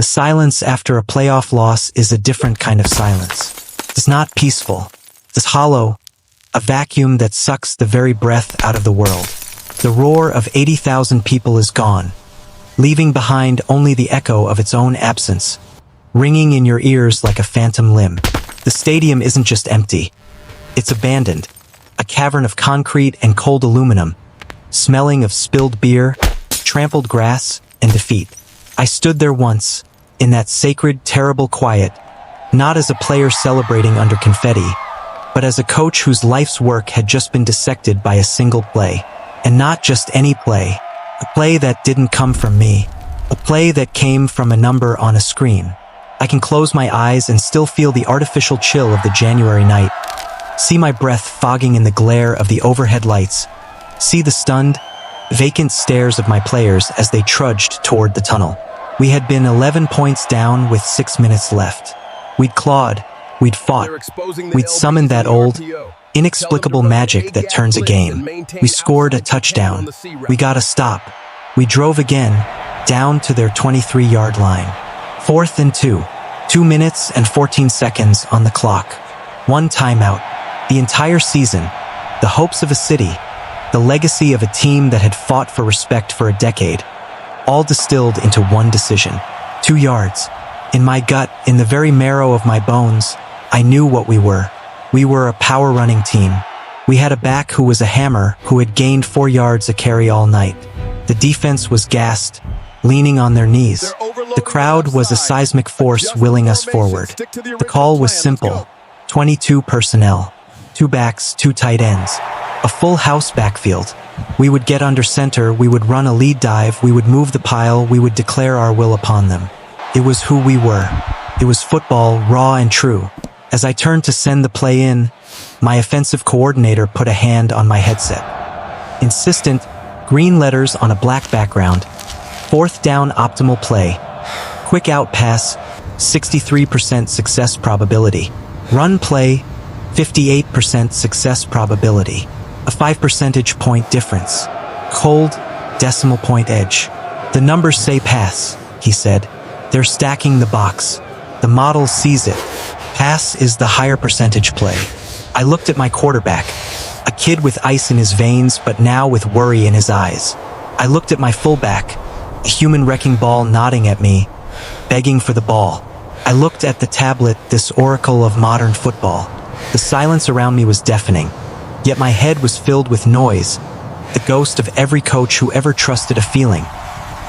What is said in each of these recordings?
The silence after a playoff loss is a different kind of silence. It's not peaceful. It's hollow, a vacuum that sucks the very breath out of the world. The roar of 80,000 people is gone, leaving behind only the echo of its own absence, ringing in your ears like a phantom limb. The stadium isn't just empty. It's abandoned, a cavern of concrete and cold aluminum, smelling of spilled beer, trampled grass, and defeat. I stood there once, in that sacred, terrible quiet, not as a player celebrating under confetti, but as a coach whose life's work had just been dissected by a single play. And not just any play, a play that didn't come from me, a play that came from a number on a screen. I can close my eyes and still feel the artificial chill of the January night, see my breath fogging in the glare of the overhead lights, see the stunned, vacant stares of my players as they trudged toward the tunnel. We had been 11 points down with 6 minutes left. We'd clawed, we'd fought, we'd summoned that old, inexplicable magic that turns a game. We scored a touchdown. We got a stop. We drove again, down to their 23-yard line. 4th and 2. 2 minutes and 14 seconds on the clock. One timeout. The entire season. The hopes of a city. The legacy of a team that had fought for respect for a decade. All distilled into one decision. 2 yards. In my gut, in the very marrow of my bones, I knew what we were. We were a power-running team. We had a back who was a hammer, who had gained 4 yards a carry all night. The defense was gassed, leaning on their knees. The crowd was a seismic force willing us forward. The call was simple. 22 personnel. 2 backs, 2 tight ends. A full house backfield. We would get under center, we would run a lead dive, we would move the pile, we would declare our will upon them. It was who we were. It was football, raw and true. As I turned to send the play in, my offensive coordinator put a hand on my headset. Insistent, green letters on a black background. 4th down optimal play. Quick out pass, 63% success probability. Run play, 58% success probability. A 5 percentage point difference. Cold, decimal point edge. The numbers say pass, he said. They're stacking the box. The model sees it. Pass is the higher percentage play. I looked at my quarterback, a kid with ice in his veins but now with worry in his eyes. I looked at my fullback, a human wrecking ball nodding at me, begging for the ball. I looked at the tablet, this oracle of modern football. The silence around me was deafening, yet my head was filled with noise, the ghost of every coach who ever trusted a feeling,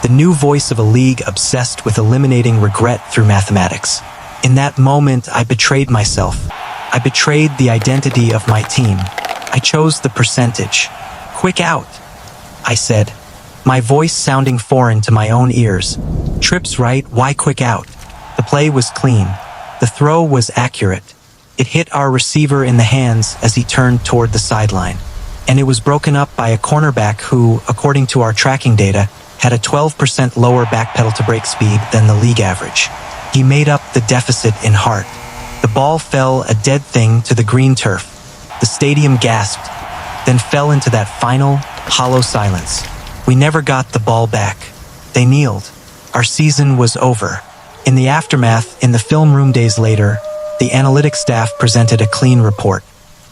the new voice of a league obsessed with eliminating regret through mathematics. In that moment, I betrayed myself. I betrayed the identity of my team. I chose the percentage. Quick out, I said, my voice sounding foreign to my own ears. Trips right, why quick out? The play was clean. The throw was accurate. It hit our receiver in the hands as he turned toward the sideline. And it was broken up by a cornerback who, according to our tracking data, had a 12% lower backpedal to break speed than the league average. He made up the deficit in heart. The ball fell a dead thing to the green turf. The stadium gasped, then fell into that final, hollow silence. We never got the ball back. They kneeled. Our season was over. In the aftermath, in the film room days later, the analytics staff presented a clean report.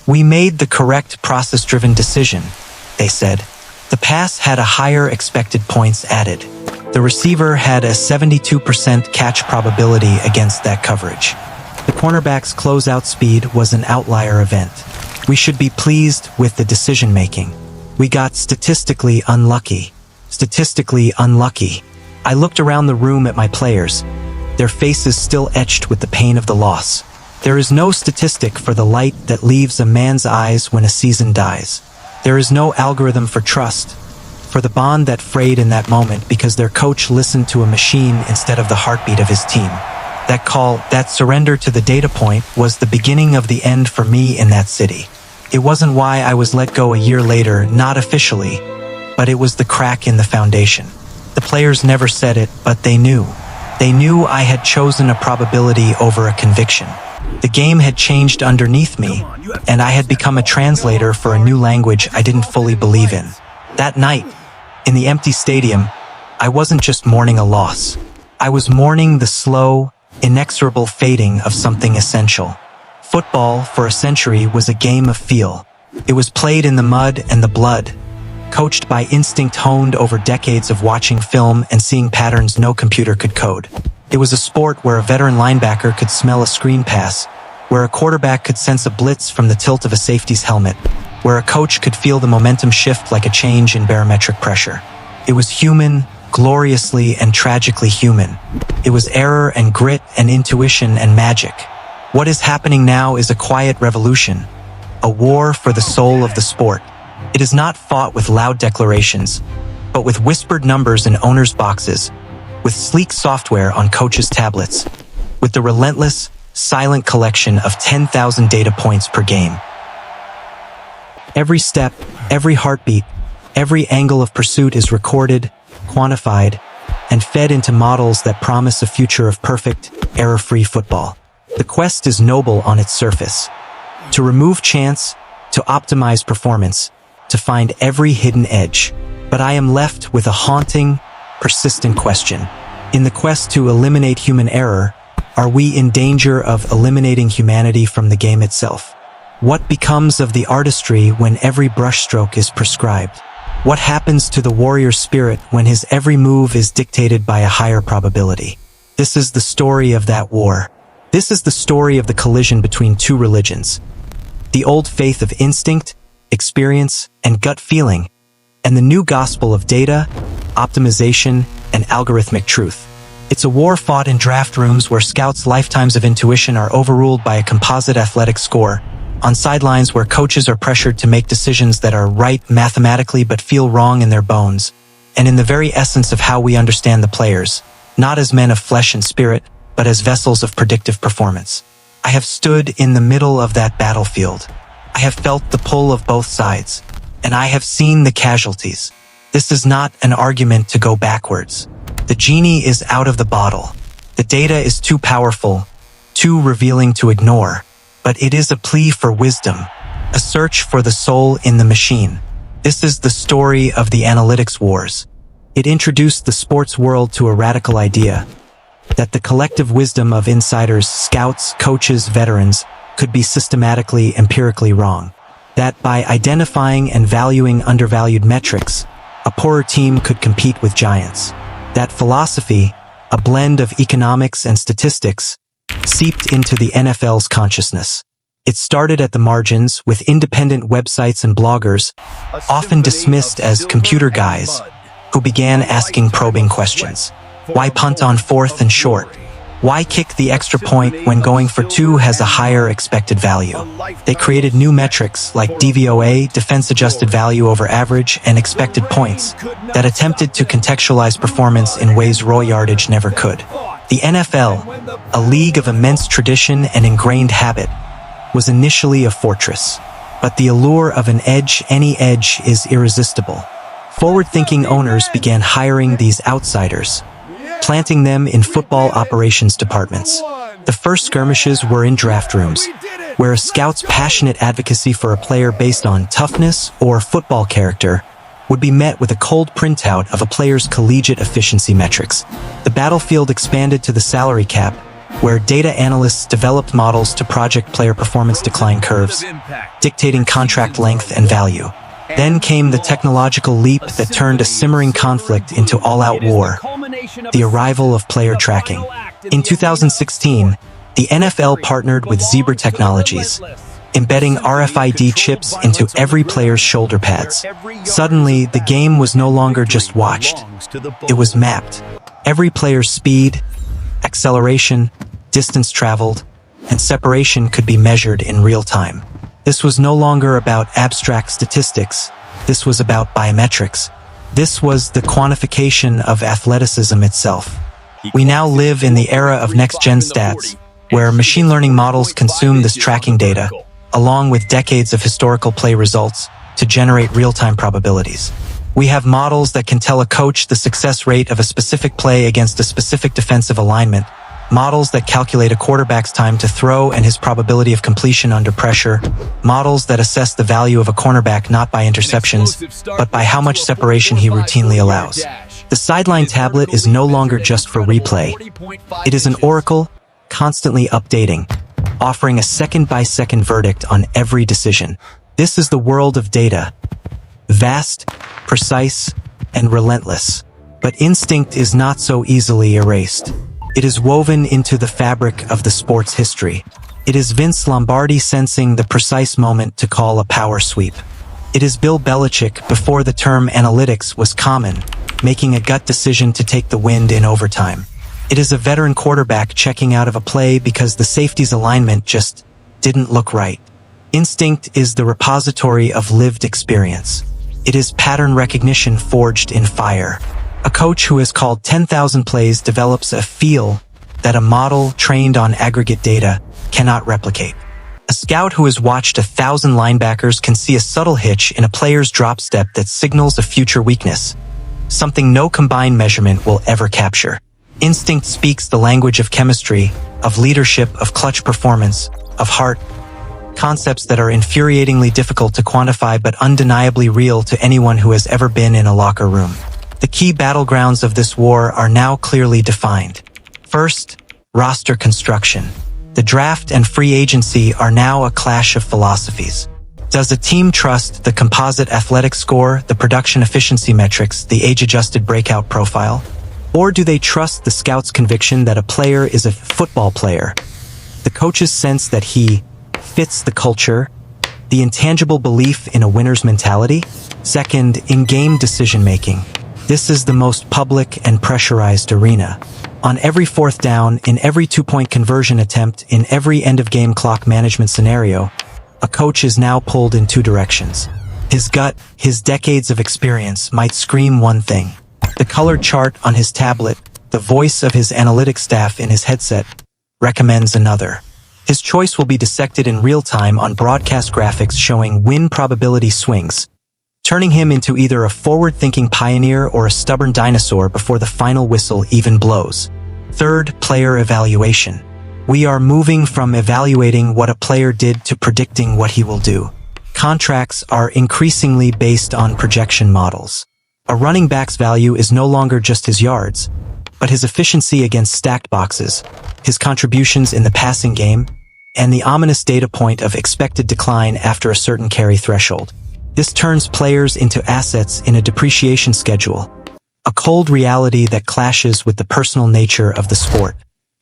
We made the correct process-driven decision, they said. The pass had a higher expected points added. The receiver had a 72% catch probability against that coverage. The cornerback's closeout speed was an outlier event. We should be pleased with the decision-making. We got statistically unlucky. Statistically unlucky. I looked around the room at my players, their faces still etched with the pain of the loss. There is no statistic for the light that leaves a man's eyes when a season dies. There is no algorithm for trust, for the bond that frayed in that moment because their coach listened to a machine instead of the heartbeat of his team. That call, that surrender to the data point, was the beginning of the end for me in that city. It wasn't why I was let go a year later, not officially, but it was the crack in the foundation. The players never said it, but they knew. They knew I had chosen a probability over a conviction. The game had changed underneath me, and I had become a translator for a new language I didn't fully believe in. That night, in the empty stadium, I wasn't just mourning a loss. I was mourning the slow, inexorable fading of something essential. Football, for a century, was a game of feel. It was played in the mud and the blood, coached by instinct honed over decades of watching film and seeing patterns no computer could code. It was a sport where a veteran linebacker could smell a screen pass, where a quarterback could sense a blitz from the tilt of a safety's helmet, where a coach could feel the momentum shift like a change in barometric pressure. It was human, gloriously and tragically human. It was error and grit and intuition and magic. What is happening now is a quiet revolution, a war for the soul of the sport. It is not fought with loud declarations, but with whispered numbers in owners' boxes, with sleek software on coaches' tablets, with the relentless, silent collection of 10,000 data points per game. Every step, every heartbeat, every angle of pursuit is recorded, quantified, and fed into models that promise a future of perfect, error-free football. The quest is noble on its surface. To remove chance, to optimize performance, to find every hidden edge. But I am left with a haunting, persistent question. In the quest to eliminate human error, are we in danger of eliminating humanity from the game itself? What becomes of the artistry when every brushstroke is prescribed? What happens to the warrior spirit when his every move is dictated by a higher probability? This is the story of that war. This is the story of the collision between two religions. The old faith of instinct, experience, and gut feeling, and the new gospel of data, optimization, and algorithmic truth. It's a war fought in draft rooms where scouts' lifetimes of intuition are overruled by a composite athletic score, on sidelines where coaches are pressured to make decisions that are right mathematically but feel wrong in their bones, and in the very essence of how we understand the players, not as men of flesh and spirit, but as vessels of predictive performance. I have stood in the middle of that battlefield. I have felt the pull of both sides, and I have seen the casualties. This is not an argument to go backwards. The genie is out of the bottle. The data is too powerful, too revealing to ignore, but it is a plea for wisdom, a search for the soul in the machine. This is the story of the analytics wars. It introduced the sports world to a radical idea, that the collective wisdom of insiders, scouts, coaches, veterans, could be systematically, empirically wrong. That by identifying and valuing undervalued metrics, a poorer team could compete with giants. That philosophy, a blend of economics and statistics, seeped into the NFL's consciousness. It started at the margins with independent websites and bloggers, often dismissed as computer guys, who began asking probing questions. Why punt on 4th and short? Why kick the extra point when going for 2 has a higher expected value? They created new metrics like DVOA, defense-adjusted value over average, and expected points that attempted to contextualize performance in ways raw yardage never could. The NFL, a league of immense tradition and ingrained habit, was initially a fortress, but the allure of an edge, any edge, is irresistible. Forward-thinking owners began hiring these outsiders, planting them in football operations departments. The first skirmishes were in draft rooms, where a scout's passionate advocacy for a player based on toughness or football character would be met with a cold printout of a player's collegiate efficiency metrics. The battlefield expanded to the salary cap, where data analysts developed models to project player performance decline curves, dictating contract length and value. Then came the technological leap that turned a simmering conflict into all-out war, the arrival of player tracking. In 2016, the NFL partnered with Zebra Technologies, embedding RFID chips into every player's shoulder pads. Suddenly, the game was no longer just watched. It was mapped. Every player's speed, acceleration, distance traveled, and separation could be measured in real time. This was no longer about abstract statistics. This was about biometrics. This was the quantification of athleticism itself. We now live in the era of next-gen stats, where machine learning models consume this tracking data, along with decades of historical play results, to generate real-time probabilities. We have models that can tell a coach the success rate of a specific play against a specific defensive alignment, models that calculate a quarterback's time to throw and his probability of completion under pressure, models that assess the value of a cornerback not by interceptions, but by how much separation he routinely allows. The Sideline tablet is no longer just for replay. It is an oracle, constantly updating, offering a second-by-second verdict on every decision. This is the world of data. Vast, precise, and relentless. But instinct is not so easily erased. It is woven into the fabric of the sport's history. It is Vince Lombardi sensing the precise moment to call a power sweep. It is Bill Belichick before the term analytics was common, making a gut decision to take the wind in overtime. It is a veteran quarterback checking out of a play because the safety's alignment just didn't look right. Instinct is the repository of lived experience. It is pattern recognition forged in fire. A coach who has called 10,000 plays develops a feel that a model trained on aggregate data cannot replicate. A scout who has watched 1,000 linebackers can see a subtle hitch in a player's drop step that signals a future weakness, something no combined measurement will ever capture. Instinct speaks the language of chemistry, of leadership, of clutch performance, of heart, concepts that are infuriatingly difficult to quantify but undeniably real to anyone who has ever been in a locker room. The key battlegrounds of this war are now clearly defined. First, roster construction. The draft and free agency are now a clash of philosophies. Does a team trust the composite athletic score, the production efficiency metrics, the age-adjusted breakout profile? Or do they trust the scout's conviction that a player is a football player? The coach's sense that he fits the culture, the intangible belief in a winner's mentality? Second, in-game decision-making. This is the most public and pressurized arena. On every fourth down, in every two-point conversion attempt, in every end-of-game clock management scenario, a coach is now pulled in two directions. His gut, his decades of experience, might scream one thing. The colored chart on his tablet, the voice of his analytics staff in his headset, recommends another. His choice will be dissected in real time on broadcast graphics showing win probability swings, turning him into either a forward-thinking pioneer or a stubborn dinosaur before the final whistle even blows. Third, player evaluation. We are moving from evaluating what a player did to predicting what he will do. Contracts are increasingly based on projection models. A running back's value is no longer just his yards, but his efficiency against stacked boxes, his contributions in the passing game, and the ominous data point of expected decline after a certain carry threshold. This turns players into assets in a depreciation schedule, a cold reality that clashes with the personal nature of the sport.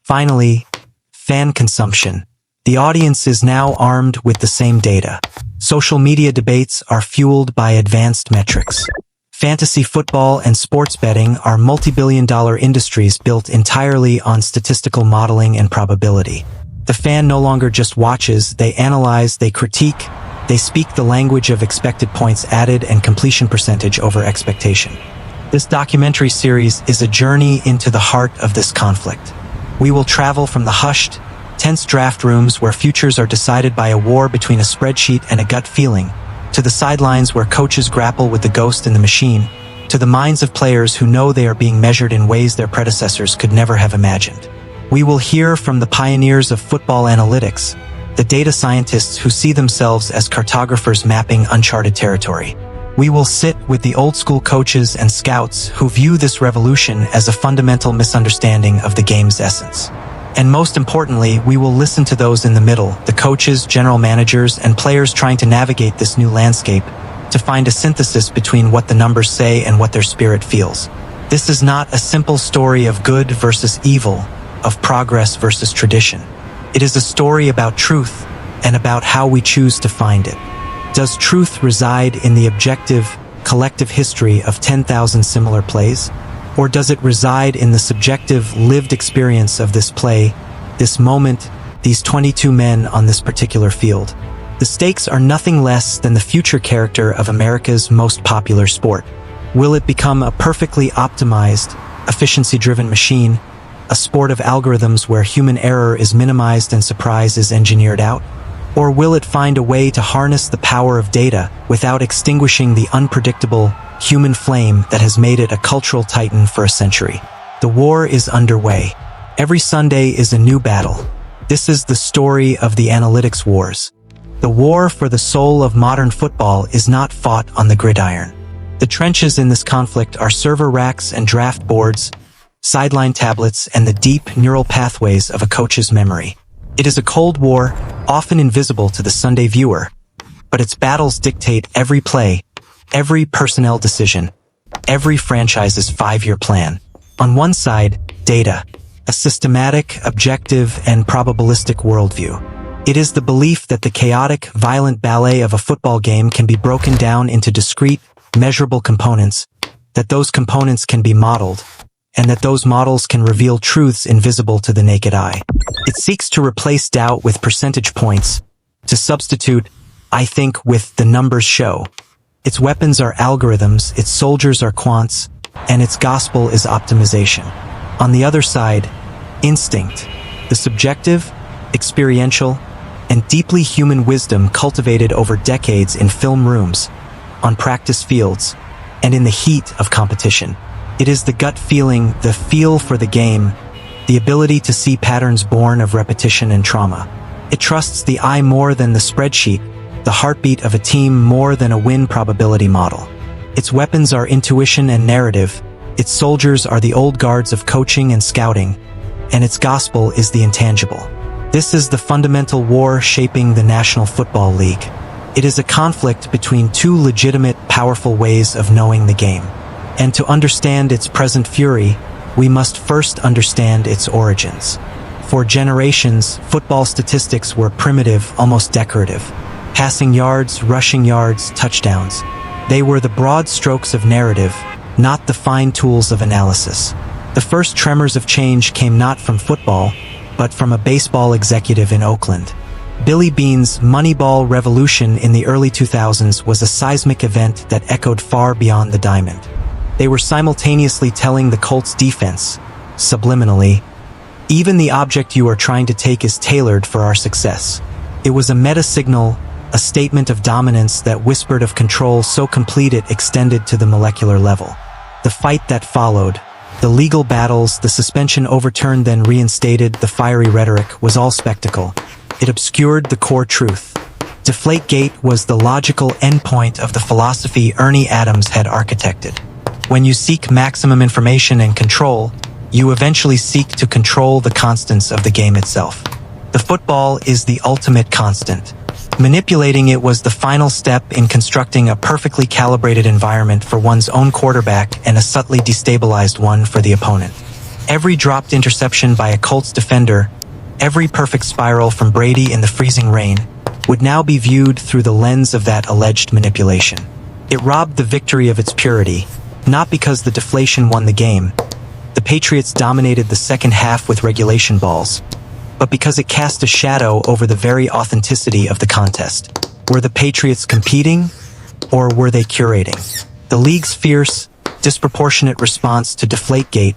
Finally, fan consumption. The audience is now armed with the same data. Social media debates are fueled by advanced metrics. Fantasy football and sports betting are multi-billion-dollar industries built entirely on statistical modeling and probability. The fan no longer just watches, they analyze, they critique, they speak the language of expected points added and completion percentage over expectation. This documentary series is a journey into the heart of this conflict. We will travel from the hushed, tense draft rooms where futures are decided by a war between a spreadsheet and a gut feeling, to the sidelines where coaches grapple with the ghost in the machine, to the minds of players who know they are being measured in ways their predecessors could never have imagined. We will hear from the pioneers of football analytics, the data scientists who see themselves as cartographers mapping uncharted territory. We will sit with the old-school coaches and scouts who view this revolution as a fundamental misunderstanding of the game's essence. And most importantly, we will listen to those in the middle, the coaches, general managers, and players trying to navigate this new landscape, to find a synthesis between what the numbers say and what their spirit feels. This is not a simple story of good versus evil, of progress versus tradition. It is a story about truth and about how we choose to find it. Does truth reside in the objective, collective history of 10,000 similar plays? Or does it reside in the subjective, lived experience of this play, this moment, these 22 men on this particular field? The stakes are nothing less than the future character of America's most popular sport. Will it become a perfectly optimized, efficiency-driven machine, a sport of algorithms where human error is minimized and surprise is engineered out? Or will it find a way to harness the power of data without extinguishing the unpredictable, human flame that has made it a cultural titan for a century? The war is underway. Every Sunday is a new battle. This is the story of the analytics wars. The war for the soul of modern football is not fought on the gridiron. The trenches in this conflict are server racks and draft boards, sideline tablets, and the deep neural pathways of a coach's memory. It is a Cold War, often invisible to the Sunday viewer, but its battles dictate every play, every personnel decision, every franchise's 5-year plan. On one side, data, a systematic, objective, and probabilistic worldview. It is the belief that the chaotic, violent ballet of a football game can be broken down into discrete, measurable components, that those components can be modeled, and that those models can reveal truths invisible to the naked eye. It seeks to replace doubt with percentage points, to substitute "I think" with "the numbers show." Its weapons are algorithms, its soldiers are quants, and its gospel is optimization. On the other side, instinct, the subjective, experiential, and deeply human wisdom cultivated over decades in film rooms, on practice fields, and in the heat of competition. It is the gut feeling, the feel for the game, the ability to see patterns born of repetition and trauma. It trusts the eye more than the spreadsheet, the heartbeat of a team more than a win probability model. Its weapons are intuition and narrative, its soldiers are the old guards of coaching and scouting, and its gospel is the intangible. This is the fundamental war shaping the National Football League. It is a conflict between two legitimate, powerful ways of knowing the game. And to understand its present fury, we must first understand its origins. For generations, football statistics were primitive, almost decorative. Passing yards, rushing yards, touchdowns. They were the broad strokes of narrative, not the fine tools of analysis. The first tremors of change came not from football, but from a baseball executive in Oakland. Billy Beane's Moneyball revolution in the early 2000s was a seismic event that echoed far beyond the diamond. They were simultaneously telling the Colts defense, subliminally, "Even the object you are trying to take is tailored for our success." It was a meta-signal, a statement of dominance that whispered of control so complete it extended to the molecular level. The fight that followed, the legal battles, the suspension overturned then reinstated, the fiery rhetoric, was all spectacle. It obscured the core truth. Deflategate was the logical endpoint of the philosophy Ernie Adams had architected. When you seek maximum information and control, you eventually seek to control the constants of the game itself. The football is the ultimate constant. Manipulating it was the final step in constructing a perfectly calibrated environment for one's own quarterback and a subtly destabilized one for the opponent. Every dropped interception by a Colts defender, every perfect spiral from Brady in the freezing rain, would now be viewed through the lens of that alleged manipulation. It robbed the victory of its purity, not because the deflation won the game. The Patriots dominated the second half with regulation balls, but because it cast a shadow over the very authenticity of the contest. Were the Patriots competing, or were they curating? The league's fierce, disproportionate response to Deflategate,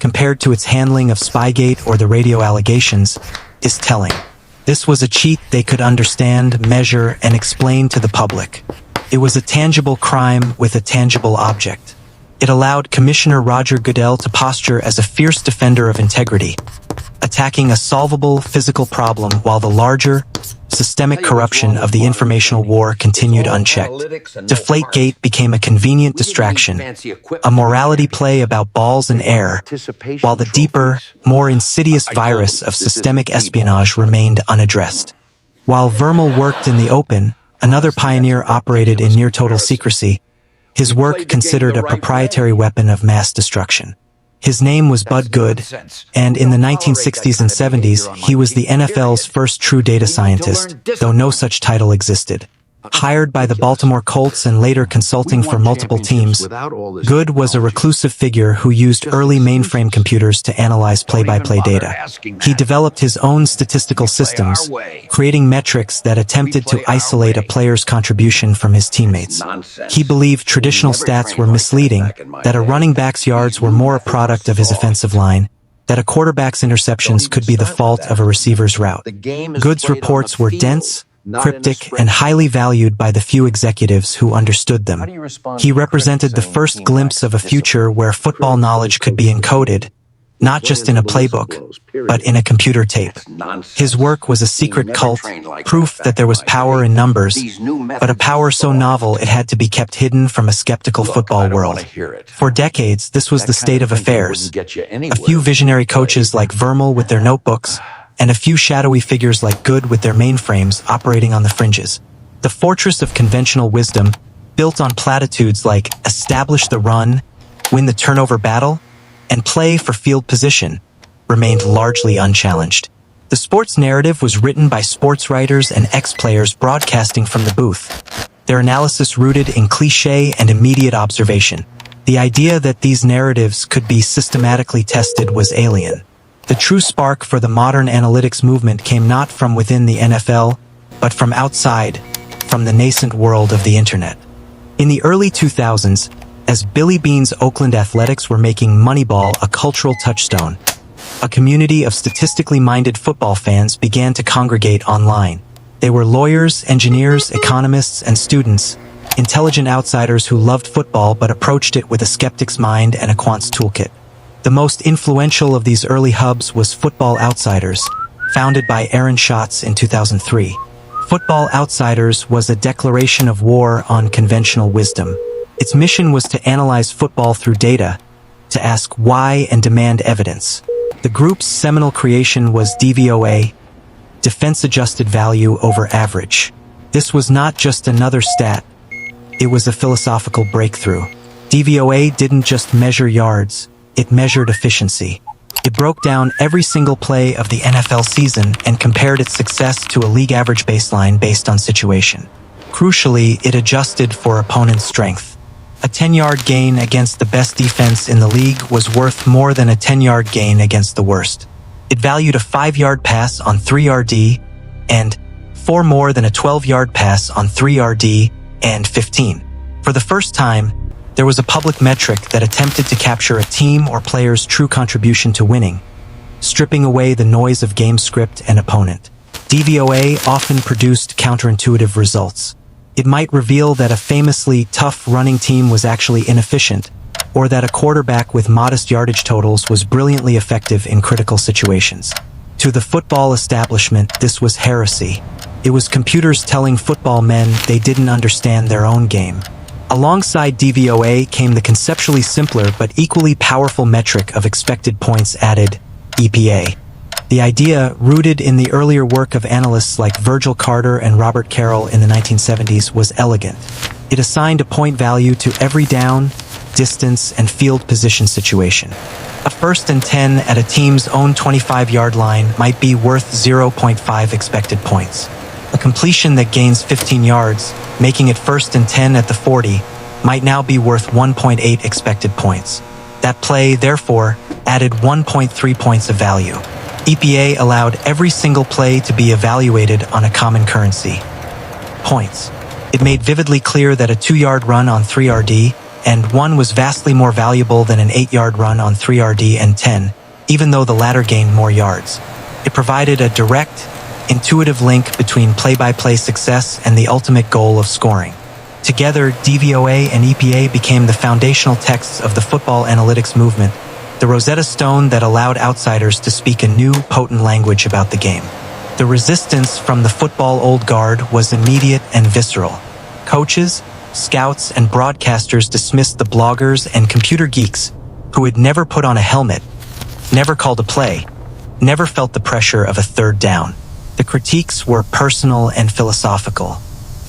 compared to its handling of Spygate or the radio allegations, is telling. This was a cheat they could understand, measure, and explain to the public. It was a tangible crime with a tangible object. It allowed Commissioner Roger Goodell to posture as a fierce defender of integrity, attacking a solvable physical problem while the larger, systemic corruption of the informational war continued unchecked. Deflategate became a convenient distraction, a morality play about balls and air, while the deeper, more insidious virus of systemic espionage remained unaddressed. While Vermeil worked in the open, another pioneer operated in near-total secrecy, his work considered a proprietary weapon of mass destruction. His name was Bud Good, and in the 1960s and 70s, he was the NFL's first true data scientist, though no such title existed. Hired by the Baltimore Colts and later consulting for multiple teams, Good was a reclusive figure who used early mainframe computers to analyze play-by-play data. He developed his own statistical systems, creating metrics that attempted to isolate a player's contribution from his teammates. He believed traditional stats were misleading, that a running back's yards were more a product of his offensive line, that a quarterback's interceptions could be the fault of a receiver's route. Good's reports were dense, cryptic, and highly valued by the few executives who understood them. He represented the first glimpse of a future where football knowledge could be encoded, not just in a playbook, but in a computer tape. His work was a secret cult, proof that there was power in numbers, but a power so novel it had to be kept hidden from a skeptical football world. For decades, this was the state of affairs. A few visionary coaches like Vermeil with their notebooks, and a few shadowy figures like Good with their mainframes operating on the fringes. The fortress of conventional wisdom, built on platitudes like establish the run, win the turnover battle, and play for field position, remained largely unchallenged. The sports narrative was written by sports writers and ex-players broadcasting from the booth, their analysis rooted in cliché and immediate observation. The idea that these narratives could be systematically tested was alien. The true spark for the modern analytics movement came not from within the NFL, but from outside, from the nascent world of the internet. In the early 2000s, as Billy Beane's Oakland Athletics were making Moneyball a cultural touchstone, a community of statistically minded football fans began to congregate online. They were lawyers, engineers, economists, and students, intelligent outsiders who loved football but approached it with a skeptic's mind and a quant's toolkit. The most influential of these early hubs was Football Outsiders, founded by Aaron Schatz in 2003. Football Outsiders was a declaration of war on conventional wisdom. Its mission was to analyze football through data, to ask why and demand evidence. The group's seminal creation was DVOA, Defense-Adjusted Value over Average. This was not just another stat, it was a philosophical breakthrough. DVOA didn't just measure yards, it measured efficiency. It broke down every single play of the NFL season and compared its success to a league average baseline based on situation. Crucially, it adjusted for opponent's strength. A 10-yard gain against the best defense in the league was worth more than a 10-yard gain against the worst. It valued a 5-yard pass on 3RD and 4 more than a 12-yard pass on 3RD and 15. For the first time, there was a public metric that attempted to capture a team or player's true contribution to winning, stripping away the noise of game script and opponent. DVOA often produced counterintuitive results. It might reveal that a famously tough running team was actually inefficient, or that a quarterback with modest yardage totals was brilliantly effective in critical situations. To the football establishment, this was heresy. It was computers telling football men they didn't understand their own game. Alongside DVOA came the conceptually simpler but equally powerful metric of expected points added, EPA. The idea, rooted in the earlier work of analysts like Virgil Carter and Robert Carroll in the 1970s, was elegant. It assigned a point value to every down, distance, and field position situation. A 1st and 10 at a team's own 25-yard line might be worth 0.5 expected points. A completion that gains 15 yards, making it 1st and 10 at the 40, might now be worth 1.8 expected points. That play, therefore, added 1.3 points of value. EPA allowed every single play to be evaluated on a common currency: points. It made vividly clear that a 2-yard run on 3RD and 1 was vastly more valuable than an 8-yard run on 3RD and 10, even though the latter gained more yards. It provided a direct, intuitive link between play-by-play success and the ultimate goal of scoring. Together, DVOA and EPA became the foundational texts of the football analytics movement, the Rosetta Stone that allowed outsiders to speak a new, potent language about the game. The resistance from the football old guard was immediate and visceral. Coaches, scouts, and broadcasters dismissed the bloggers and computer geeks who had never put on a helmet, never called a play, never felt the pressure of a 3rd down. The critiques were personal and philosophical.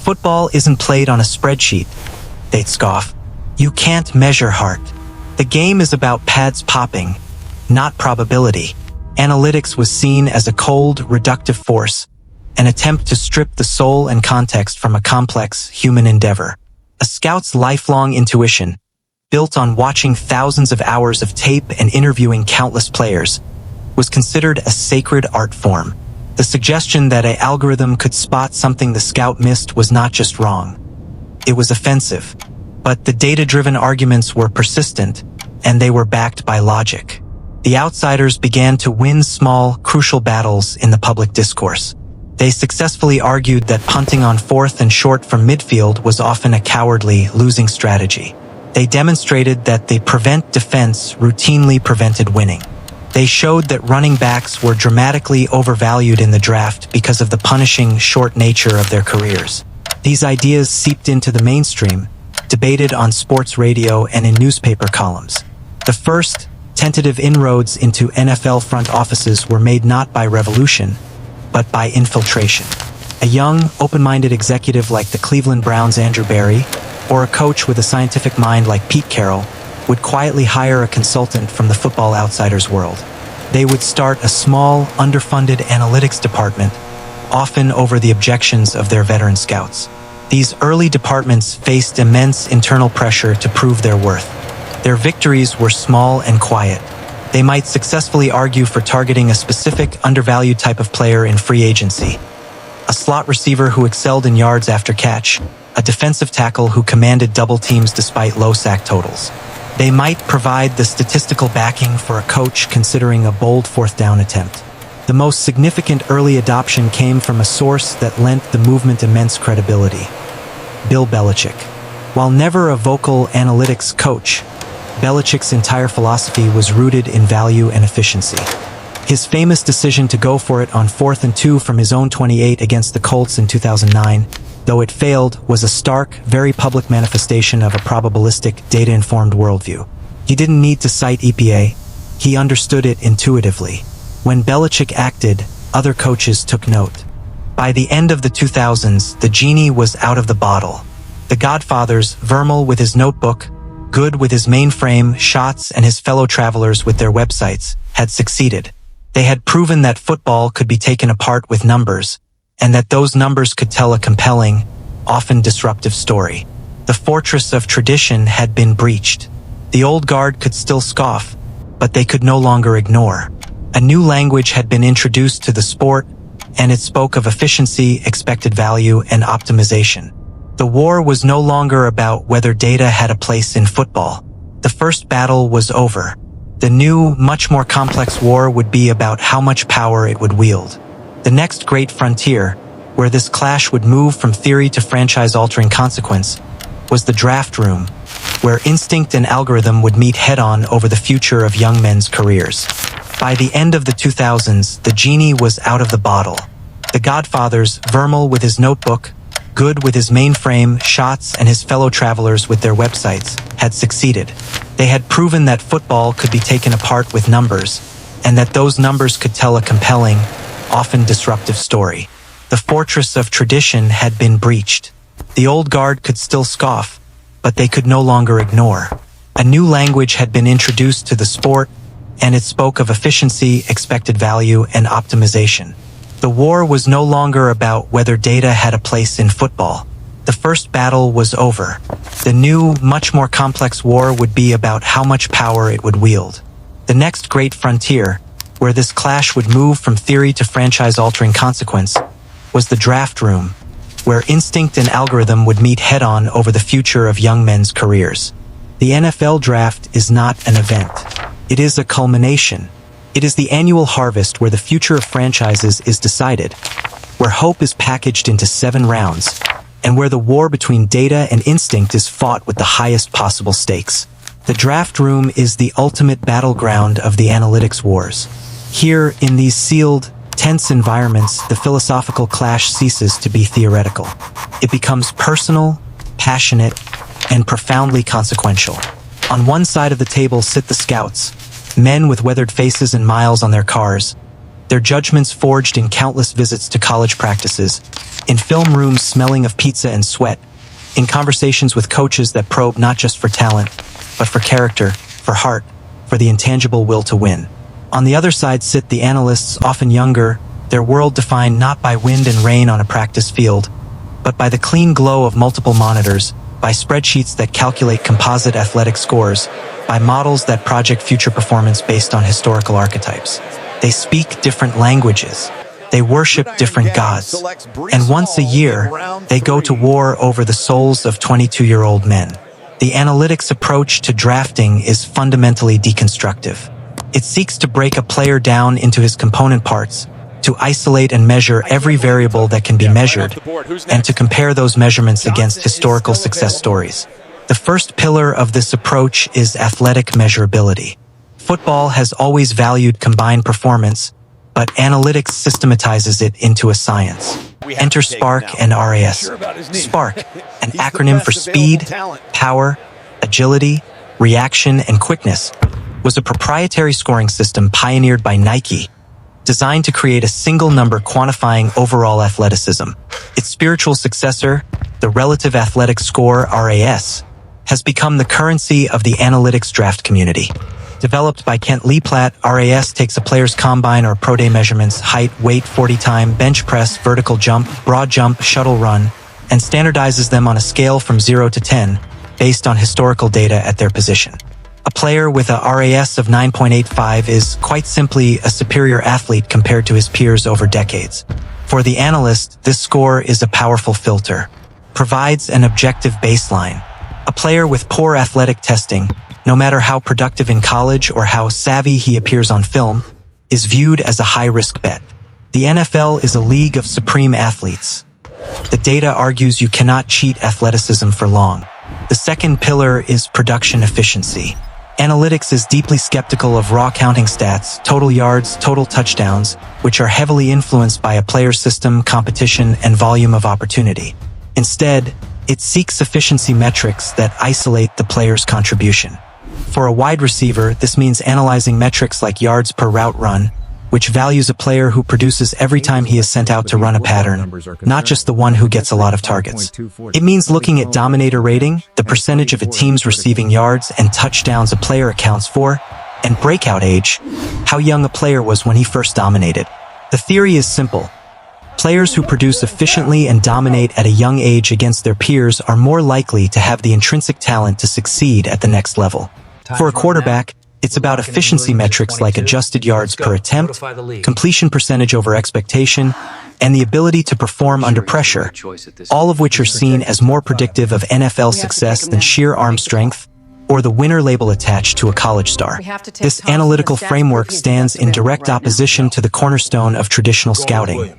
Football isn't played on a spreadsheet, they'd scoff. You can't measure heart. The game is about pads popping, not probability. Analytics was seen as a cold, reductive force, an attempt to strip the soul and context from a complex human endeavor. A scout's lifelong intuition, built on watching thousands of hours of tape and interviewing countless players, was considered a sacred art form. The suggestion that an algorithm could spot something the scout missed was not just wrong. It was offensive. But the data-driven arguments were persistent, and they were backed by logic. The outsiders began to win small, crucial battles in the public discourse. They successfully argued that punting on 4th and short from midfield was often a cowardly, losing strategy. They demonstrated that the prevent defense routinely prevented winning. They showed that running backs were dramatically overvalued in the draft because of the punishing, short nature of their careers. These ideas seeped into the mainstream, debated on sports radio and in newspaper columns. The first, tentative inroads into NFL front offices were made not by revolution, but by infiltration. A young, open-minded executive like the Cleveland Browns' Andrew Berry, or a coach with a scientific mind like Pete Carroll, would quietly hire a consultant from the Football Outsiders world. They would start a small, underfunded analytics department, often over the objections of their veteran scouts. These early departments faced immense internal pressure to prove their worth. Their victories were small and quiet. They might successfully argue for targeting a specific, undervalued type of player in free agency. A slot receiver who excelled in yards after catch, a defensive tackle who commanded double teams despite low sack totals. They might provide the statistical backing for a coach considering a bold fourth down attempt. The most significant early adoption came from a source that lent the movement immense credibility: Bill Belichick. While never a vocal analytics coach, Belichick's entire philosophy was rooted in value and efficiency. His famous decision to go for it on 4th and 2 from his own 28 against the Colts in 2009, though it failed, was a stark, very public manifestation of a probabilistic, data-informed worldview. He didn't need to cite EPA. He understood it intuitively. When Belichick acted, other coaches took note. By the end of the 2000s, the genie was out of the bottle. The Godfathers, Vermeil with his notebook, Good with his mainframe, Shots, and his fellow travelers with their websites, had succeeded. They had proven that football could be taken apart with numbers, and that those numbers could tell a compelling, often disruptive story. The fortress of tradition had been breached. The old guard could still scoff, but they could no longer ignore. A new language had been introduced to the sport, and it spoke of efficiency, expected value, and optimization. The war was no longer about whether data had a place in football. The first battle was over. The new, much more complex war would be about how much power it would wield. The next great frontier, where this clash would move from theory to franchise-altering consequence, was the draft room, where instinct and algorithm would meet head-on over the future of young men's careers. By the end of the 2000s, the genie was out of the bottle. The Godfathers, Vermeil with his notebook, Good with his mainframe, Shots, and his fellow travelers with their websites, had succeeded. They had proven that football could be taken apart with numbers, and that those numbers could tell a compelling, often disruptive story. The fortress of tradition had been breached. The old guard could still scoff, but they could no longer ignore. A new language had been introduced to the sport, and it spoke of efficiency, expected value, and optimization. The war was no longer about whether data had a place in football. The first battle was over. The new, much more complex war would be about how much power it would wield. The next great frontier, where this clash would move from theory to franchise-altering consequence, was the draft room, where instinct and algorithm would meet head-on over the future of young men's careers. The NFL draft is not an event. It is a culmination. It is the annual harvest where the future of franchises is decided, where hope is packaged into 7 rounds, and where the war between data and instinct is fought with the highest possible stakes. The draft room is the ultimate battleground of the analytics wars. Here, in these sealed, tense environments, the philosophical clash ceases to be theoretical. It becomes personal, passionate, and profoundly consequential. On one side of the table sit the scouts, men with weathered faces and miles on their cars, their judgments forged in countless visits to college practices, in film rooms smelling of pizza and sweat, in conversations with coaches that probe not just for talent, but for character, for heart, for the intangible will to win. On the other side sit the analysts, often younger, their world defined not by wind and rain on a practice field, but by the clean glow of multiple monitors, by spreadsheets that calculate composite athletic scores, by models that project future performance based on historical archetypes. They speak different languages. They worship different gods. And once a year, they go to war over the souls of 22-year-old men. The analytics approach to drafting is fundamentally deconstructive. It seeks to break a player down into his component parts, to isolate and measure every variable that can be measured, and to compare those measurements against historical success stories. The first pillar of this approach is athletic measurability. Football has always valued combined performance, but analytics systematizes it into a science. Enter Spark and RAS. Spark, an acronym for speed, power, agility, reaction, and quickness, was a proprietary scoring system pioneered by Nike, designed to create a single number quantifying overall athleticism. Its spiritual successor, the Relative Athletic Score, RAS, has become the currency of the analytics draft community. Developed by Kent Lee-Platt, RAS takes a player's combine or pro day measurements, height, weight, 40 time, bench press, vertical jump, broad jump, shuttle run, and standardizes them on a scale from 0 to 10, based on historical data at their position. A player with a RAS of 9.85 is quite simply a superior athlete compared to his peers over decades. For the analyst, this score is a powerful filter, provides an objective baseline. A player with poor athletic testing, no matter how productive in college or how savvy he appears on film, is viewed as a high-risk bet. The NFL is a league of supreme athletes. The data argues you cannot cheat athleticism for long. The second pillar is production efficiency. Analytics is deeply skeptical of raw counting stats, total yards, total touchdowns, which are heavily influenced by a player's system, competition, and volume of opportunity. Instead, it seeks efficiency metrics that isolate the player's contribution. For a wide receiver, this means analyzing metrics like yards per route run, which values a player who produces every time he is sent out to run a pattern, not just the one who gets a lot of targets. It means looking at dominator rating, the percentage of a team's receiving yards and touchdowns a player accounts for, and breakout age, how young a player was when he first dominated. The theory is simple. Players who produce efficiently and dominate at a young age against their peers are more likely to have the intrinsic talent to succeed at the next level. For a quarterback, it's about efficiency metrics like adjusted yards per attempt, completion percentage over expectation, and the ability to perform under pressure, all of which are seen as more predictive of NFL success than sheer arm strength or the winner label attached to a college star. This analytical framework stands in direct opposition to the cornerstone of traditional scouting,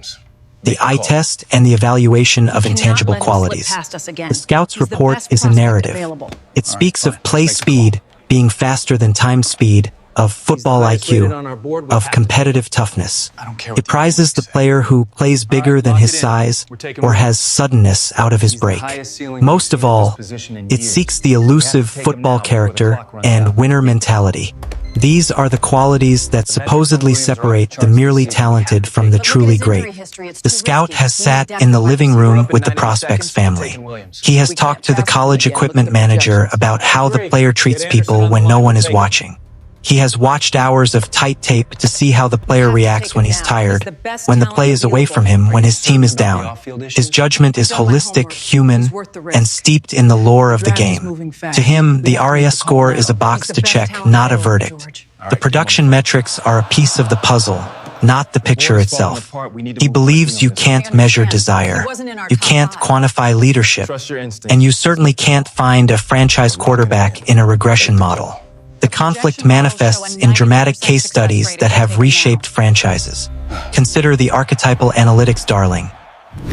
the eye test and the evaluation of intangible qualities. The scout's report is a narrative. It speaks of play speed being faster than time speed, of football IQ, of competitive toughness. It prizes the player who plays bigger than his size or has suddenness out of his break. Most of all, it seeks the elusive football character and winner mentality. These are the qualities that supposedly separate the merely talented from the truly great. The scout has sat in the living room with the prospect's family. He has talked to the college equipment manager about how the player treats people when no one is watching. He has watched hours of tight tape to see how the player reacts when he's tired, when the play is away from him, when his team is down. His judgment is holistic, human, and steeped in the lore of the game. To him, the RAS score is a box to check, not a verdict. The production metrics are a piece of the puzzle, not the picture itself. He believes you can't measure desire, you can't quantify leadership, and you certainly can't find a franchise quarterback in a regression model. The conflict manifests in dramatic case studies that have reshaped franchises. Consider the archetypal analytics darling,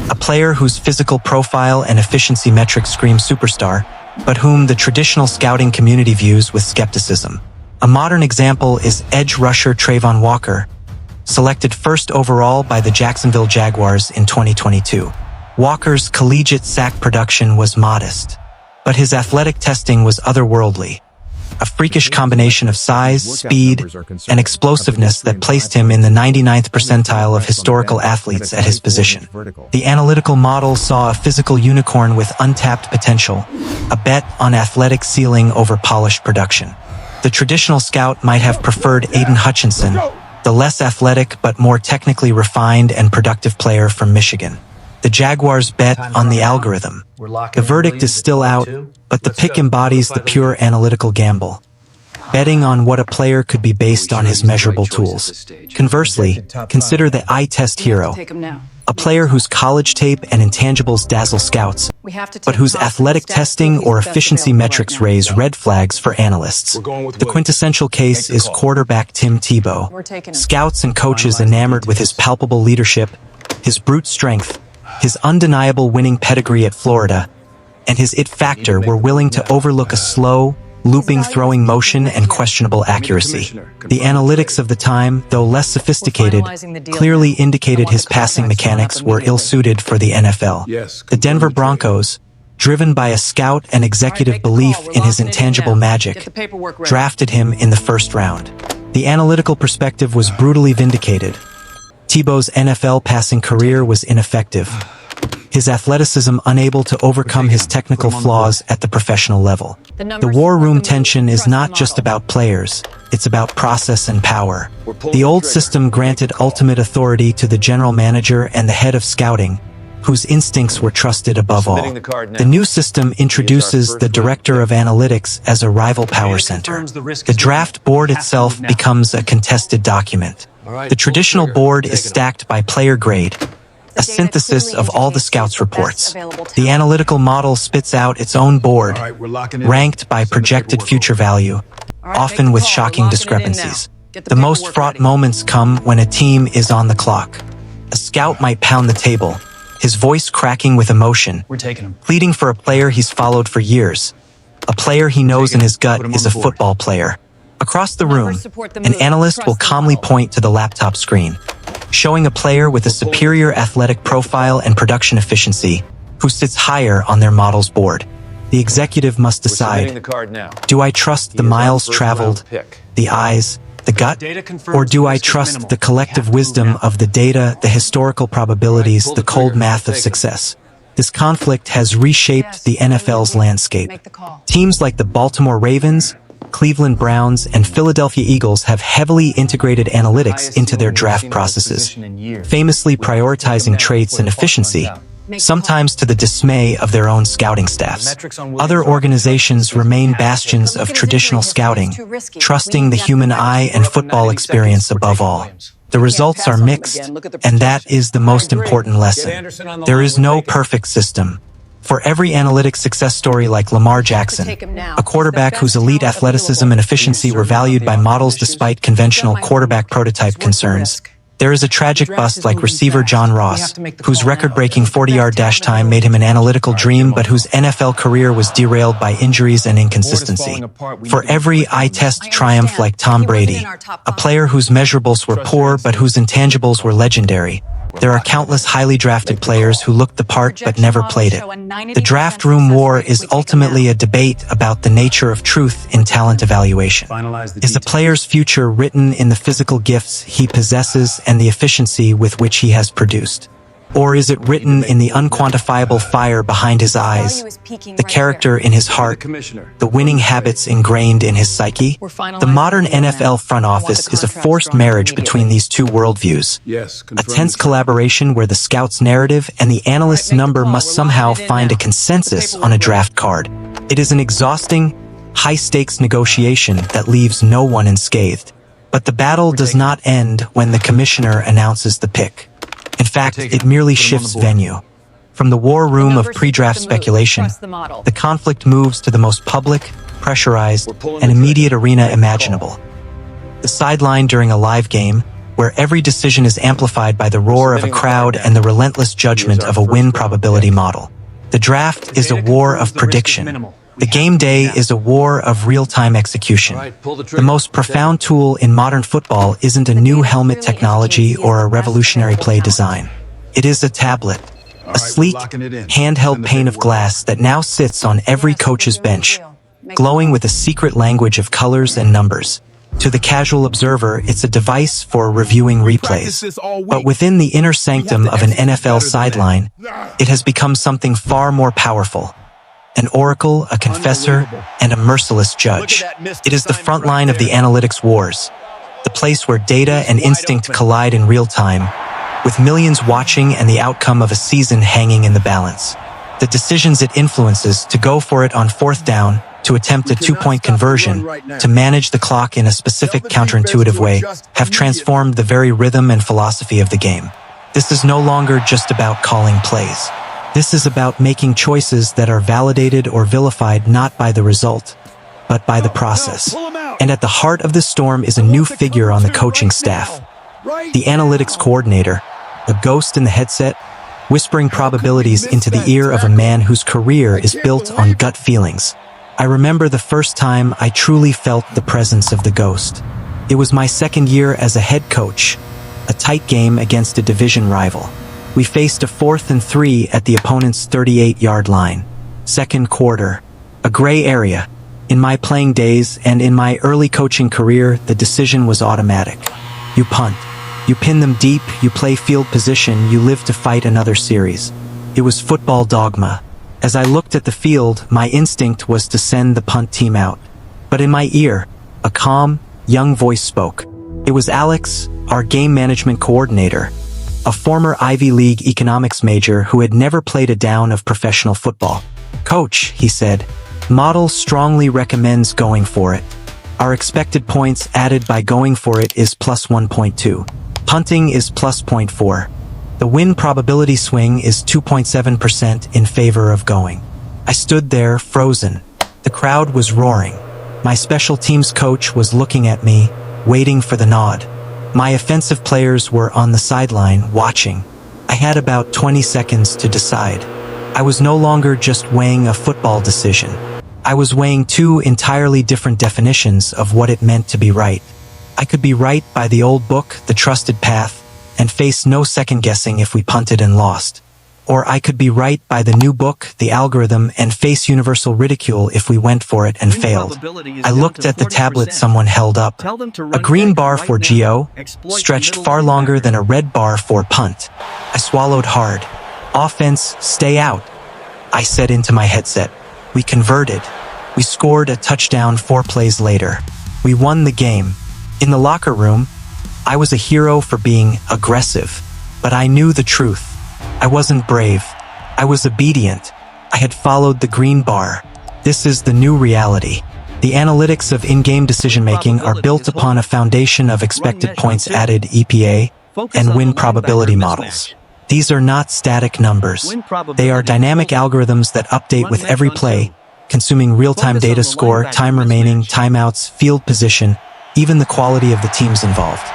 a player whose physical profile and efficiency metrics scream superstar, but whom the traditional scouting community views with skepticism. A modern example is edge rusher Trayvon Walker, selected first overall by the Jacksonville Jaguars in 2022. Walker's collegiate sack production was modest, but his athletic testing was otherworldly. A freakish combination of size, speed, and explosiveness that placed him in the 99th percentile of historical athletes at his position. The analytical model saw a physical unicorn with untapped potential, a bet on athletic ceiling over polished production. The traditional scout might have preferred Aiden Hutchinson, the less athletic but more technically refined and productive player from Michigan. The Jaguars bet on the algorithm. The verdict is still out, but the pick embodies the pure analytical gamble, betting on what a player could be based on his measurable tools. Conversely, consider the eye test hero, a player whose college tape and intangibles dazzle scouts, but whose athletic testing or efficiency metrics raise red flags for analysts. The quintessential case is quarterback Tim Tebow. Scouts and coaches enamored with his palpable leadership, his brute strength, his undeniable winning pedigree at Florida, and his it factor were willing to overlook a slow, looping throwing motion, and questionable accuracy. The analytics of the time, though less sophisticated, clearly indicated his passing mechanics were ill-suited for the NFL. The Denver Broncos, driven by a scout and executive belief in his intangible magic, drafted him in the first round. The analytical perspective was brutally vindicated. Tebow's NFL passing career was ineffective, his athleticism unable to overcome his technical flaws at the professional level. The war room tension is not just about players, it's about process and power. The old system granted ultimate authority to the general manager and the head of scouting, whose instincts were trusted above all. The new system introduces the director of analytics as a rival power center. The draft board itself becomes a contested document. The traditional board is stacked by player grade, a synthesis of all the scouts' reports. The analytical model spits out its own board, ranked by projected future value, often with shocking discrepancies. The most fraught moments come when a team is on the clock. A scout might pound the table, his voice cracking with emotion, pleading for a player he's followed for years. A player he knows in his gut is a football player. Across the room, an analyst will calmly point to the laptop screen, showing a player with a superior athletic profile and production efficiency who sits higher on their model's board. The executive must decide, do I trust the miles traveled, the eyes, the gut, or do I trust the collective wisdom of the data, the historical probabilities, the cold math of success? This conflict has reshaped the NFL's landscape. Teams like the Baltimore Ravens, Cleveland Browns, and Philadelphia Eagles have heavily integrated analytics into their draft processes, famously prioritizing traits and efficiency, sometimes to the dismay of their own scouting staffs. Other organizations remain bastions of traditional scouting, trusting the human eye and football experience above all. The results are mixed, and that is the most important lesson. There is no perfect system. For every analytic success story like Lamar Jackson, a quarterback whose elite athleticism and efficiency were valued by models despite conventional quarterback prototype concerns, there is a tragic bust like receiver John Ross, whose record-breaking 40-yard dash time made him an analytical dream but whose NFL career was derailed by injuries and inconsistency. For every eye-test triumph like Tom Brady, a player whose measurables were poor but whose intangibles were legendary, there are countless highly drafted players who looked the part but never played it. The draft room war is ultimately a debate about the nature of truth in talent evaluation. Is a player's future written in the physical gifts he possesses and the efficiency with which he has produced? Or is it written in the unquantifiable fire behind his eyes, the character in his heart, the winning habits ingrained in his psyche? The modern NFL front office is a forced marriage between these two worldviews, a tense collaboration where the scout's narrative and the analyst's number must somehow find a consensus on a draft card. It is an exhausting, high-stakes negotiation that leaves no one unscathed. But the battle does not end when the commissioner announces the pick. In fact, it merely shifts venue. From the war room of pre-draft speculation, the conflict moves to the most public, pressurized, and immediate arena imaginable. The sideline during a live game, where every decision is amplified by the roar of a crowd and the relentless judgment of a win probability model. The draft is a war of prediction. The game day is a war of real-time execution. The most profound tool in modern football isn't a new helmet technology or a revolutionary play design. It is a tablet, a sleek, handheld pane of glass that now sits on every coach's bench, glowing with a secret language of colors and numbers. To the casual observer, it's a device for reviewing replays. But within the inner sanctum of an NFL sideline, it has become something far more powerful. An oracle, a confessor, and a merciless judge. It is the front line of the analytics wars, the place where data and instinct collide in real time, with millions watching and the outcome of a season hanging in the balance. The decisions it influences, to go for it on fourth down, to attempt a two-point conversion, to manage the clock in a specific counterintuitive way, have transformed the very rhythm and philosophy of the game. This is no longer just about calling plays. This is about making choices that are validated or vilified not by the result, but by the process. And at the heart of the storm is a new figure on the coaching staff, the analytics coordinator, a ghost in the headset, whispering probabilities into the ear of a man whose career is built on gut feelings. I remember the first time I truly felt the presence of the ghost. It was my second year as a head coach, a tight game against a division rival. We faced a 4th and 3 at the opponent's 38-yard line. Second quarter, a gray area. In my playing days and in my early coaching career, the decision was automatic. You punt. You pin them deep, you play field position, you live to fight another series. It was football dogma. As I looked at the field, my instinct was to send the punt team out. But in my ear, a calm, young voice spoke. It was Alex, our game management coordinator, a former Ivy League economics major who had never played a down of professional football. "Coach," he said, "model strongly recommends going for it. Our expected points added by going for it is plus 1.2. Punting is plus 0.4. The win probability swing is 2.7% in favor of going." I stood there, frozen. The crowd was roaring. My special teams coach was looking at me, waiting for the nod. My offensive players were on the sideline, watching. I had about 20 seconds to decide. I was no longer just weighing a football decision. I was weighing two entirely different definitions of what it meant to be right. I could be right by the old book, the trusted path, and face no second-guessing if we punted and lost. Or I could be right by the new book, the algorithm, and face universal ridicule if we went for it and failed. I looked at the tablet someone held up. A green bar for GO, stretched far longer than a red bar for punt. I swallowed hard. "Offense, stay out," I said into my headset. We converted. We scored a touchdown 4 plays later. We won the game. In the locker room, I was a hero for being aggressive, but I knew the truth. I wasn't brave. I was obedient. I had followed the green bar. This is the new reality. The analytics of in-game decision-making are built upon a foundation of expected points added (EPA) and win probability models. These are not static numbers. They are dynamic algorithms that update with every play, consuming real-time data score, time remaining, timeouts, field position, even the quality of the teams involved.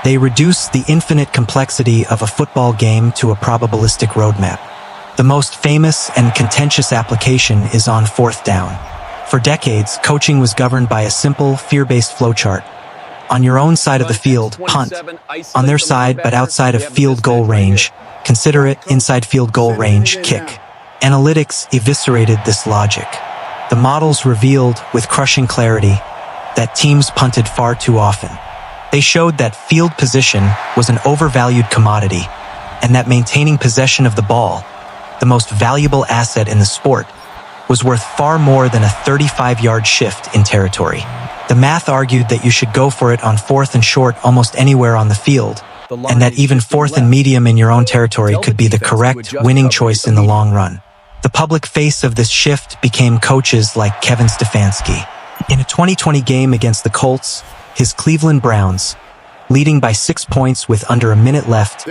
They reduce the infinite complexity of a football game to a probabilistic roadmap. The most famous and contentious application is on 4th down. For decades, coaching was governed by a simple, fear-based flowchart. On your own side of the field, punt. On their side, but outside of field goal range, consider it inside field goal range, kick. Analytics eviscerated this logic. The models revealed, with crushing clarity, that teams punted far too often. They showed that field position was an overvalued commodity, and that maintaining possession of the ball, the most valuable asset in the sport, was worth far more than a 35-yard shift in territory. The math argued that you should go for it on 4th and short almost anywhere on the field, and that even 4th and medium in your own territory could be the correct, winning choice in the long run. The public face of this shift became coaches like Kevin Stefanski. In a 2020 game against the Colts, his Cleveland Browns, leading by 6 points with under a minute left,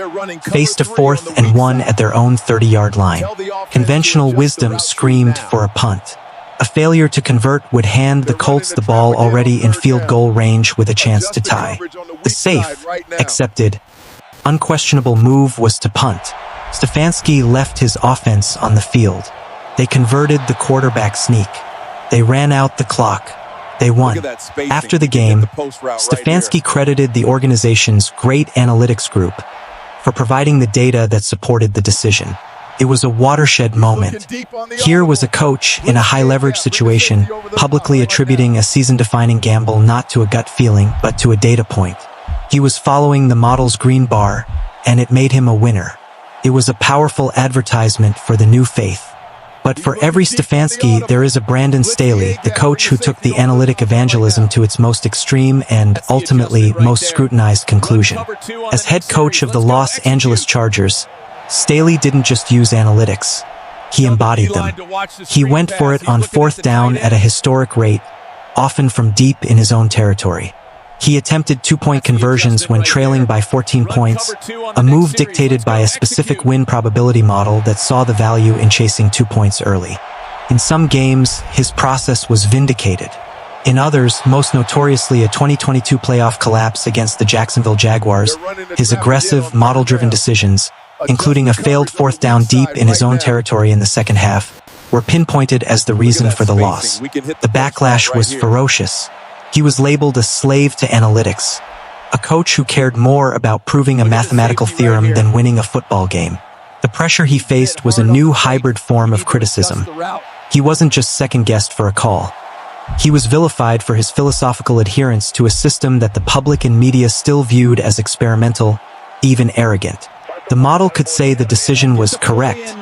faced a 4th and 1 at their own 30-yard line. Conventional wisdom screamed for a punt. A failure to convert would hand the Colts the ball already in field goal range with a chance to tie. The safe, accepted, unquestionable move was to punt. Stefanski left his offense on the field. They converted the quarterback sneak. They ran out the clock. They won. After the game, Stefanski credited the organization's great analytics group for providing the data that supported the decision. It was a watershed moment. Here was a coach in a high-leverage situation, publicly attributing a season-defining gamble not to a gut feeling, but to a data point. He was following the model's green bar, and it made him a winner. It was a powerful advertisement for the new faith. But for every Stefanski, there is a Brandon Staley, the coach who took the analytic evangelism to its most extreme and, ultimately, most scrutinized conclusion. As head coach of the Los Angeles Chargers, Staley didn't just use analytics. He embodied them. He went for it on 4th down at a historic rate, often from deep in his own territory. He attempted 2-point conversions when trailing by 14 points, a move dictated by a specific win probability model that saw the value in chasing 2 points early. In some games, his process was vindicated. In others, most notoriously a 2022 playoff collapse against the Jacksonville Jaguars, his aggressive, model-driven decisions, including a failed 4th down deep in his own territory in the second half, were pinpointed as the reason for the loss. The backlash was ferocious. He was labeled a slave to analytics, a coach who cared more about proving a mathematical theorem than winning a football game. The pressure he faced was a new hybrid form of criticism. He wasn't just second-guessed for a call. He was vilified for his philosophical adherence to a system that the public and media still viewed as experimental, even arrogant. The model could say the decision was correct,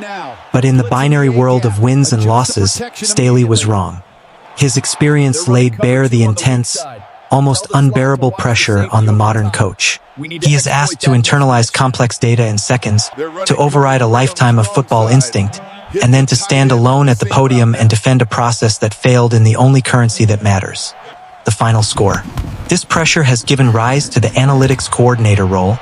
but in the binary world of wins and losses, Staley was wrong. His experience laid bare the intense, almost unbearable pressure on the modern coach. He is asked to internalize complex data in seconds, to override a lifetime of football instinct, and then to stand alone at the podium and defend a process that failed in the only currency that matters: the final score. This pressure has given rise to the analytics coordinator role,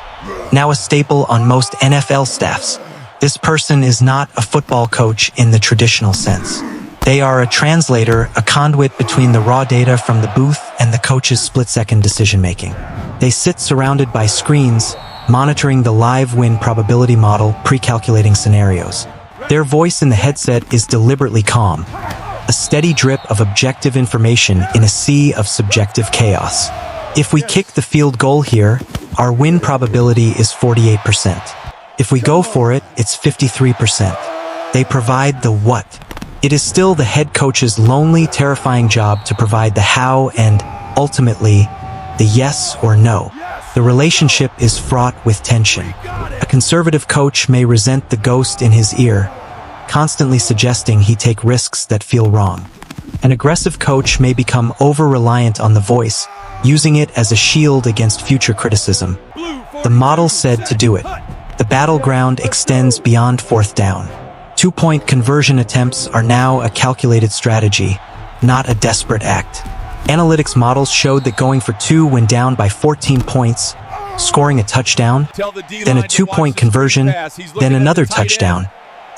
now a staple on most NFL staffs. This person is not a football coach in the traditional sense. They are a translator, a conduit between the raw data from the booth and the coach's split-second decision-making. They sit surrounded by screens, monitoring the live win probability model, pre-calculating scenarios. Their voice in the headset is deliberately calm, a steady drip of objective information in a sea of subjective chaos. If we kick the field goal here, our win probability is 48%. If we go for it, it's 53%. They provide the what. It is still the head coach's lonely, terrifying job to provide the how and, ultimately, the yes or no. The relationship is fraught with tension. A conservative coach may resent the ghost in his ear, constantly suggesting he take risks that feel wrong. An aggressive coach may become over-reliant on the voice, using it as a shield against future criticism. The model said to do it. The battleground extends beyond fourth down. Two-point conversion attempts are now a calculated strategy, not a desperate act. Analytics models showed that going for two when down by 14 points, scoring a touchdown, then a two-point conversion, then another touchdown,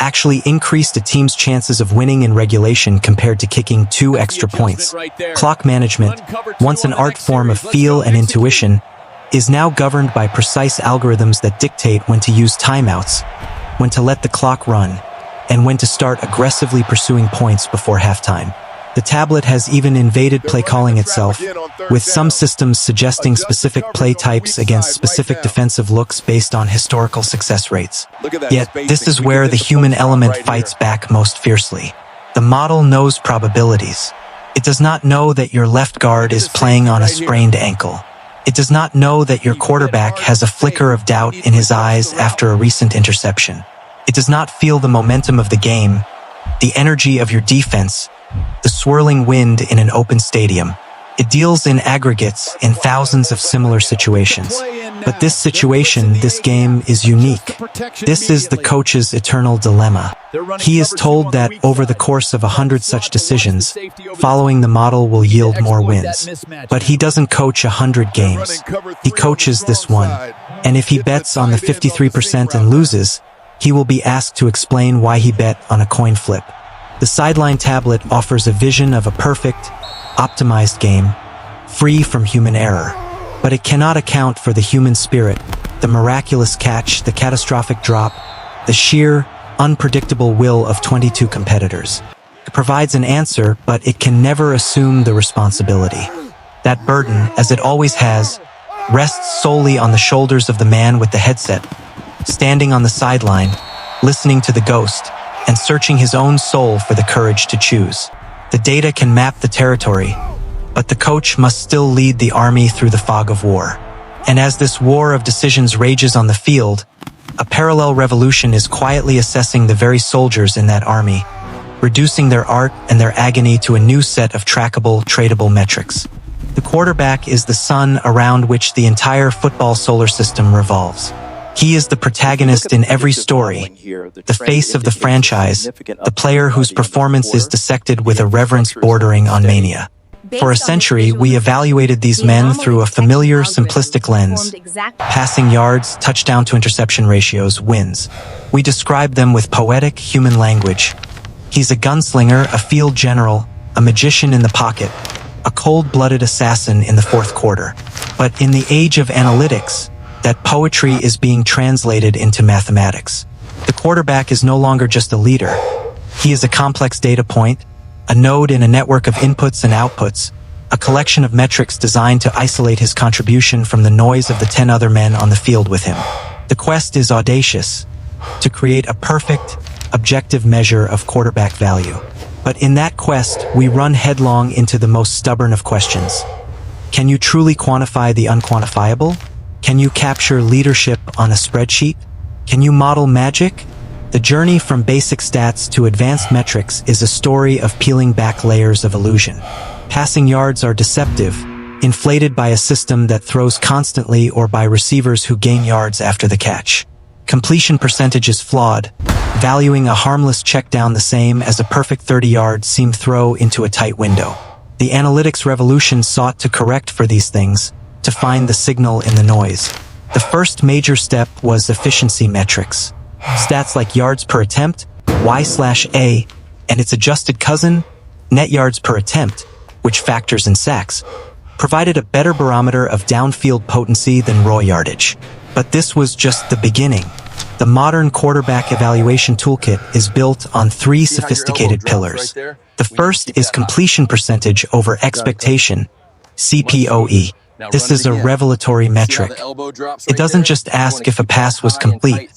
actually increased a team's chances of winning in regulation compared to kicking 2 extra points. Clock management, once an art form of feel and intuition, is now governed by precise algorithms that dictate when to use timeouts, when to let the clock run, and when to start aggressively pursuing points before halftime. The tablet has even invaded play calling itself, with some systems suggesting specific play types against specific defensive looks based on historical success rates. Yet, this is where the human element fights back most fiercely. The model knows probabilities. It does not know that your left guard is playing on a sprained ankle. It does not know that your quarterback has a flicker of doubt in his eyes after a recent interception. It does not feel the momentum of the game, the energy of your defense, the swirling wind in an open stadium. It deals in aggregates in thousands of similar situations. But this situation, this game, is unique. This is the coach's eternal dilemma. He is told that over the course of 100 such decisions, following the model will yield more wins. But he doesn't coach 100 games. He coaches this one. And if he bets on the 53% and loses, he will be asked to explain why he bet on a coin flip. The Sideline tablet offers a vision of a perfect, optimized game, free from human error. But it cannot account for the human spirit, the miraculous catch, the catastrophic drop, the sheer, unpredictable will of 22 competitors. It provides an answer, but it can never assume the responsibility. That burden, as it always has, rests solely on the shoulders of the man with the headset, standing on the sideline, listening to the ghost, and searching his own soul for the courage to choose. The data can map the territory, but the coach must still lead the army through the fog of war. And as this war of decisions rages on the field, a parallel revolution is quietly assessing the very soldiers in that army, reducing their art and their agony to a new set of trackable, tradable metrics. The quarterback is the sun around which the entire football solar system revolves. He is the protagonist in every story, the face of the franchise, the player whose performance is dissected with a reverence bordering on mania. For a century, we evaluated these men through a familiar, simplistic lens. Passing yards, touchdown to interception ratios, wins. We described them with poetic, human language. He's a gunslinger, a field general, a magician in the pocket, a cold-blooded assassin in the fourth quarter. But in the age of analytics, that poetry is being translated into mathematics. The quarterback is no longer just a leader. He is a complex data point, a node in a network of inputs and outputs, a collection of metrics designed to isolate his contribution from the noise of the 10 other men on the field with him. The quest is audacious, to create a perfect, objective measure of quarterback value. But in that quest, we run headlong into the most stubborn of questions. Can you truly quantify the unquantifiable? Can you capture leadership on a spreadsheet? Can you model magic? The journey from basic stats to advanced metrics is a story of peeling back layers of illusion. Passing yards are deceptive, inflated by a system that throws constantly or by receivers who gain yards after the catch. Completion percentage is flawed, valuing a harmless check down the same as a perfect 30-yard seam throw into a tight window. The analytics revolution sought to correct for these things, to find the signal in the noise. The first major step was efficiency metrics. Stats like yards per attempt, Y/A, and its adjusted cousin, net yards per attempt, which factors in sacks, provided a better barometer of downfield potency than raw yardage. But this was just the beginning. The modern quarterback evaluation toolkit is built on three sophisticated pillars. The first is completion percentage over expectation, CPOE. This is a revelatory metric. It doesn't just ask if a pass was complete.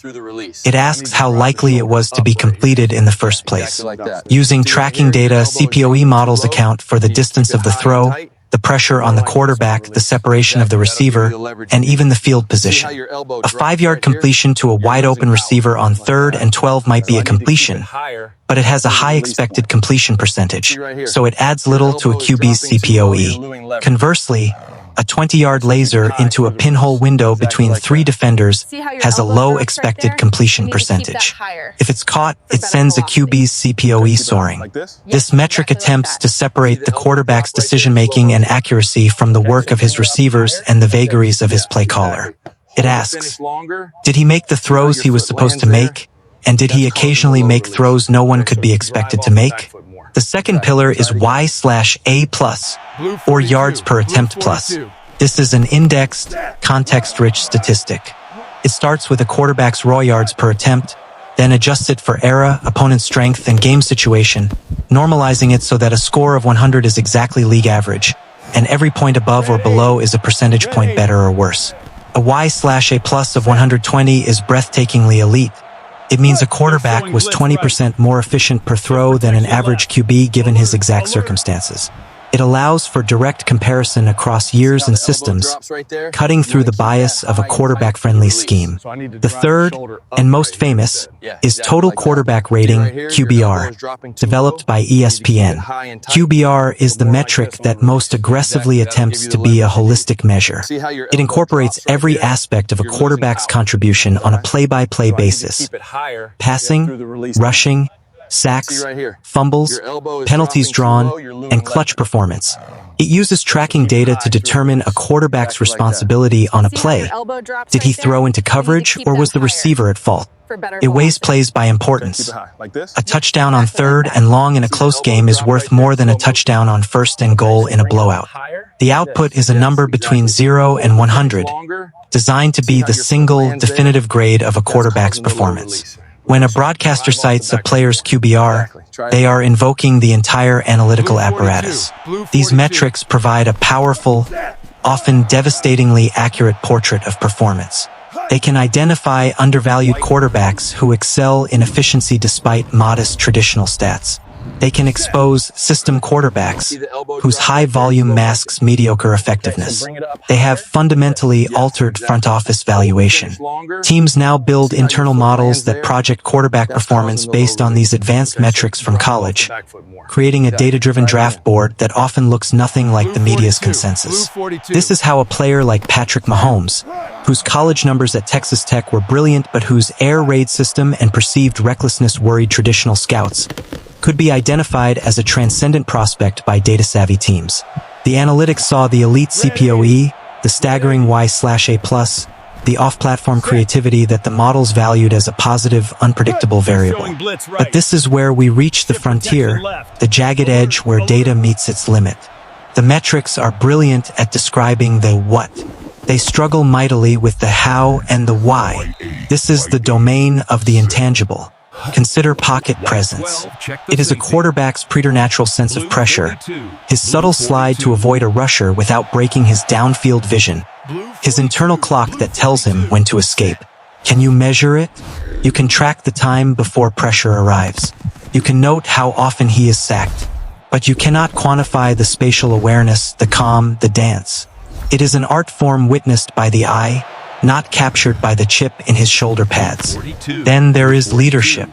It asks how likely it was to be completed in the first place. Using tracking data, CPOE models account for the distance of the throw, the pressure on the quarterback, the separation of the receiver, and even the field position. A 5-yard completion to a wide-open receiver on 3rd and 12 might be a completion, but it has a high expected completion percentage, so it adds little to a QB's CPOE. Conversely, a 20-yard laser into a pinhole window between 3 defenders has a low expected completion percentage. If it's caught, it sends a QB's CPOE soaring. This metric attempts to separate the quarterback's decision-making and accuracy from the work of his receivers and the vagaries of his play caller. It asks, did he make the throws he was supposed to make? And did he occasionally make throws no one could be expected to make? The second pillar is Y/A+, or yards per attempt plus. This is an indexed, context-rich statistic. It starts with a quarterback's raw yards per attempt, then adjusts it for era, opponent strength, and game situation, normalizing it so that a score of 100 is exactly league average, and every point above or below is a percentage point better or worse. A Y/A+ of 120 is breathtakingly elite. It means a quarterback was 20% more efficient per throw than an average QB given his exact circumstances. It allows for direct comparison across years and systems, cutting through the bias of a quarterback-friendly scheme. The third, and most famous, is Total Quarterback Rating, QBR, developed by ESPN. QBR is the metric that most aggressively attempts to be a holistic measure. It incorporates every aspect of a quarterback's contribution on a play-by-play basis: passing, rushing, sacks, fumbles, penalties drawn, and clutch performance. It uses tracking data to determine a quarterback's responsibility on a play. Did he throw into coverage, or was the receiver at fault? It weighs plays by importance. A touchdown on 3rd and long in a close game is worth more than a touchdown on 1st and goal in a blowout. The output is a number between 0 and 100, designed to be the single, definitive grade of a quarterback's performance. When a broadcaster cites a player's QBR, they are invoking the entire analytical apparatus. These metrics provide a powerful, often devastatingly accurate portrait of performance. They can identify undervalued quarterbacks who excel in efficiency despite modest traditional stats. They can expose system quarterbacks whose high volume masks mediocre effectiveness. They have fundamentally altered front office valuation. Teams now build internal models that project quarterback performance based on these advanced metrics from college, creating a data-driven draft board that often looks nothing like the media's consensus. This is how a player like Patrick Mahomes, whose college numbers at Texas Tech were brilliant but whose air raid system and perceived recklessness worried traditional scouts, could be identified as a transcendent prospect by data-savvy teams. The analytics saw the elite CPOE, the staggering Y/A+, the off-platform creativity that the models valued as a positive, unpredictable variable. But this is where we reach the frontier, the jagged edge where data meets its limit. The metrics are brilliant at describing the what. They struggle mightily with the how and the why. This is the domain of the intangible. Consider pocket presence. It is a quarterback's preternatural sense of pressure, his subtle slide to avoid a rusher without breaking his downfield vision, his internal clock that tells him when to escape. Can you measure it? You can track the time before pressure arrives. You can note how often he is sacked. But you cannot quantify the spatial awareness, the calm, the dance. It is an art form witnessed by the eye, not captured by the chip in his shoulder pads. Then there is leadership.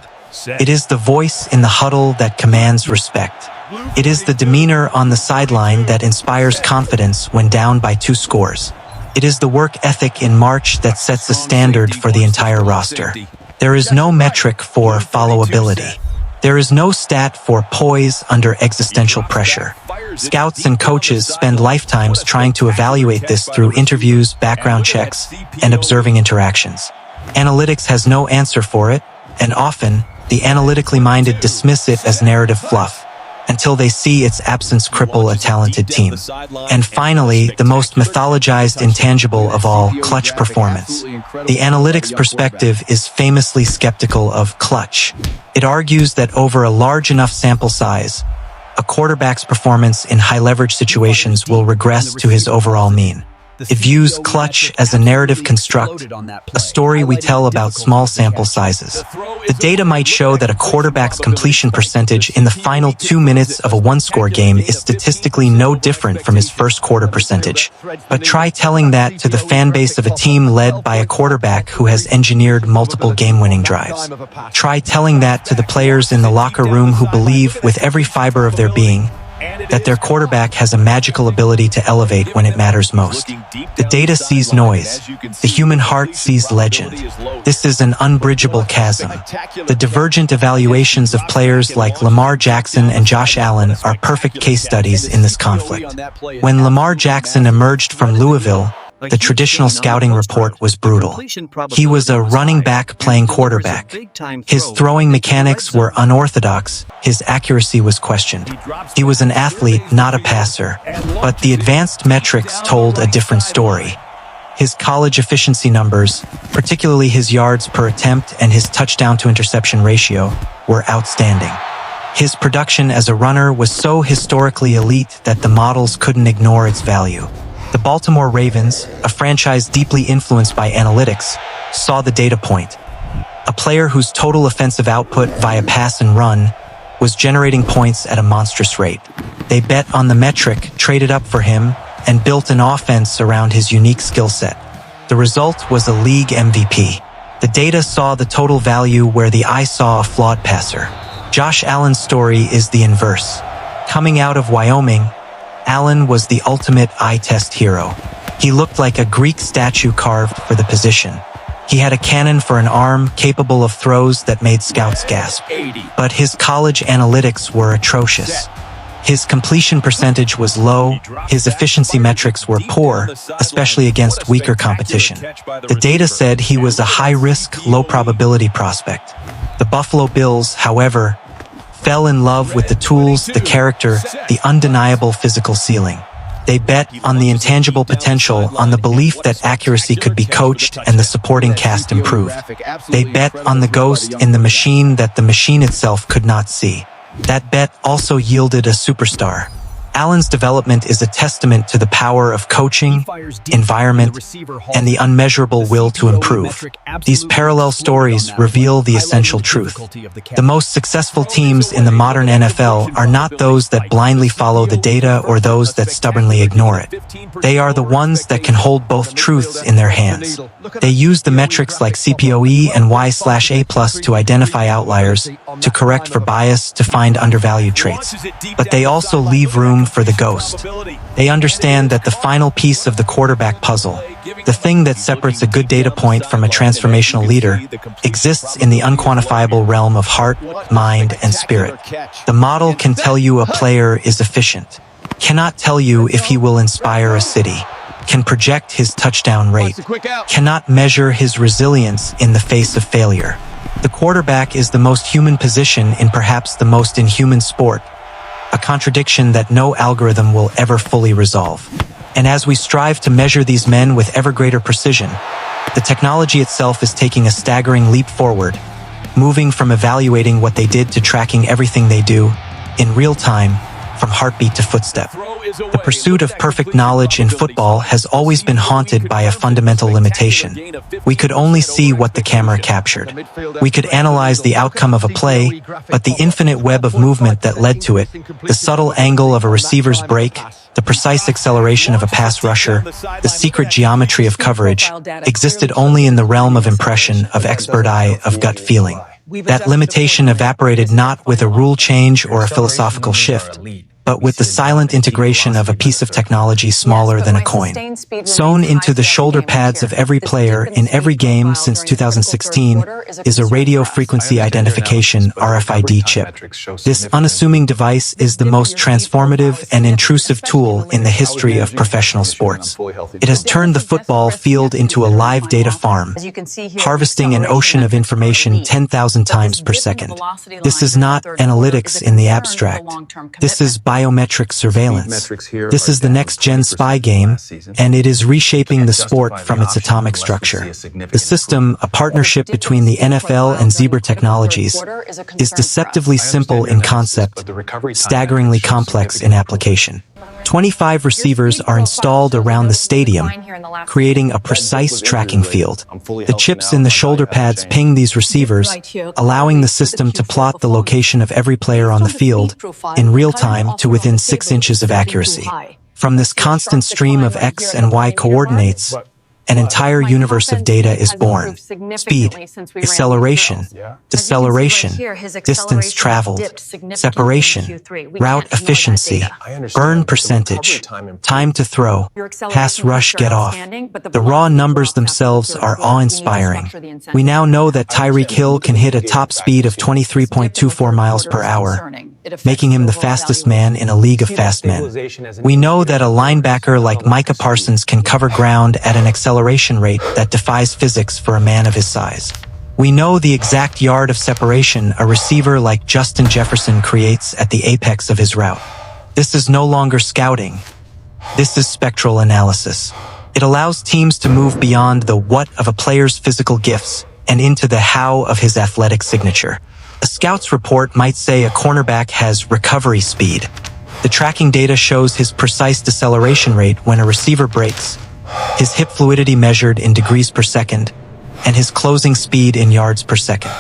It is the voice in the huddle that commands respect. It is the demeanor on the sideline that inspires confidence when down by 2 scores. It is the work ethic in March that sets a standard for the entire roster. There is no metric for followability. There is no stat for poise under existential pressure. Scouts and coaches spend lifetimes trying to evaluate this through interviews, background checks, and observing interactions. Analytics has no answer for it, and often, the analytically minded dismiss it as narrative fluff, until they see its absence cripple a talented team. And finally, the most mythologized intangible of all, clutch performance. The analytics perspective is famously skeptical of clutch. It argues that over a large enough sample size, a quarterback's performance in high-leverage situations will regress to his overall mean. It views clutch as a narrative construct, a story we tell about small sample sizes. The data might show that a quarterback's completion percentage in the final 2 minutes of a one-score game is statistically no different from his first quarter percentage. But try telling that to the fan base of a team led by a quarterback who has engineered multiple game-winning drives. Try telling that to the players in the locker room who believe with every fiber of their being that their quarterback has a magical ability to elevate when it matters most. The data sees noise. The human heart sees legend. This is an unbridgeable chasm. The divergent evaluations of players like Lamar Jackson and Josh Allen are perfect case studies in this conflict. When Lamar Jackson emerged from Louisville, the traditional scouting report was brutal. He was a running back playing quarterback. His throwing mechanics were unorthodox. His accuracy was questioned. He was an athlete, not a passer. But the advanced metrics told a different story. His college efficiency numbers, particularly his yards per attempt and his touchdown-to-interception ratio, were outstanding. His production as a runner was so historically elite that the models couldn't ignore its value. The Baltimore Ravens, a franchise deeply influenced by analytics, saw the data point. A player whose total offensive output via pass and run was generating points at a monstrous rate. They bet on the metric, traded up for him, and built an offense around his unique skill set. The result was a league MVP. The data saw the total value where the eye saw a flawed passer. Josh Allen's story is the inverse. Coming out of Wyoming, Allen was the ultimate eye test hero. He looked like a Greek statue carved for the position. He had a cannon for an arm capable of throws that made scouts gasp. But his college analytics were atrocious. His completion percentage was low, his efficiency metrics were poor, especially against weaker competition. The data said he was a high-risk, low-probability prospect. The Buffalo Bills, however, fell in love with the tools, the character, the undeniable physical ceiling. They bet on the intangible potential, on the belief that accuracy could be coached and the supporting cast improved. They bet on the ghost in the machine that the machine itself could not see. That bet also yielded a superstar. Allen's development is a testament to the power of coaching, environment, and the unmeasurable will to improve. These parallel stories reveal the essential truth. The most successful teams in the modern NFL are not those that blindly follow the data or those that stubbornly ignore it. They are the ones that can hold both truths in their hands. They use the metrics like CPOE and Y/A+ to identify outliers, to correct for bias, to find undervalued traits. But they also leave room for the ghost. They understand that the final piece of the quarterback puzzle, the thing that separates a good data point from a transformational leader, exists in the unquantifiable realm of heart, mind, and spirit. The model can tell you a player is efficient, cannot tell you if he will inspire a city, can project his touchdown rate, cannot measure his resilience in the face of failure. The quarterback is the most human position in perhaps the most inhuman sport, a contradiction that no algorithm will ever fully resolve. And as we strive to measure these men with ever greater precision, the technology itself is taking a staggering leap forward, moving from evaluating what they did to tracking everything they do in real time, from heartbeat to footstep. The pursuit of perfect knowledge in football has always been haunted by a fundamental limitation. We could only see what the camera captured. We could analyze the outcome of a play, but the infinite web of movement that led to it, the subtle angle of a receiver's break, the precise acceleration of a pass rusher, the secret geometry of coverage, existed only in the realm of impression, of expert eye, of gut feeling. That limitation evaporated not with a rule change or a philosophical shift, but with the silent integration of a piece of technology smaller than a coin. Sewn into the shoulder pads of every player in every game since 2016 is a radio frequency identification (RFID) chip. This unassuming device is the most transformative and intrusive tool in the history of professional sports. It has turned the football field into a live data farm, harvesting an ocean of information 10,000 times per second. This is not analytics in the abstract. This is biometric surveillance. This is the next-gen spy game, and it is reshaping the sport from its atomic structure. The system, a partnership between the NFL and Zebra Technologies, is deceptively simple in concept, staggeringly complex in application. 25 receivers are installed around the stadium, creating a precise tracking field. The chips in the shoulder pads ping these receivers, allowing the system to plot the location of every player on the field in real time to within 6 inches of accuracy. From this constant stream of X and Y coordinates, an entire universe of data is born. Speed, acceleration, deceleration, distance traveled, separation, route efficiency, burn percentage, time to throw, pass rush get off. The raw numbers themselves are awe-inspiring. We now know that Tyreek Hill can hit a top speed of 23.24 miles per hour, making him the fastest man in a league of fast men. We know that a linebacker like Micah Parsons can cover ground at an acceleration rate that defies physics for a man of his size. We know the exact yard of separation a receiver like Justin Jefferson creates at the apex of his route. This is no longer scouting. This is spectral analysis. It allows teams to move beyond the what of a player's physical gifts and into the how of his athletic signature. A scout's report might say a cornerback has recovery speed. The tracking data shows his precise deceleration rate when a receiver breaks, his hip fluidity measured in degrees per second, and his closing speed in yards per second.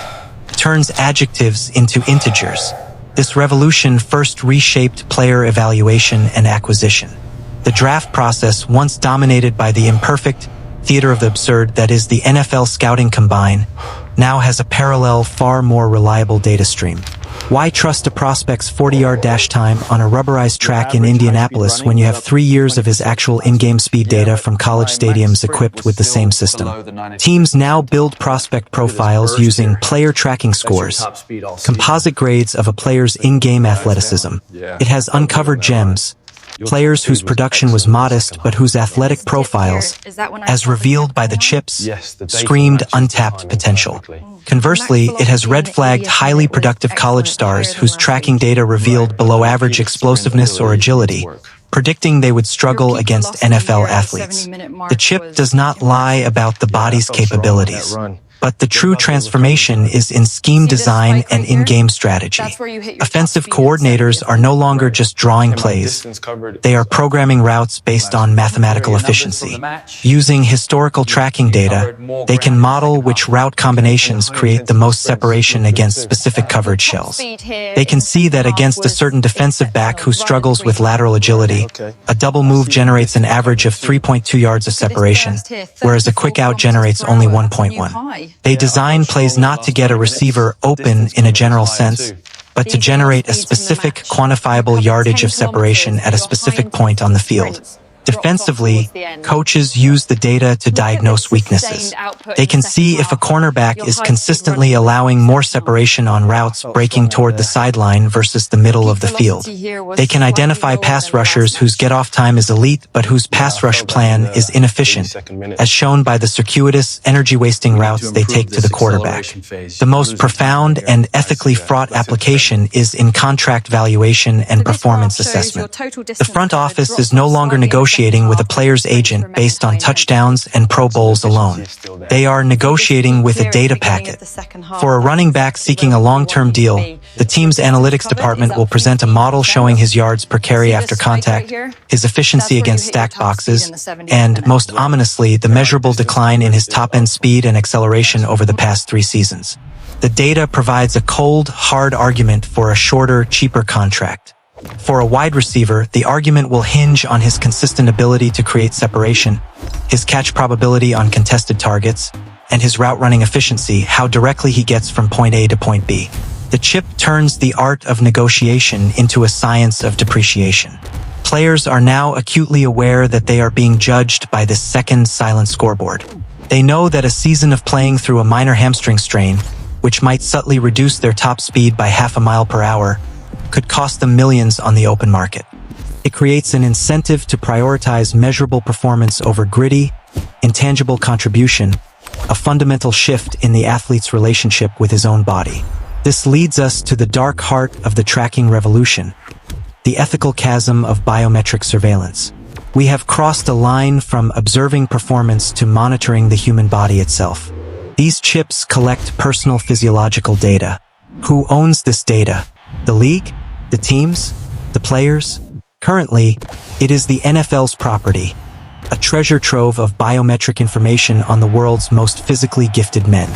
It turns adjectives into integers. This revolution first reshaped player evaluation and acquisition. The draft process, once dominated by the imperfect theater of the absurd that is the NFL scouting combine, now has a parallel, far more reliable data stream. Why trust a prospect's 40-yard dash time on a rubberized track in Indianapolis when you have 3 years of his actual in-game speed data from college stadiums equipped with the same system? Teams now build prospect profiles using player tracking scores, composite grades of a player's in-game athleticism. It has uncovered gems, players whose production was modest but whose athletic profiles, as revealed by the chips, screamed untapped potential. Conversely, it has red-flagged highly productive college stars whose tracking data revealed below-average explosiveness or agility, predicting they would struggle against NFL athletes. The chip does not lie about the body's capabilities, but the true transformation is in scheme design and in-game strategy. Offensive coordinators are no longer just drawing plays. They are programming routes based on mathematical efficiency. Using historical tracking data, they can model which route combinations create the most separation against specific coverage shells. They can see that against a certain defensive back who struggles with lateral agility, a double move generates an average of 3.2 yards of separation, whereas a quick out generates only 1.1. They design plays not to get a receiver open in a general sense, but to generate a specific quantifiable yardage of separation at a specific point on the field. Defensively, coaches use the data to diagnose weaknesses. They can see if a cornerback is consistently allowing more separation on routes breaking toward the sideline versus the middle of the field. They can identify pass rushers whose get-off time is elite but whose pass rush plan is inefficient, as shown by the circuitous, energy-wasting routes they take to the quarterback. The most profound and ethically fraught application is in contract valuation and performance assessment. The front office is no longer negotiating negotiating with a player's agent based on touchdowns and Pro Bowls alone. They are negotiating with a data packet. For a running back seeking a long-term deal, the team's analytics department will present a model showing his yards per carry after contact, his efficiency against stacked boxes, and, most ominously, the measurable decline in his top-end speed and acceleration over the past 3 seasons. The data provides a cold, hard argument for a shorter, cheaper contract. For a wide receiver, the argument will hinge on his consistent ability to create separation, his catch probability on contested targets, and his route running efficiency, how directly he gets from point A to point B. The chip turns the art of negotiation into a science of depreciation. Players are now acutely aware that they are being judged by this second silent scoreboard. They know that a season of playing through a minor hamstring strain, which might subtly reduce their top speed by half a mile per hour, could cost them millions on the open market. It creates an incentive to prioritize measurable performance over gritty, intangible contribution, a fundamental shift in the athlete's relationship with his own body. This leads us to the dark heart of the tracking revolution, the ethical chasm of biometric surveillance. We have crossed a line from observing performance to monitoring the human body itself. These chips collect personal physiological data. Who owns this data? The league? The teams? The players? Currently, it is the NFL's property, a treasure trove of biometric information on the world's most physically gifted men.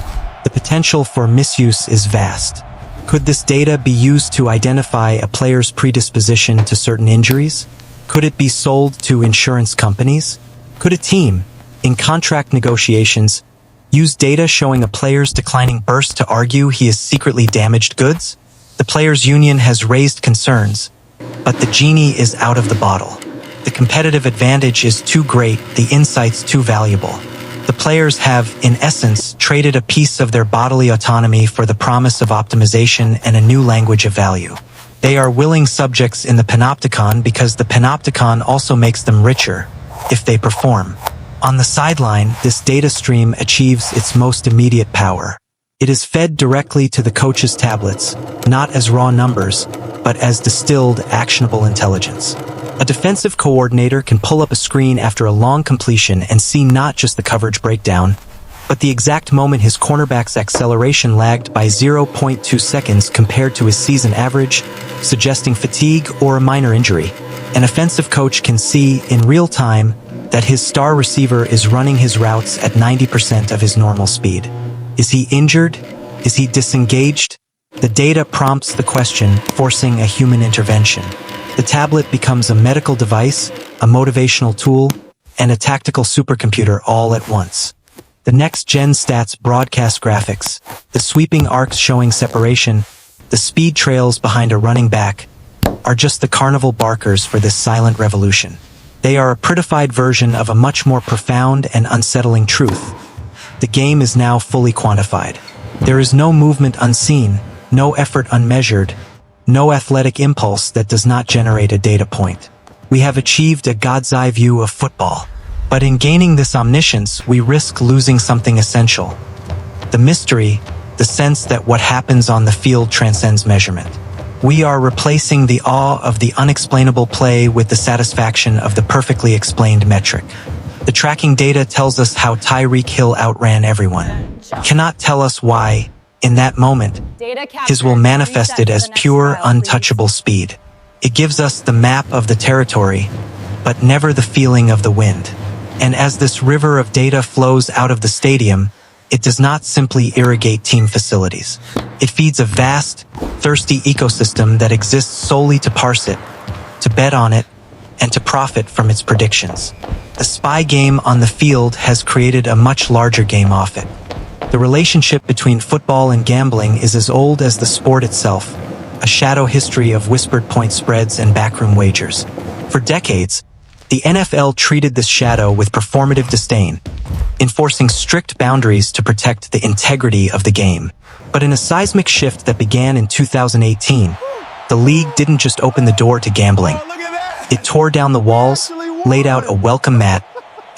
The potential for misuse is vast. Could this data be used to identify a player's predisposition to certain injuries? Could it be sold to insurance companies? Could a team, in contract negotiations, use data showing a player's declining burst to argue he is secretly damaged goods? The players' union has raised concerns, but the genie is out of the bottle. The competitive advantage is too great, the insights too valuable. The players have, in essence, traded a piece of their bodily autonomy for the promise of optimization and a new language of value. They are willing subjects in the panopticon because the panopticon also makes them richer, if they perform. On the sideline, this data stream achieves its most immediate power. It is fed directly to the coach's tablets, not as raw numbers, but as distilled, actionable intelligence. A defensive coordinator can pull up a screen after a long completion and see not just the coverage breakdown, but the exact moment his cornerback's acceleration lagged by 0.2 seconds compared to his season average, suggesting fatigue or a minor injury. An offensive coach can see, in real time, that his star receiver is running his routes at 90% of his normal speed. Is he injured? Is he disengaged? The data prompts the question, forcing a human intervention. The tablet becomes a medical device, a motivational tool, and a tactical supercomputer all at once. The next-gen stats broadcast graphics, the sweeping arcs showing separation, the speed trails behind a running back, are just the carnival barkers for this silent revolution. They are a prettified version of a much more profound and unsettling truth. The game is now fully quantified. There is no movement unseen, no effort unmeasured, no athletic impulse that does not generate a data point. We have achieved a God's eye view of football. But in gaining this omniscience, we risk losing something essential. The mystery, the sense that what happens on the field transcends measurement. We are replacing the awe of the unexplainable play with the satisfaction of the perfectly explained metric. The tracking data tells us how Tyreek Hill outran everyone. Cannot tell us why, in that moment, his will manifested as pure, untouchable speed. It gives us the map of the territory, but never the feeling of the wind. And as this river of data flows out of the stadium, it does not simply irrigate team facilities. It feeds a vast, thirsty ecosystem that exists solely to parse it, to bet on it, and to profit from its predictions. The spy game on the field has created a much larger game off it. The relationship between football and gambling is as old as the sport itself, a shadow history of whispered point spreads and backroom wagers. For decades, the NFL treated this shadow with performative disdain, enforcing strict boundaries to protect the integrity of the game. But in a seismic shift that began in 2018, the league didn't just open the door to gambling. It tore down the walls, laid out a welcome mat,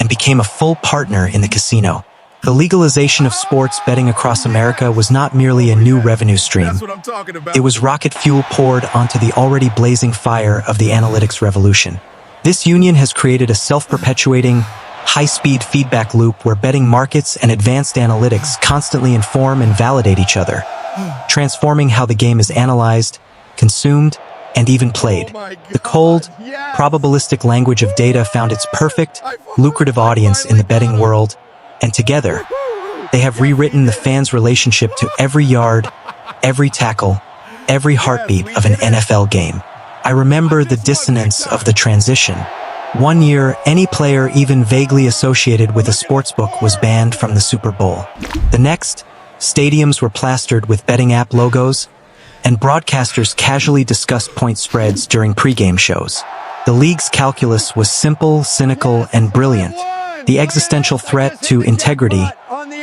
and became a full partner in the casino. The legalization of sports betting across America was not merely a new revenue stream. It was rocket fuel poured onto the already blazing fire of the analytics revolution. This union has created a self-perpetuating, high-speed feedback loop where betting markets and advanced analytics constantly inform and validate each other, transforming how the game is analyzed, consumed, and even played. The cold, probabilistic language of data found its perfect, lucrative audience in the betting world, and together, they have rewritten the fans' relationship to every yard, every tackle, every heartbeat of an NFL game. I remember the dissonance of the transition. One year, any player even vaguely associated with a sportsbook was banned from the Super Bowl. The next, stadiums were plastered with betting app logos, and broadcasters casually discussed point spreads during pregame shows. The league's calculus was simple, cynical, and brilliant. The existential threat to integrity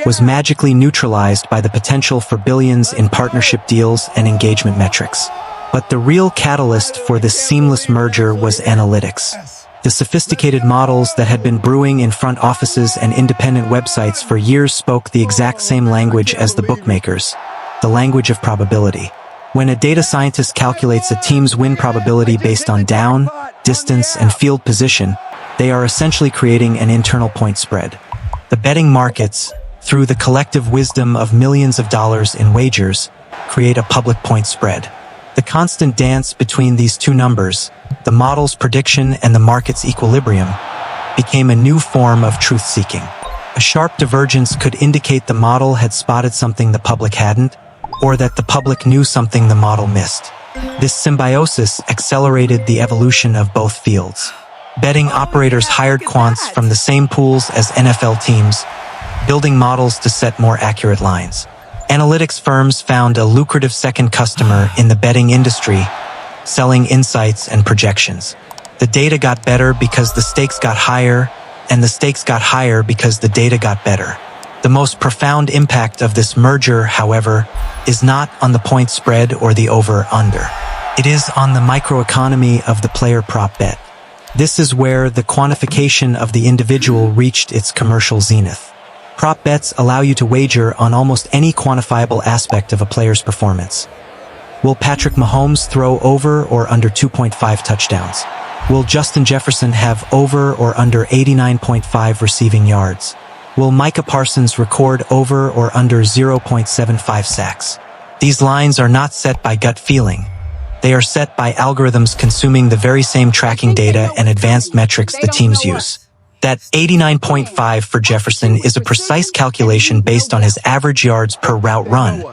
was magically neutralized by the potential for billions in partnership deals and engagement metrics. But the real catalyst for this seamless merger was analytics. The sophisticated models that had been brewing in front offices and independent websites for years spoke the exact same language as the bookmakers, the language of probability. When a data scientist calculates a team's win probability based on down, distance, and field position, they are essentially creating an internal point spread. The betting markets, through the collective wisdom of millions of dollars in wagers, create a public point spread. The constant dance between these two numbers, the model's prediction and the market's equilibrium, became a new form of truth-seeking. A sharp divergence could indicate the model had spotted something the public hadn't, or that the public knew something the model missed. This symbiosis accelerated the evolution of both fields. Betting operators hired quants from the same pools as NFL teams, building models to set more accurate lines. Analytics firms found a lucrative second customer in the betting industry, selling insights and projections. The data got better because the stakes got higher, and the stakes got higher because the data got better. The most profound impact of this merger, however, is not on the point spread or the over-under. It is on the microeconomy of the player prop bet. This is where the quantification of the individual reached its commercial zenith. Prop bets allow you to wager on almost any quantifiable aspect of a player's performance. Will Patrick Mahomes throw over or under 2.5 touchdowns? Will Justin Jefferson have over or under 89.5 receiving yards? Will Micah Parsons record over or under 0.75 sacks? These lines are not set by gut feeling. They are set by algorithms consuming the very same tracking data and advanced metrics the teams use. That 89.5 for Jefferson is a precise calculation based on his average yards per route run,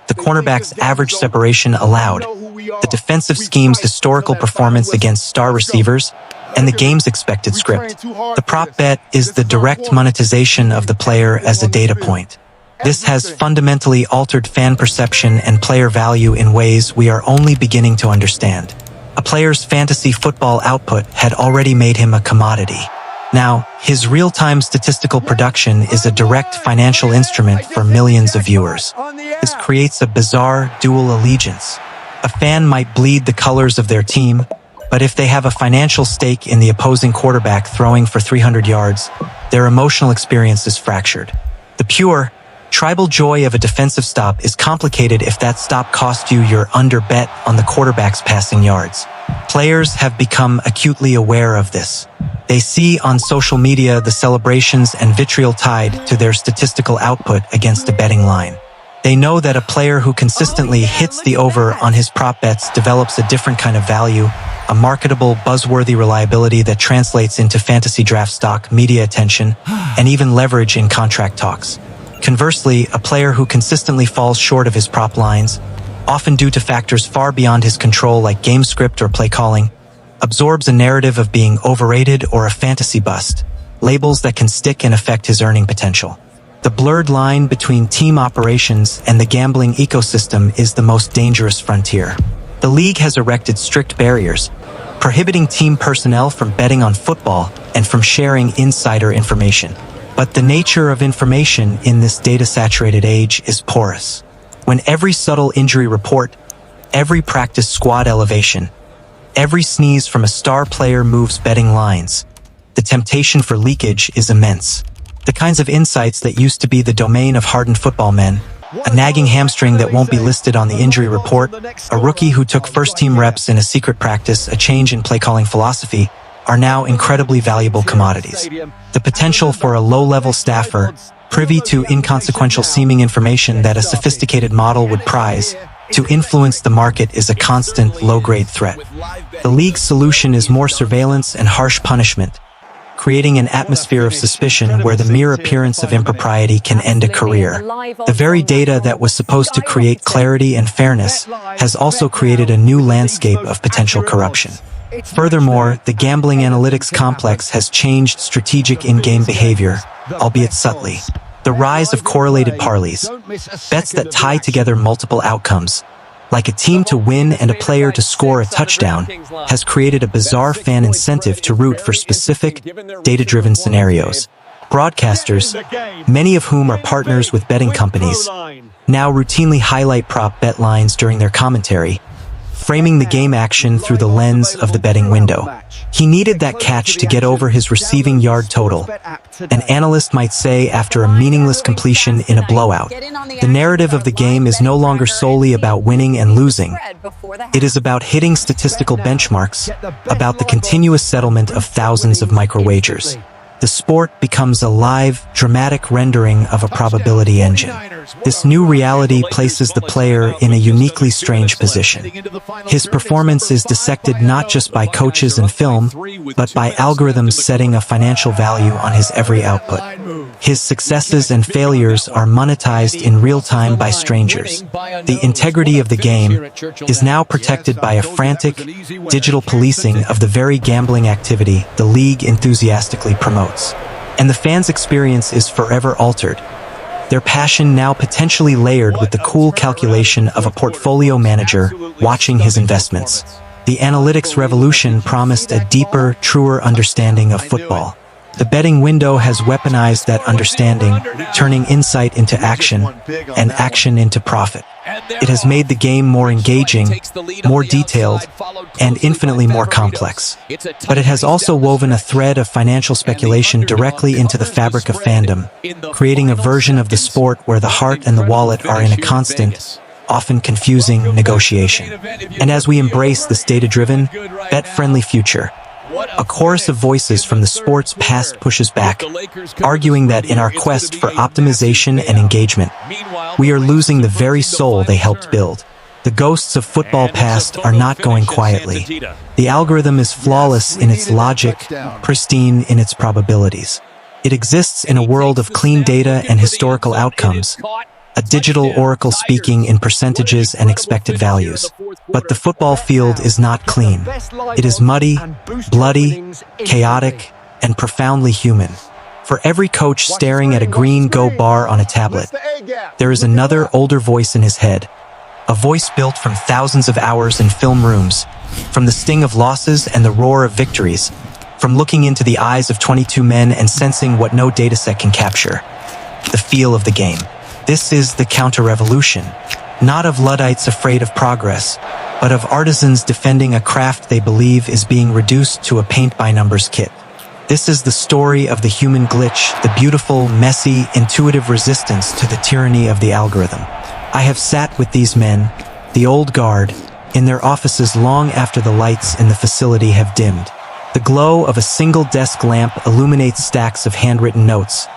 the cornerback's average separation allowed, the defensive scheme's historical performance against star receivers, and the game's expected script. The prop bet is the direct monetization of the player as a data point. This has fundamentally altered fan perception and player value in ways we are only beginning to understand. A player's fantasy football output had already made him a commodity. Now, his real-time statistical production is a direct financial instrument for millions of viewers. This creates a bizarre dual allegiance. A fan might bleed the colors of their team, but if they have a financial stake in the opposing quarterback throwing for 300 yards, their emotional experience is fractured. The pure, tribal joy of a defensive stop is complicated if that stop cost you your under bet on the quarterback's passing yards. Players have become acutely aware of this. They see on social media the celebrations and vitriol tied to their statistical output against a betting line. They know that a player who consistently hits the over on his prop bets develops a different kind of value, a marketable, buzzworthy reliability that translates into fantasy draft stock, media attention, and even leverage in contract talks. Conversely, a player who consistently falls short of his prop lines, often due to factors far beyond his control like game script or play calling, absorbs a narrative of being overrated or a fantasy bust, labels that can stick and affect his earning potential. The blurred line between team operations and the gambling ecosystem is the most dangerous frontier. The league has erected strict barriers, prohibiting team personnel from betting on football and from sharing insider information. But the nature of information in this data-saturated age is porous. When every subtle injury report, every practice squad elevation, every sneeze from a star player moves betting lines, the temptation for leakage is immense. The kinds of insights that used to be the domain of hardened football men, a nagging hamstring that won't be listed on the injury report, a rookie who took first-team reps in a secret practice, a change in play-calling philosophy, are now incredibly valuable commodities. The potential for a low-level staffer, privy to inconsequential seeming information that a sophisticated model would prize, to influence the market is a constant, low-grade threat. The league's solution is more surveillance and harsh punishment, creating an atmosphere of suspicion where the mere appearance of impropriety can end a career. The very data that was supposed to create clarity and fairness has also created a new landscape of potential corruption. Furthermore, the gambling analytics complex has changed strategic in-game behavior, albeit subtly. The rise of correlated parlays, bets that tie together multiple outcomes, like a team to win and a player to score a touchdown, has created a bizarre fan incentive to root for specific, data-driven scenarios. Broadcasters, many of whom are partners with betting companies, now routinely highlight prop bet lines during their commentary, framing the game action through the lens of the betting window. He needed that catch to get over his receiving yard total, an analyst might say after a meaningless completion in a blowout. The narrative of the game is no longer solely about winning and losing. It is about hitting statistical benchmarks, about the continuous settlement of thousands of micro-wagers. The sport becomes a live, dramatic rendering of a probability engine. This new reality places the player in a uniquely strange position. His performance is dissected not just by coaches and film, but by algorithms setting a financial value on his every output. His successes and failures are monetized in real time by strangers. The integrity of the game is now protected by a frantic, digital policing of the very gambling activity the league enthusiastically promotes. And the fans' experience is forever altered. Their passion now potentially layered with the cool calculation of a portfolio manager watching his investments. The analytics revolution promised a deeper, truer understanding of football. The betting window has weaponized that understanding, turning insight into action, and action into profit. It has made the game more engaging, more detailed, and infinitely more complex. But it has also woven a thread of financial speculation directly into the fabric of fandom, creating a version of the sport where the heart and the wallet are in a constant, often confusing negotiation. And as we embrace this data-driven, bet-friendly future, a chorus of voices from the sport's past pushes back, arguing that in our quest for optimization and engagement, we are losing the very soul they helped build. The ghosts of football past are not going quietly. The algorithm is flawless in its logic, pristine in its probabilities. It exists in a world of clean data and historical outcomes, a digital oracle speaking in percentages and expected values. But the football field is not clean. It is muddy, bloody, chaotic, and profoundly human. For every coach staring at a green go bar on a tablet, there is another older voice in his head, a voice built from thousands of hours in film rooms, from the sting of losses and the roar of victories, from looking into the eyes of 22 men and sensing what no dataset can capture, the feel of the game. This is the counter-revolution, not of Luddites afraid of progress, but of artisans defending a craft they believe is being reduced to a paint-by-numbers kit. This is the story of the human glitch, the beautiful, messy, intuitive resistance to the tyranny of the algorithm. I have sat with these men, the old guard, in their offices long after the lights in the facility have dimmed. The glow of a single desk lamp illuminates stacks of handwritten notes,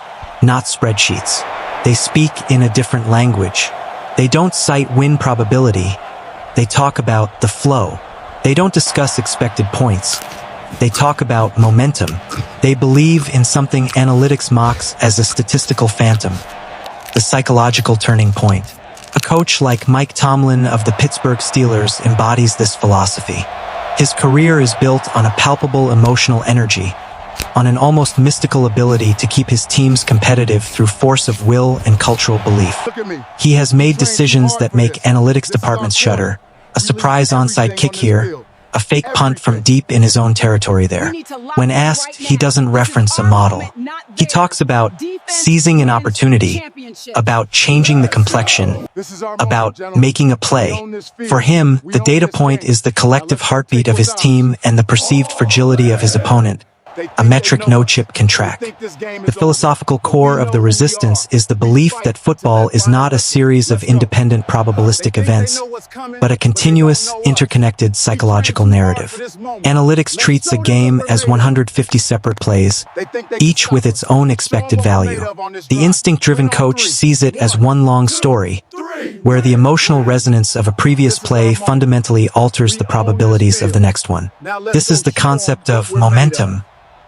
not spreadsheets. They speak in a different language. They don't cite win probability. They talk about the flow. They don't discuss expected points. They talk about momentum. They believe in something analytics mocks as a statistical phantom, the psychological turning point. A coach like Mike Tomlin of the Pittsburgh Steelers embodies this philosophy. His career is built on a palpable emotional energy, on an almost mystical ability to keep his teams competitive through force of will and cultural belief. He has made decisions that make analytics departments shudder. A surprise onside kick here, a fake punt from deep in his own territory there. When asked, he doesn't reference a model. He talks about seizing an opportunity, about changing the complexion, about making a play. For him, the data point is the collective heartbeat of his team and the perceived fragility of his opponent. a metric no chip can track. The philosophical core of the resistance is the belief that football is not a series of independent probabilistic events, but a continuous, interconnected psychological narrative. Analytics treats a game as 150 separate plays, each with its own expected value. The instinct-driven coach sees it as one long story, where the emotional resonance of a previous play fundamentally alters the probabilities of the next one. This is the concept of momentum,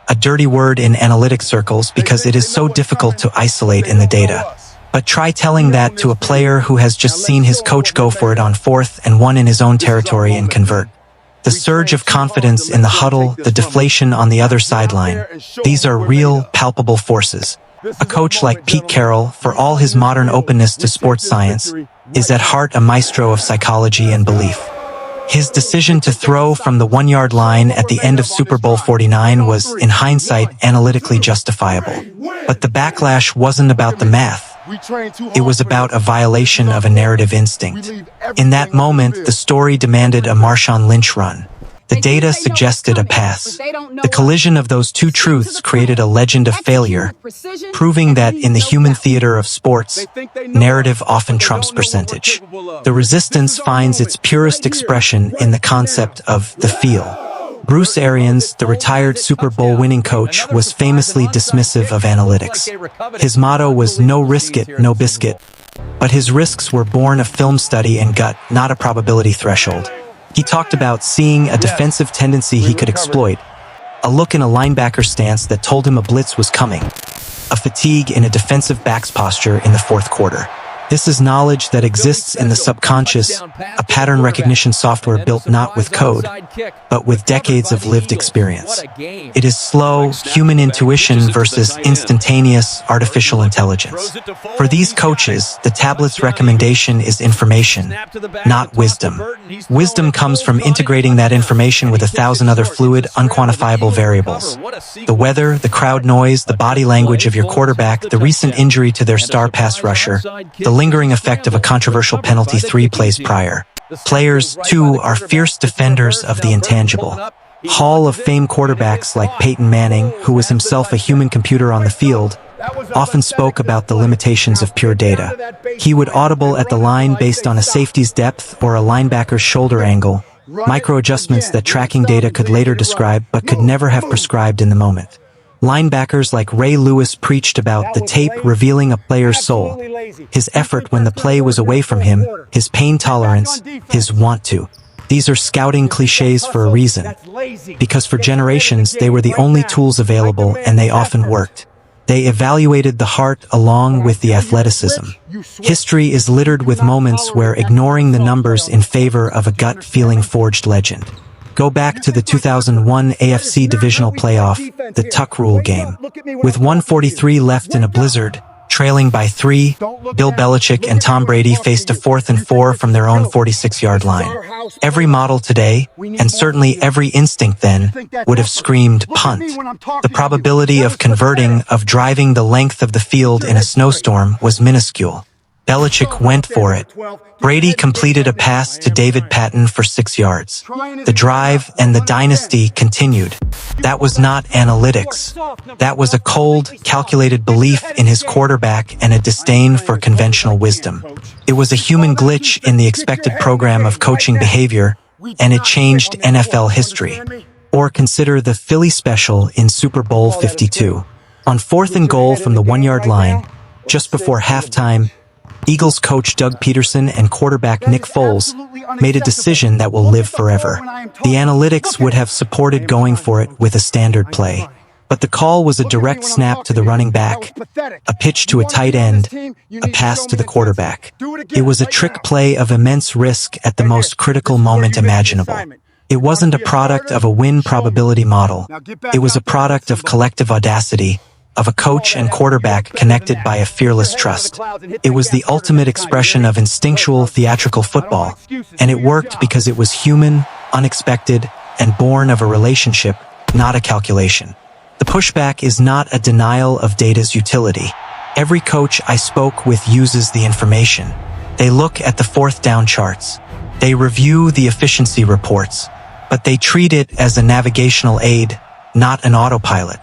a dirty word in analytic circles because it is so difficult to isolate in the data. But try telling that to a player who has just seen his coach go for it on 4th and 1 in his own territory and convert. The surge of confidence in the huddle, the deflation on the other sideline, these are real, palpable forces. A coach like Pete Carroll, for all his modern openness to sports science, is at heart a maestro of psychology and belief. His decision to throw from the 1-yard line at the end of Super Bowl 49 was, in hindsight, analytically justifiable. But the backlash wasn't about the math. It was about a violation of a narrative instinct. In that moment, the story demanded a Marshawn Lynch run. The data suggested a pass. The collision of those two truths created a legend of failure, proving that in the human theater of sports, narrative often trumps percentage. The resistance finds its purest expression in the concept of the feel. Bruce Arians, the retired Super Bowl winning coach, was famously dismissive of analytics. His motto was no risk it, no biscuit. But his risks were born of film study and gut, not a probability threshold. He talked about seeing a defensive tendency he could exploit, a look in a linebacker's stance that told him a blitz was coming, a fatigue in a defensive back's posture in the 4th quarter. This is knowledge that exists in the subconscious, a pattern recognition software built not with code, but with decades of lived experience. It is slow, human intuition versus instantaneous, artificial intelligence. For these coaches, the tablet's recommendation is information, not wisdom. Wisdom comes from integrating that information with 1,000 other fluid, unquantifiable variables. The weather, the crowd noise, the body language of your quarterback, the recent injury to their star pass rusher, the lingering effect of a controversial penalty 3 plays prior. Players, too, are fierce defenders of the intangible. Hall of Fame quarterbacks like Peyton Manning, who was himself a human computer on the field, often spoke about the limitations of pure data. He would audible at the line based on a safety's depth or a linebacker's shoulder angle, micro-adjustments that tracking data could later describe but could never have prescribed in the moment. Linebackers like Ray Lewis preached about the tape revealing a player's soul, his effort when the play was away from him, his pain tolerance, his want to. These are scouting cliches for a reason, because for generations they were the only tools available and they often worked. They evaluated the heart along with the athleticism. History is littered with moments where ignoring the numbers in favor of a gut-feeling forged legend. Go back to the 2001 AFC divisional playoff, the Tuck Rule game. With 1:43 left in a blizzard, trailing by 3, Bill Belichick and Tom Brady faced a 4th and 4 from their own 46-yard line. Every model today, and certainly every instinct then, would have screamed punt. The probability of converting, of driving the length of the field in a snowstorm was minuscule. Belichick went for it. Brady completed a pass to David Patton for 6 yards. The drive and the dynasty continued. That was not analytics. That was a cold, calculated belief in his quarterback and a disdain for conventional wisdom. It was a human glitch in the expected program of coaching behavior, and it changed NFL history. Or consider the Philly special in Super Bowl 52. On 4th and goal from the 1-yard line, just before halftime, Eagles coach Doug Peterson and quarterback Nick Foles made a decision that will live forever. The analytics would have supported going for it with a standard play. But the call was a direct snap to the running back, a pitch to a tight end, a pass to the quarterback. It was a trick play of immense risk at the most critical moment imaginable. It wasn't a product of a win probability model. It was a product of collective audacity, of a coach and quarterback connected by a fearless trust. It was the ultimate expression of instinctual theatrical football, and it worked because it was human, unexpected, and born of a relationship, not a calculation. The pushback is not a denial of data's utility. Every coach I spoke with uses the information. They look at the 4th down charts. They review the efficiency reports, but they treat it as a navigational aid, not an autopilot.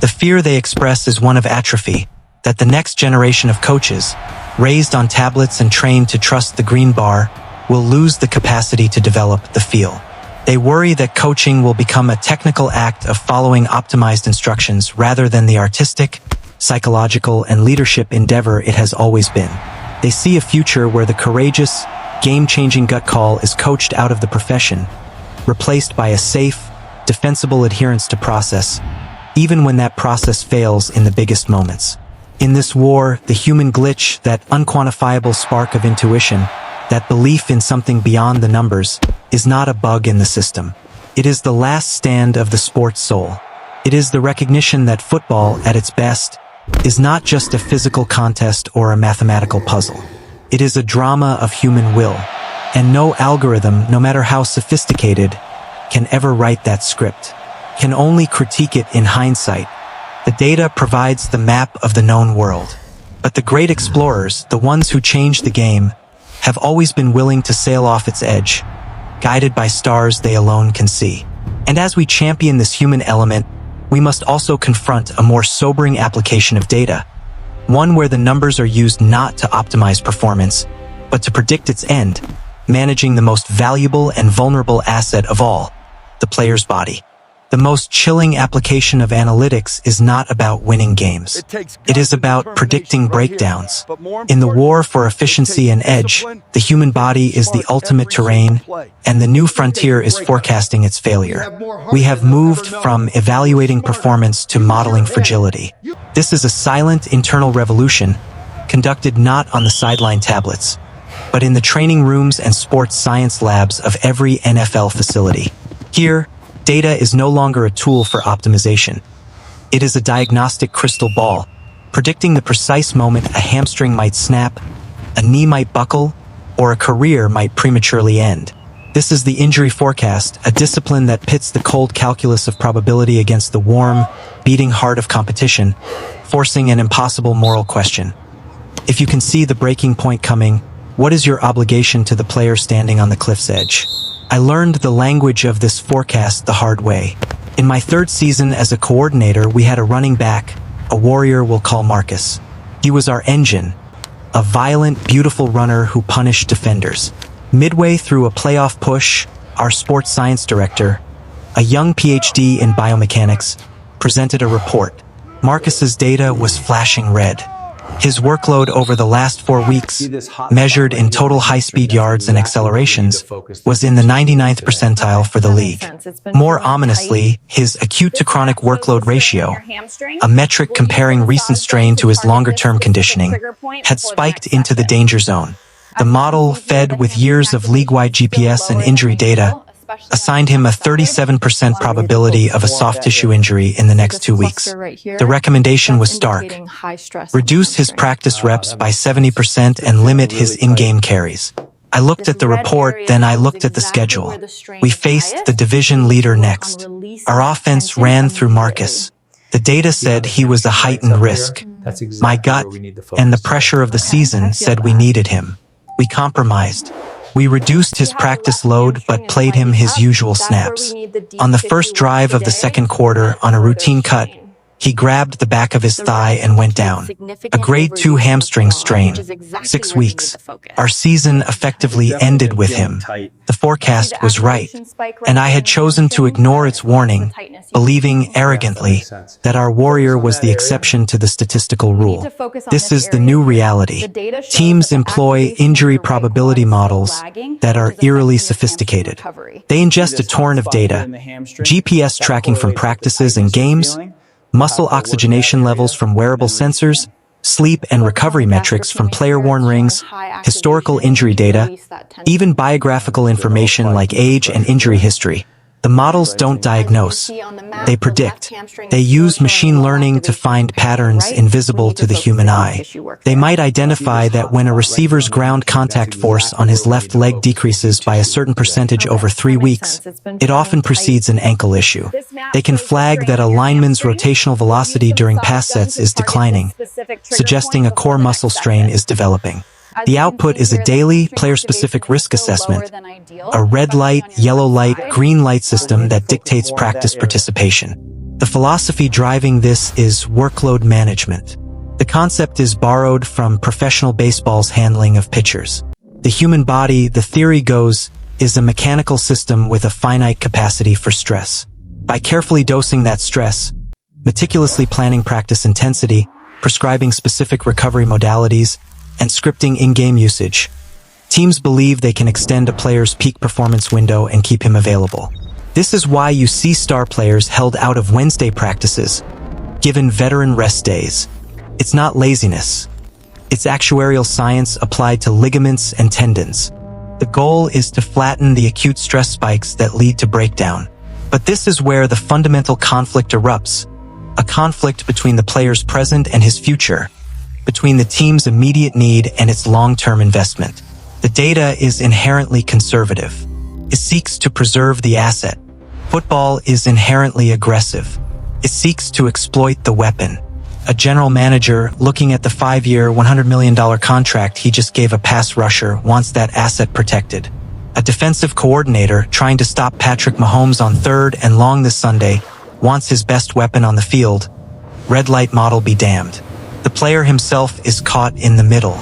The fear they express is one of atrophy, that the next generation of coaches, raised on tablets and trained to trust the green bar, will lose the capacity to develop the feel. They worry that coaching will become a technical act of following optimized instructions rather than the artistic, psychological, and leadership endeavor it has always been. They see a future where the courageous, game-changing gut call is coached out of the profession, replaced by a safe, defensible adherence to process, even when that process fails in the biggest moments. In this war, the human glitch, that unquantifiable spark of intuition, that belief in something beyond the numbers, is not a bug in the system. It is the last stand of the sports soul. It is the recognition that football, at its best, is not just a physical contest or a mathematical puzzle. It is a drama of human will, and no algorithm, no matter how sophisticated, can ever write that script, can only critique it in hindsight. The data provides the map of the known world. But the great explorers, the ones who changed the game, have always been willing to sail off its edge, guided by stars they alone can see. And as we champion this human element, we must also confront a more sobering application of data, one where the numbers are used not to optimize performance, but to predict its end, managing the most valuable and vulnerable asset of all, the player's body. The most chilling application of analytics is not about winning games. It is about predicting breakdowns. In the war for efficiency and edge, the human body is the ultimate terrain, and the new frontier is forecasting its failure. We have moved from evaluating performance to modeling fragility. This is a silent internal revolution, conducted not on the sideline tablets, but in the training rooms and sports science labs of every NFL facility. Here, data is no longer a tool for optimization. It is a diagnostic crystal ball, predicting the precise moment a hamstring might snap, a knee might buckle, or a career might prematurely end. This is the injury forecast, a discipline that pits the cold calculus of probability against the warm, beating heart of competition, forcing an impossible moral question. If you can see the breaking point coming, what is your obligation to the player standing on the cliff's edge? I learned the language of this forecast the hard way. In my third season as a coordinator, we had a running back, a warrior we'll call Marcus. He was our engine, a violent, beautiful runner who punished defenders. Midway through a playoff push, our sports science director, a young PhD in biomechanics, presented a report. Marcus's data was flashing red. His workload over the last 4 weeks, measured in total high-speed yards and accelerations, was in the 99th percentile for the league. More ominously, his acute-to-chronic workload ratio, a metric comparing recent strain to his longer-term conditioning, had spiked into the danger zone. The model, fed with years of league-wide GPS and injury data, assigned him a 37% probability of a soft tissue injury in the next 2 weeks. The recommendation was stark. Reduce his practice reps by 70% and limit his in-game carries. I looked at the report, then I looked at the schedule. We faced the division leader next. Our offense ran through Marcus. The data said he was a heightened risk. My gut and the pressure of the season said we needed him. We compromised. We reduced his practice load but played him his usual snaps. On the first drive of the second quarter, on a routine cut, he grabbed the back of his thigh and went down. A grade 2 hamstring strain. 6 weeks. Our season effectively ended with him. The forecast was right, and I had chosen to ignore its warning, believing arrogantly that our warrior was the exception to the statistical rule. This is the new reality. Teams employ injury probability models that are eerily sophisticated. They ingest a torrent of data, GPS tracking from practices and games, muscle oxygenation levels from wearable sensors, sleep and recovery metrics from player-worn rings, historical injury data, even biographical information like age and injury history. The models don't diagnose. They predict. They use machine learning to find patterns invisible to the human eye. They might identify that when a receiver's ground contact force on his left leg decreases by a certain percentage over 3 weeks, it often precedes an ankle issue. They can flag that a lineman's rotational velocity during pass sets is declining, suggesting a core muscle strain is developing. The output is a daily, player-specific risk assessment, a red light, yellow light, green light system that dictates practice participation. The philosophy driving this is workload management. The concept is borrowed from professional baseball's handling of pitchers. The human body, the theory goes, is a mechanical system with a finite capacity for stress. By carefully dosing that stress, meticulously planning practice intensity, prescribing specific recovery modalities, and scripting in-game usage, teams believe they can extend a player's peak performance window and keep him available. This is why you see star players held out of Wednesday practices, given veteran rest days. It's not laziness. It's actuarial science applied to ligaments and tendons. The goal is to flatten the acute stress spikes that lead to breakdown. But this is where the fundamental conflict erupts. A conflict between the player's present and his future, between the team's immediate need and its long-term investment. The data is inherently conservative. It seeks to preserve the asset. Football is inherently aggressive. It seeks to exploit the weapon. A general manager looking at the 5-year, $100 million contract he just gave a pass rusher wants that asset protected. A defensive coordinator trying to stop Patrick Mahomes on 3rd and long this Sunday wants his best weapon on the field. Red light model be damned. The player himself is caught in the middle.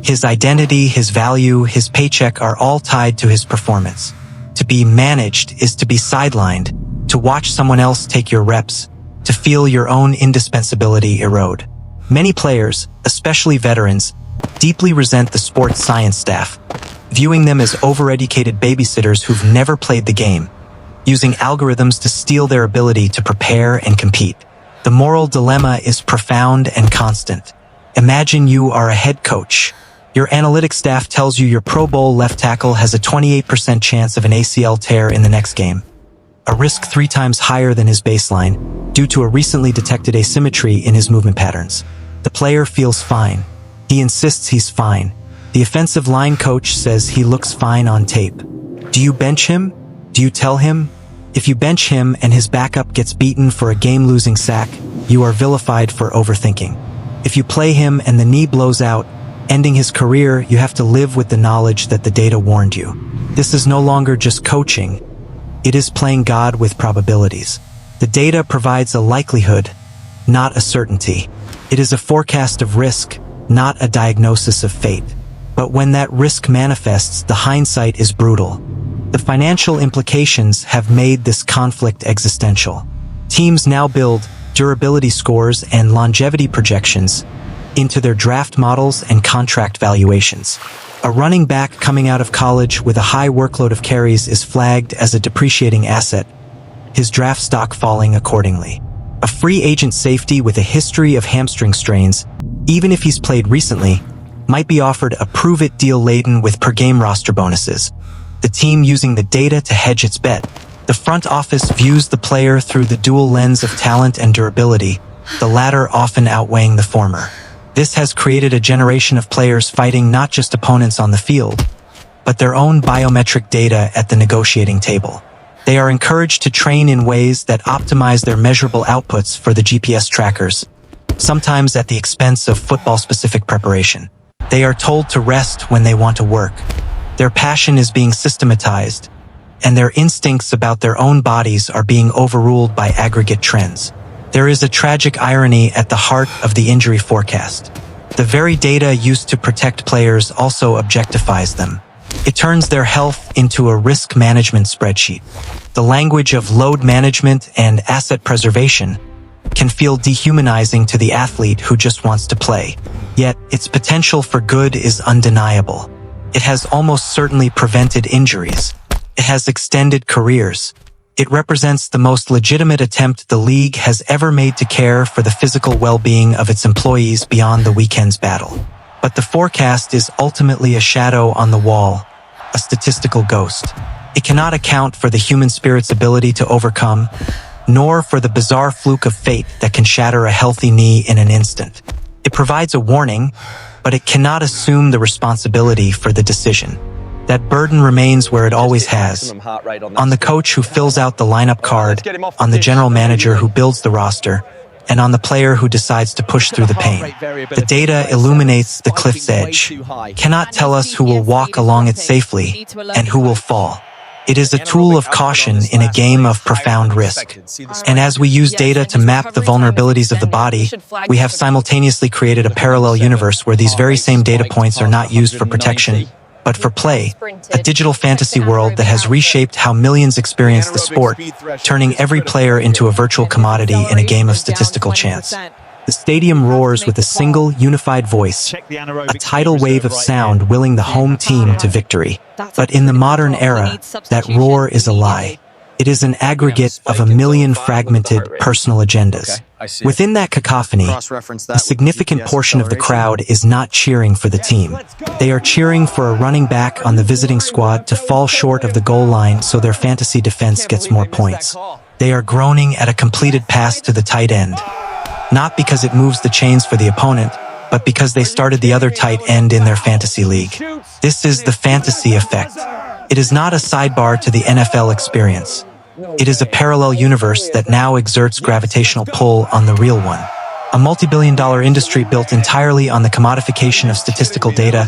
His identity, his value, his paycheck are all tied to his performance. To be managed is to be sidelined, to watch someone else take your reps, to feel your own indispensability erode. Many players, especially veterans, deeply resent the sports science staff, viewing them as overeducated babysitters who've never played the game, using algorithms to steal their ability to prepare and compete. The moral dilemma is profound and constant. Imagine you are a head coach. Your analytics staff tells you your Pro Bowl left tackle has a 28% chance of an ACL tear in the next game, a risk 3 times higher than his baseline, due to a recently detected asymmetry in his movement patterns. The player feels fine. He insists he's fine. The offensive line coach says he looks fine on tape. Do you bench him? Do you tell him? If you bench him and his backup gets beaten for a game-losing sack, you are vilified for overthinking. If you play him and the knee blows out, ending his career, you have to live with the knowledge that the data warned you. This is no longer just coaching. It is playing God with probabilities. The data provides a likelihood, not a certainty. It is a forecast of risk, not a diagnosis of fate. But when that risk manifests, the hindsight is brutal. The financial implications have made this conflict existential. Teams now build durability scores and longevity projections into their draft models and contract valuations. A running back coming out of college with a high workload of carries is flagged as a depreciating asset, his draft stock falling accordingly. A free agent safety with a history of hamstring strains, even if he's played recently, might be offered a prove-it deal laden with per-game roster bonuses. The team using the data to hedge its bet. The front office views the player through the dual lens of talent and durability, the latter often outweighing the former. This has created a generation of players fighting not just opponents on the field, but their own biometric data at the negotiating table. They are encouraged to train in ways that optimize their measurable outputs for the GPS trackers, sometimes at the expense of football-specific preparation. They are told to rest when they want to work. Their passion is being systematized, and their instincts about their own bodies are being overruled by aggregate trends. There is a tragic irony at the heart of the injury forecast. The very data used to protect players also objectifies them. It turns their health into a risk management spreadsheet. The language of load management and asset preservation can feel dehumanizing to the athlete who just wants to play. Yet, its potential for good is undeniable. It has almost certainly prevented injuries. It has extended careers. It represents the most legitimate attempt the league has ever made to care for the physical well-being of its employees beyond the weekend's battle. But the forecast is ultimately a shadow on the wall, a statistical ghost. It cannot account for the human spirit's ability to overcome, nor for the bizarre fluke of fate that can shatter a healthy knee in an instant. It provides a warning, but it cannot assume the responsibility for the decision. That burden remains where it always has, on the coach who fills out the lineup card, on the general manager who builds the roster, and on the player who decides to push through the pain. The data illuminates the cliff's edge, cannot tell us who will walk along it safely and who will fall. It is a tool of caution in a game of profound risk. And as we use data to map the vulnerabilities of the body, we have simultaneously created a parallel universe where these very same data points are not used for protection, but for play, a digital fantasy world that has reshaped how millions experience the sport, turning every player into a virtual commodity in a game of statistical chance. The stadium roars with a single, unified voice, a tidal wave of sound willing the home team to victory. But in the modern era, that roar is a lie. It is an aggregate of a million fragmented personal agendas. Within that cacophony, a significant portion of the crowd is not cheering for the team. They are cheering for a running back on the visiting squad to fall short of the goal line so their fantasy defense gets more points. They are groaning at a completed pass to the tight end. Not because it moves the chains for the opponent, but because they started the other tight end in their fantasy league. This is the fantasy effect. It is not a sidebar to the NFL experience. It is a parallel universe that now exerts gravitational pull on the real one. A multi-billion-dollar industry built entirely on the commodification of statistical data,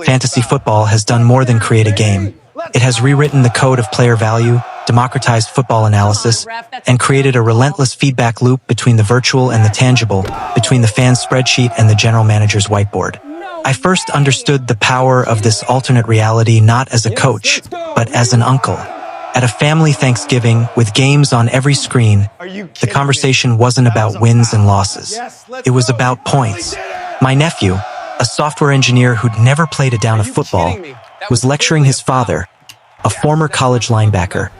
fantasy football has done more than create a game. It has rewritten the code of player value, democratized football analysis, and created a relentless feedback loop between the virtual and the tangible, between the fan's spreadsheet and the general manager's whiteboard. I first understood the power of this alternate reality not as a coach, but as an uncle. At a family Thanksgiving, with games on every screen, the conversation wasn't about wins and losses. It was about points. My nephew, a software engineer who'd never played a down of football, was lecturing his father, a former college linebacker,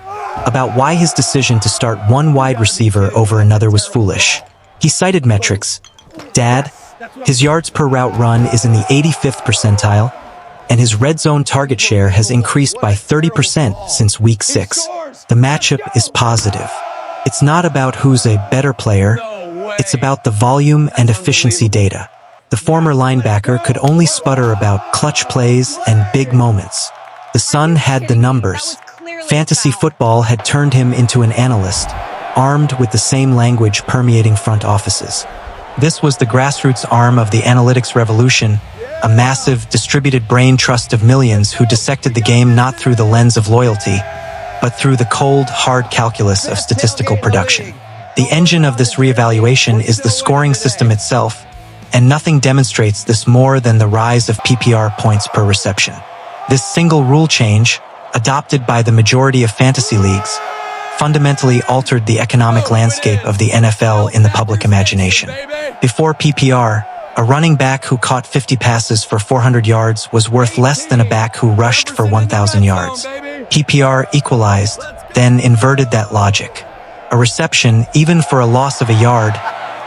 about why his decision to start one wide receiver over another was foolish. He cited metrics. Dad, his yards per route run is in the 85th percentile, and his red zone target share has increased by 30% since week 6. The matchup is positive. It's not about who's a better player, it's about the volume and efficiency data. The former linebacker could only sputter about clutch plays and big moments. The son had the numbers. Fantasy football had turned him into an analyst, armed with the same language permeating front offices. This was the grassroots arm of the analytics revolution, a massive, distributed brain trust of millions who dissected the game not through the lens of loyalty, but through the cold, hard calculus of statistical production. The engine of this reevaluation is the scoring system itself, and nothing demonstrates this more than the rise of PPR points per reception. This single rule change, adopted by the majority of fantasy leagues, fundamentally altered the economic landscape of the NFL in the public imagination. Before PPR, a running back who caught 50 passes for 400 yards was worth less than a back who rushed for 1,000 yards. PPR equalized, then inverted that logic. A reception, even for a loss of a yard,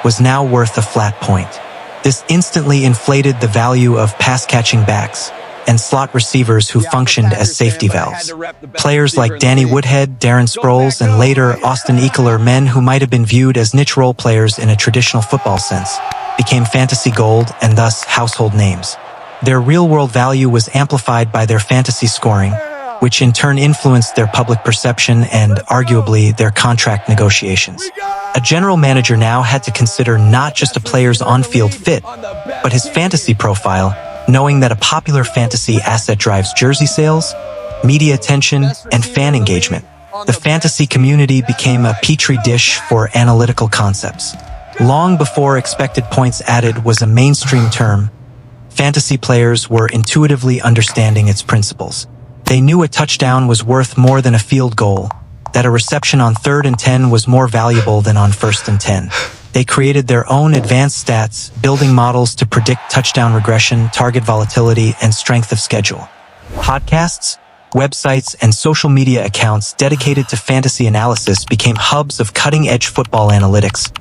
was now worth a flat point. This instantly inflated the value of pass-catching backs and slot receivers who functioned as safety valves. Players like Danny Woodhead, Darren Sproles, and later Austin Eckler, men who might have been viewed as niche role players in a traditional football sense, became fantasy gold and thus household names. Their real-world value was amplified by their fantasy scoring, which in turn influenced their public perception and, arguably, their contract negotiations. A general manager now had to consider not just a player's on-field fit, but his fantasy profile, knowing that a popular fantasy asset drives jersey sales, media attention, and fan engagement. The fantasy community became a petri dish for analytical concepts. Long before expected points added was a mainstream term, fantasy players were intuitively understanding its principles. They knew a touchdown was worth more than a field goal, that a reception on 3rd and 10 was more valuable than on 1st and 10. They created their own advanced stats, building models to predict touchdown regression, target volatility, and strength of schedule. Podcasts, websites, and social media accounts dedicated to fantasy analysis became hubs of cutting-edge football analytics,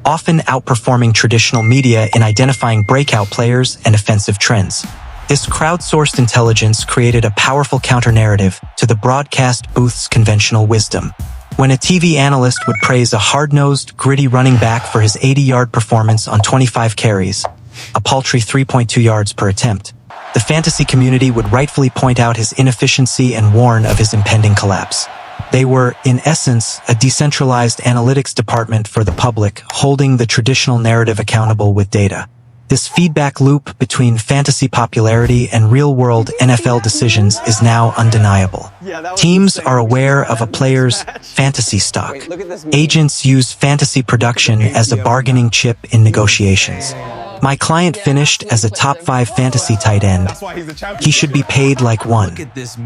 often outperforming traditional media in identifying breakout players and offensive trends. This crowdsourced intelligence created a powerful counter-narrative to the broadcast booth's conventional wisdom. When a TV analyst would praise a hard-nosed, gritty running back for his 80-yard performance on 25 carries, a paltry 3.2 yards per attempt, the fantasy community would rightfully point out his inefficiency and warn of his impending collapse. They were, in essence, a decentralized analytics department for the public, holding the traditional narrative accountable with data. This feedback loop between fantasy popularity and real-world NFL decisions is now undeniable. Teams are aware of a player's fantasy stock. Agents use fantasy production as a bargaining chip in negotiations. My client finished as a top 5 fantasy tight end. He should be paid like one.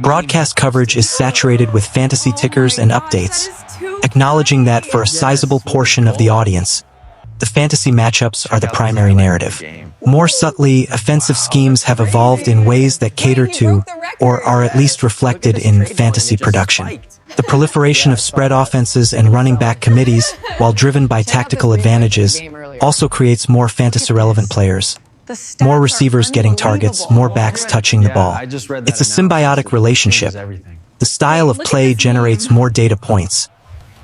Broadcast coverage is saturated with fantasy tickers and updates, acknowledging that for a sizable portion of the audience, the fantasy matchups are the primary narrative. More subtly, offensive schemes have evolved in ways that cater to, or are at least reflected in, fantasy production. The proliferation of spread offenses and running back committees, while driven by tactical advantages, also creates more fantasy-relevant players. More receivers getting targets, more backs touching the ball. It's a symbiotic relationship. The style of play generates more data points.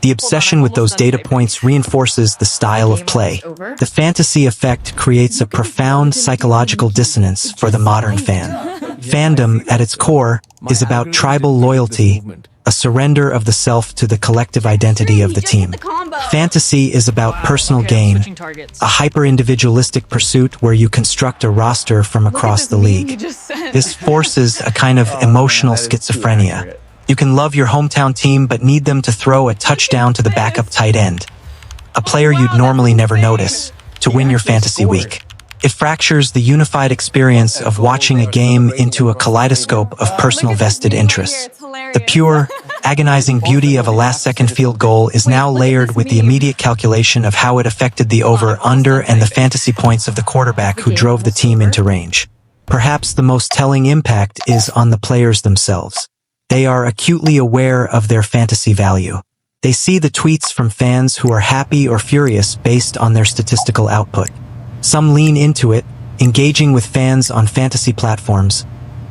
The obsession with those data points reinforces the style of play. The fantasy effect creates a profound psychological dissonance for the modern fan. Fandom, at its core, is about tribal loyalty, a surrender of the self to the collective identity of the team. Fantasy is about personal gain, a hyper-individualistic pursuit where you construct a roster from across the league. This forces a kind of emotional schizophrenia. You can love your hometown team but need them to throw a touchdown to the backup tight end, a player you'd normally never notice, to win your fantasy week. It fractures the unified experience of watching a game into a kaleidoscope of personal vested interests. The pure, agonizing beauty of a last-second field goal is now layered with the immediate calculation of how it affected the over-under and the fantasy points of the quarterback who drove the team into range. Perhaps the most telling impact is on the players themselves. They are acutely aware of their fantasy value. They see the tweets from fans who are happy or furious based on their statistical output. Some lean into it, engaging with fans on fantasy platforms,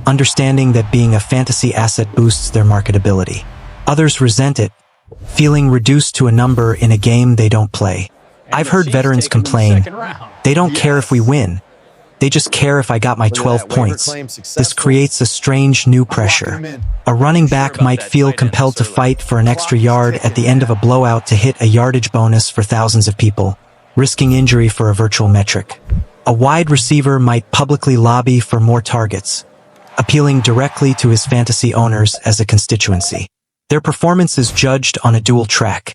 understanding that being a fantasy asset boosts their marketability. Others resent it, feeling reduced to a number in a game they don't play. I've heard veterans complain, they don't care if we win. They just care if I got my 12 points. This creates a strange new pressure. A running back might feel compelled to fight for an extra yard at the end of a blowout to hit a yardage bonus for thousands of people, risking injury for a virtual metric. A wide receiver might publicly lobby for more targets, appealing directly to his fantasy owners as a constituency. Their performance is judged on a dual track.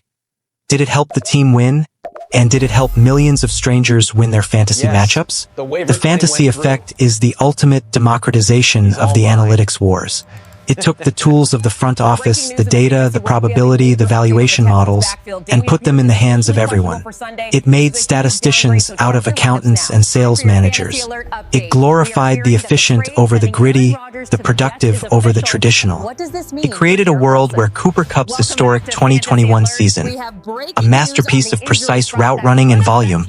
Did it help the team win? And did it help millions of strangers win their fantasy matchups? The fantasy effect is the ultimate democratization of the analytics wars. It took the tools of the front office, the data, the probability, the valuation models, and put them in the hands of everyone. It made statisticians out of accountants and sales managers. It glorified the efficient over the gritty, the productive over the traditional. It created a world where Cooper Kupp's historic 2021 season, a masterpiece of precise route running and volume,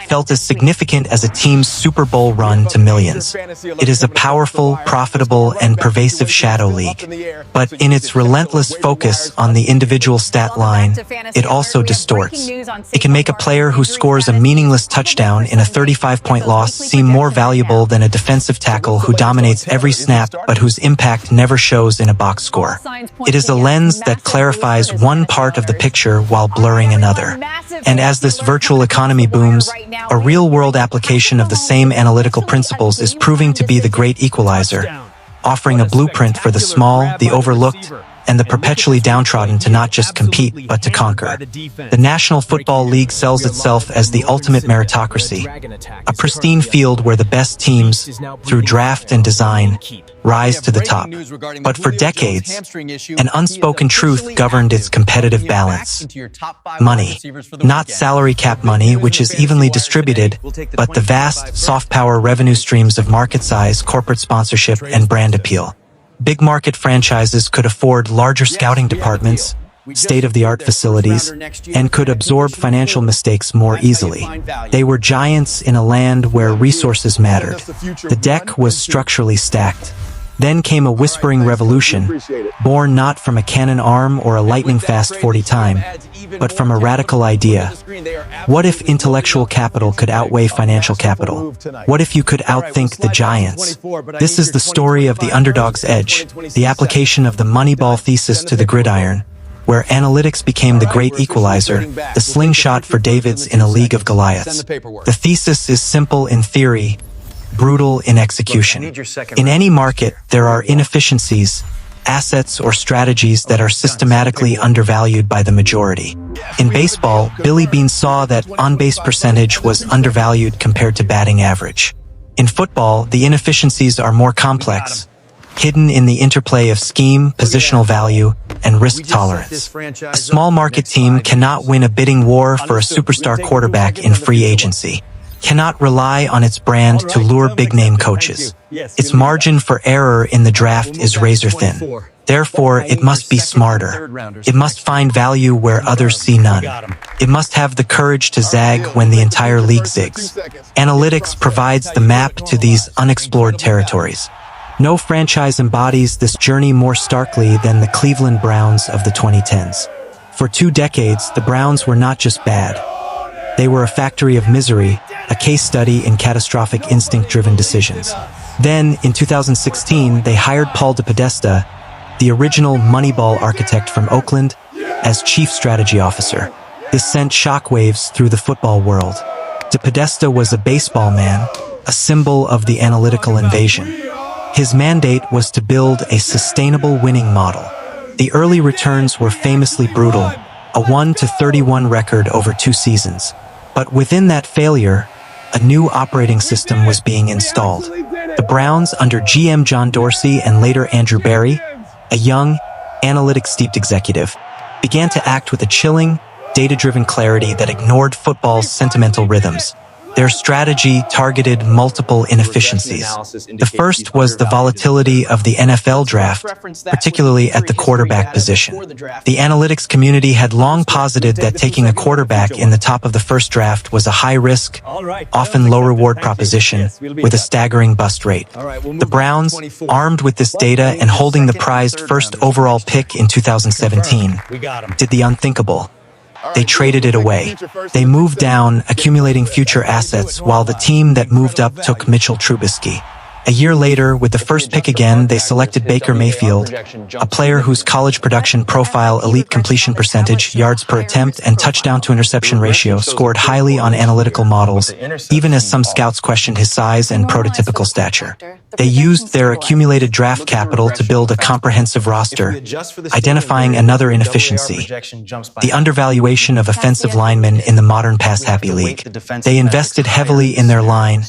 felt as significant as a team's Super Bowl run to millions. It is a powerful, profitable, and pervasive shadow league. But in its relentless focus on the individual stat line, it also distorts. It can make a player who scores a meaningless touchdown in a 35-point loss seem more valuable than a defensive tackle who dominates every snap but whose impact never shows in a box score. It is a lens that clarifies one part of the picture while blurring another. And as this virtual economy booms, a real-world application of the same analytical principles is proving to be the great equalizer, offering a blueprint for the small, the overlooked, and the perpetually downtrodden to not just compete, but to conquer. The National Football League sells itself as the ultimate meritocracy, a pristine field where the best teams, through draft and design, rise to the top. But for decades, an unspoken truth governed its competitive balance. Money. Not salary cap money, which is evenly distributed, but the vast, soft power revenue streams of market size, corporate sponsorship, and brand appeal. Big market franchises could afford larger scouting departments, state-of-the-art facilities, and could absorb financial mistakes more easily. They were giants in a land where resources mattered. The deck was structurally stacked. Then came a whispering revolution, born not from a cannon arm or a lightning-fast 40-time, but from a radical idea. What if intellectual capital could outweigh financial capital? What if you could outthink the giants? This is the story of the underdog's edge, the application of the Moneyball thesis to the gridiron, where analytics became the great equalizer, the slingshot for Davids in a league of Goliaths. The thesis is simple in theory, brutal in execution. In any market, there are inefficiencies, assets or strategies that are systematically undervalued by the majority. In baseball, Billy Beane saw that on-base percentage was undervalued compared to batting average. In football, the inefficiencies are more complex, hidden in the interplay of scheme, positional value, and risk tolerance. A small market team cannot win a bidding war for a superstar quarterback in free agency, cannot rely on its brand to lure big-name coaches. Its margin for error in the draft is razor-thin. Therefore, it must be smarter. It must find value where others see none. It must have the courage to zag when the entire league zigs. Analytics provides the map to these unexplored territories. No franchise embodies this journey more starkly than the Cleveland Browns of the 2010s. For 2 decades, the Browns were not just bad. They were a factory of misery, a case study in catastrophic instinct-driven decisions. Then, in 2016, they hired Paul DePodesta, the original Moneyball architect from Oakland, as chief strategy officer. This sent shockwaves through the football world. DePodesta was a baseball man, a symbol of the analytical invasion. His mandate was to build a sustainable winning model. The early returns were famously brutal, a 1-31 record over 2 seasons. But within that failure, a new operating system was being installed. The Browns, under GM John Dorsey and later Andrew Berry, a young, analytics-steeped executive, began to act with a chilling, data-driven clarity that ignored football's sentimental rhythms. Their strategy targeted multiple inefficiencies. The first was the volatility of the NFL draft, particularly at the quarterback position. The analytics community had long posited that taking a quarterback in the top of the first draft was a high-risk, often low-reward proposition with a staggering bust rate. The Browns, armed with this data and holding the prized first overall pick in 2017, did the unthinkable. They traded it away. They moved down, accumulating future assets, while the team that moved up took Mitchell Trubisky. A year later, with the first pick again, they selected Baker Mayfield, a player whose college production profile, elite completion percentage, yards per attempt, and touchdown-to-interception ratio scored highly on analytical models, even as some scouts questioned his size and prototypical stature. They used their accumulated draft capital to build a comprehensive roster, identifying another inefficiency: the undervaluation of offensive linemen in the modern pass-happy league. They invested heavily in their line,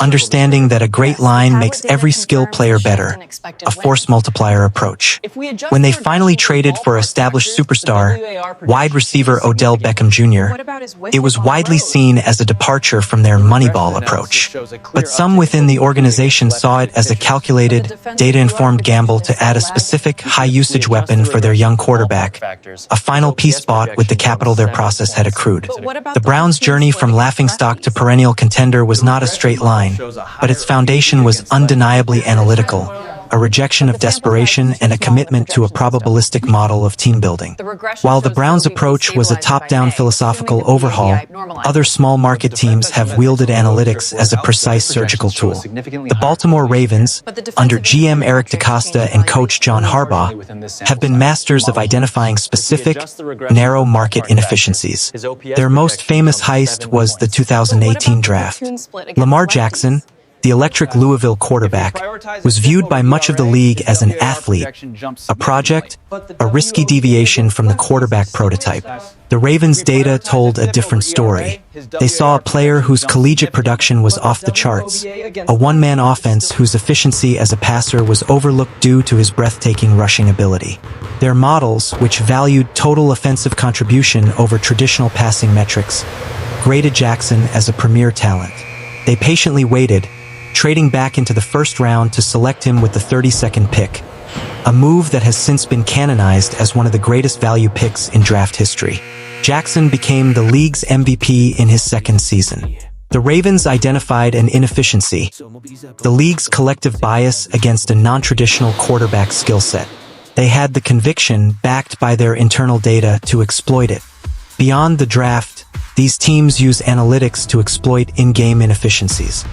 understanding that a great line makes every skill player better, a force multiplier approach. When they finally traded for established superstar, wide receiver Odell Beckham Jr., it was widely seen as a departure from their Moneyball approach. But some within the organization saw it as a calculated, data-informed gamble to add a specific, high-usage weapon for their young quarterback, a final piece bought with the capital their process had accrued. The Browns' journey from laughingstock to perennial contender was not a straight line, but its foundation was undeniably analytical, a rejection of desperation and a commitment to a probabilistic model of team building. While the Browns' approach was a top-down philosophical overhaul, other small market teams have wielded analytics as a precise surgical tool. The Baltimore Ravens, under GM Eric DeCosta and coach John Harbaugh, have been masters of identifying specific, narrow market inefficiencies. Their most famous heist was the 2018 draft. Lamar Jackson, the electric Louisville quarterback, was viewed by much of the league as an athlete, a project, a risky deviation from the quarterback prototype. The Ravens' data told a different story. They saw a player whose collegiate production was off the charts, a one-man offense whose efficiency as a passer was overlooked due to his breathtaking rushing ability. Their models, which valued total offensive contribution over traditional passing metrics, graded Jackson as a premier talent. They patiently waited, trading back into the first round to select him with the 32nd pick, a move that has since been canonized as one of the greatest value picks in draft history. Jackson became the league's MVP in his second season. The Ravens identified an inefficiency: the league's collective bias against a non-traditional quarterback skill set. They had the conviction, backed by their internal data, to exploit it. Beyond the draft, these teams use analytics to exploit in-game inefficiencies.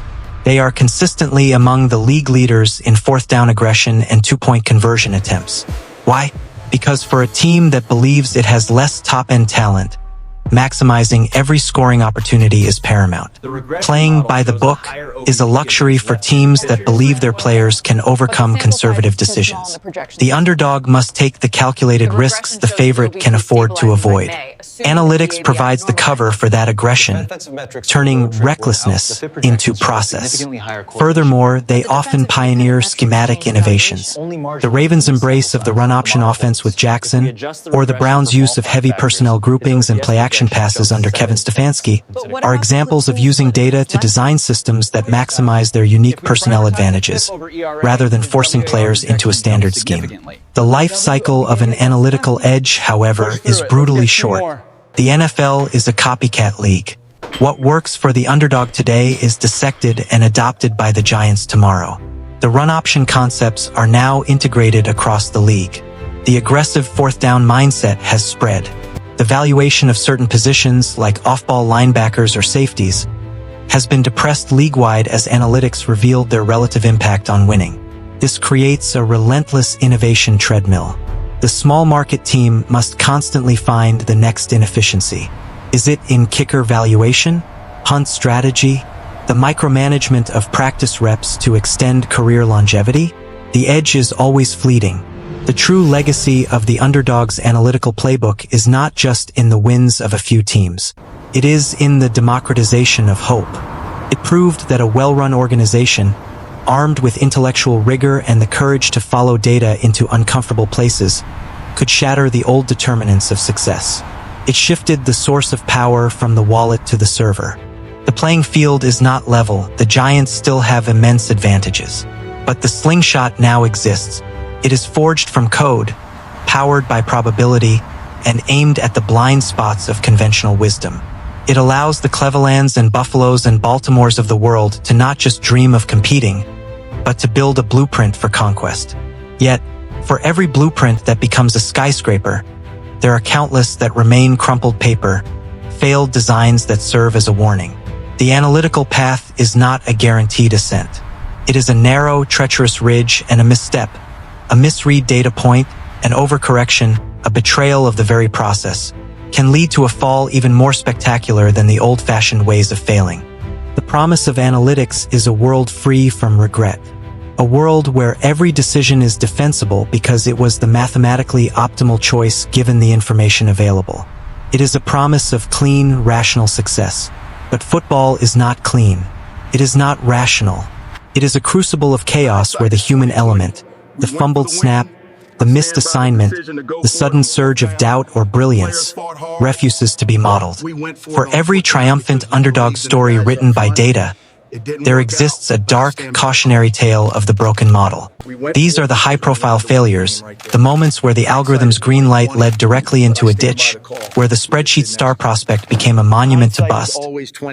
They are consistently among the league leaders in fourth down aggression and two-point conversion attempts. Why? Because for a team that believes it has less top-end talent, maximizing every scoring opportunity is paramount. Playing by the book is a luxury for teams that believe their players can overcome conservative decisions. The underdog must take the calculated risks the favorite can afford to avoid. Analytics provides the cover for that aggression, turning recklessness into process. Furthermore, they often pioneer schematic innovations. The Ravens' embrace of the run-option offense with Jackson, or the Browns' use of heavy personnel groupings and play-action passes under Kevin Stefanski, are examples of using data to design systems that maximize their unique personnel advantages, rather than forcing players into a standard scheme. The life cycle of an analytical edge, however, is brutally short. The NFL is a copycat league. What works for the underdog today is dissected and adopted by the giants tomorrow. The run-option concepts are now integrated across the league. The aggressive fourth-down mindset has spread. The valuation of certain positions, like off-ball linebackers or safeties, has been depressed league-wide as analytics revealed their relative impact on winning. This creates a relentless innovation treadmill. The small market team must constantly find the next inefficiency. Is it in kicker valuation, punt strategy, the micromanagement of practice reps to extend career longevity? The edge is always fleeting. The true legacy of the underdog's analytical playbook is not just in the wins of a few teams. It is in the democratization of hope. It proved that a well-run organization, armed with intellectual rigor and the courage to follow data into uncomfortable places, could shatter the old determinants of success. It shifted the source of power from the wallet to the server. The playing field is not level. The giants still have immense advantages. But the slingshot now exists. It is forged from code, powered by probability, and aimed at the blind spots of conventional wisdom. It allows the Clevelands and Buffaloes and Baltimores of the world to not just dream of competing, but to build a blueprint for conquest. Yet, for every blueprint that becomes a skyscraper, there are countless that remain crumpled paper, failed designs that serve as a warning. The analytical path is not a guaranteed ascent. It is a narrow, treacherous ridge, and a misstep, a misread data point, an overcorrection, a betrayal of the very process, can lead to a fall even more spectacular than the old-fashioned ways of failing. The promise of analytics is a world free from regret. A world where every decision is defensible because it was the mathematically optimal choice given the information available. It is a promise of clean, rational success. But football is not clean. It is not rational. It is a crucible of chaos where the human element, the fumbled snap, the missed assignment, the sudden surge of doubt or brilliance, refuses to be modeled. For every triumphant underdog story written by data, there exists a dark, cautionary tale of the broken model. These are the high-profile failures, the moments where the algorithm's green light led directly into a ditch, where the spreadsheet star prospect became a monument to bust,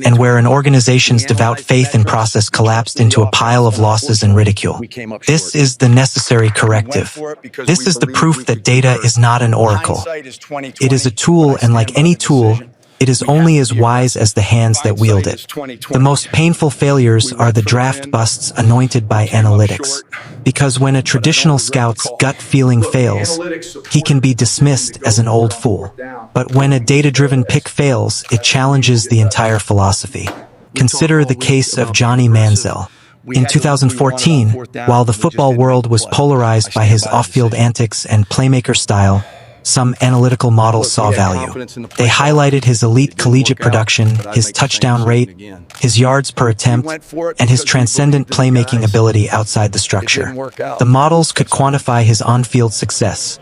and where an organization's devout faith in process collapsed into a pile of losses and ridicule. This is the necessary corrective. This is the proof that data is not an oracle. It is a tool, and like any tool, it is only as wise as the hands that wield it. The most painful failures are the draft busts anointed by analytics. Because when a traditional scout's gut feeling fails, he can be dismissed as an old fool. But when a data-driven pick fails, it challenges the entire philosophy. Consider the case of Johnny Manziel. In 2014, while the football world was polarized by his off-field antics and playmaker style, some analytical models saw value. They highlighted his elite collegiate production, his touchdown rate, his yards per attempt, and his transcendent playmaking ability outside the structure. The models could quantify his on-field success.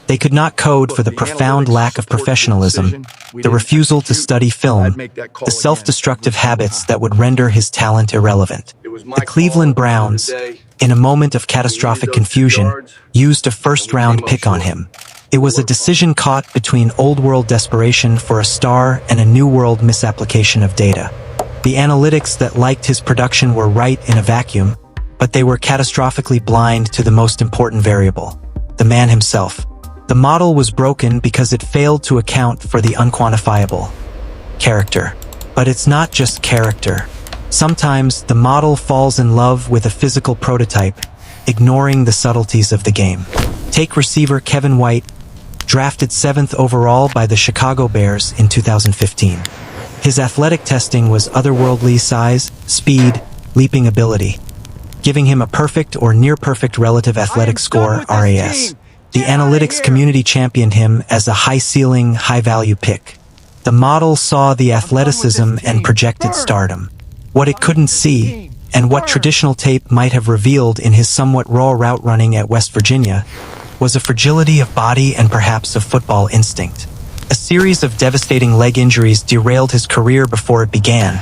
They could not code for the profound lack of professionalism, the refusal to study film, the self-destructive habits that would render his talent irrelevant. The Cleveland Browns, in a moment of catastrophic confusion, used a first-round pick on him. It was a decision caught between old-world desperation for a star and a new-world misapplication of data. The analytics that liked his production were right in a vacuum, but they were catastrophically blind to the most important variable, the man himself. The model was broken because it failed to account for the unquantifiable character. But it's not just character. Sometimes the model falls in love with a physical prototype, ignoring the subtleties of the game. Take receiver Kevin White, drafted 7th overall by the Chicago Bears in 2015. His athletic testing was otherworldly size, speed, leaping ability, giving him a perfect or near-perfect relative athletic score, RAS. The analytics community championed him as a high-ceiling, high-value pick. The model saw the athleticism and projected stardom. What it couldn't see, and what traditional tape might have revealed in his somewhat raw route running at West Virginia, was a fragility of body and perhaps a football instinct. A series of devastating leg injuries derailed his career before it began,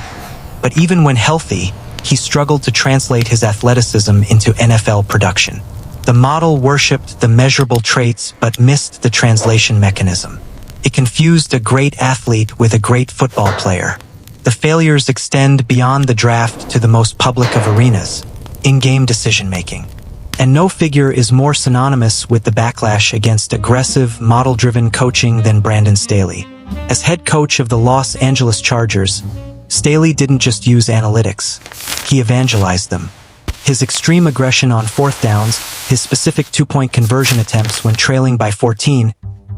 but even when healthy, he struggled to translate his athleticism into NFL production. The model worshipped the measurable traits but missed the translation mechanism. It confused a great athlete with a great football player. The failures extend beyond the draft to the most public of arenas, in-game decision-making. And no figure is more synonymous with the backlash against aggressive, model-driven coaching than Brandon Staley. As head coach of the Los Angeles Chargers, Staley didn't just use analytics, he evangelized them. His extreme aggression on fourth downs, his specific two-point conversion attempts when trailing by 14,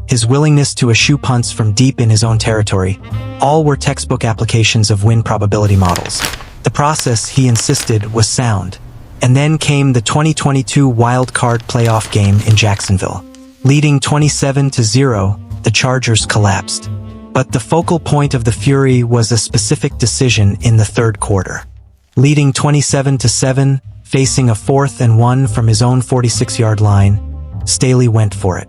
his willingness to eschew punts from deep in his own territory, all were textbook applications of win probability models. The process, he insisted, was sound. And then came the 2022 wild card playoff game in Jacksonville. Leading 27-0, the Chargers collapsed. But the focal point of the fury was a specific decision in the third quarter. Leading 27-7, facing a 4th and 1 from his own 46-yard line, Staley went for it.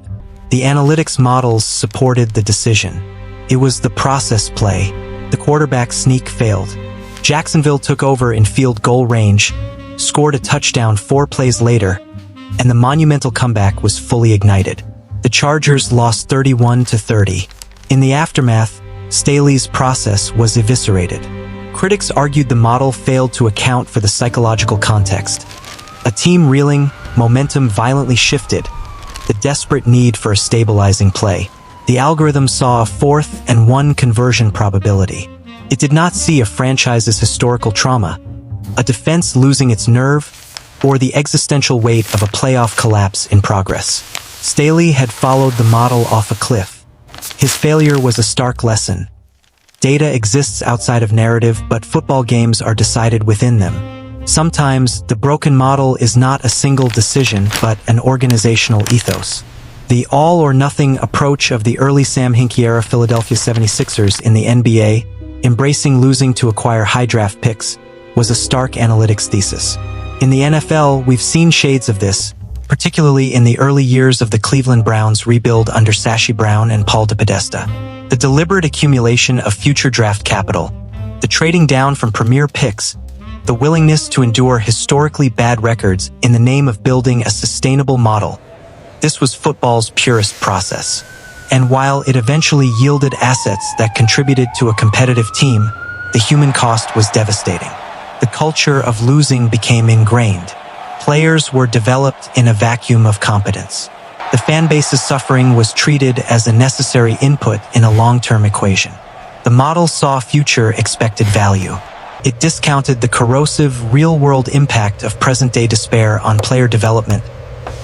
The analytics models supported the decision. It was the process play. The quarterback sneak failed. Jacksonville took over in field goal range, scored a touchdown 4 plays later, and the monumental comeback was fully ignited. The Chargers lost 31-30. In the aftermath, Staley's process was eviscerated. Critics argued the model failed to account for the psychological context. A team reeling, momentum violently shifted, the desperate need for a stabilizing play. The algorithm saw a 4th and 1 conversion probability. It did not see a franchise's historical trauma, a defense losing its nerve, or the existential weight of a playoff collapse in progress. Staley had followed the model off a cliff. His failure was a stark lesson. Data exists outside of narrative, but football games are decided within them. Sometimes, the broken model is not a single decision, but an organizational ethos. The all-or-nothing approach of the early Sam Hinkie-era Philadelphia 76ers in the NBA, embracing losing to acquire high draft picks, was a stark analytics thesis. In the NFL, we've seen shades of this, particularly in the early years of the Cleveland Browns rebuild under Sashi Brown and Paul DePodesta. The deliberate accumulation of future draft capital, the trading down from premier picks, the willingness to endure historically bad records in the name of building a sustainable model. This was football's purest process. And while it eventually yielded assets that contributed to a competitive team, the human cost was devastating. The culture of losing became ingrained. Players were developed in a vacuum of competence. The fan base's suffering was treated as a necessary input in a long-term equation. The model saw future expected value. It discounted the corrosive, real-world impact of present-day despair on player development,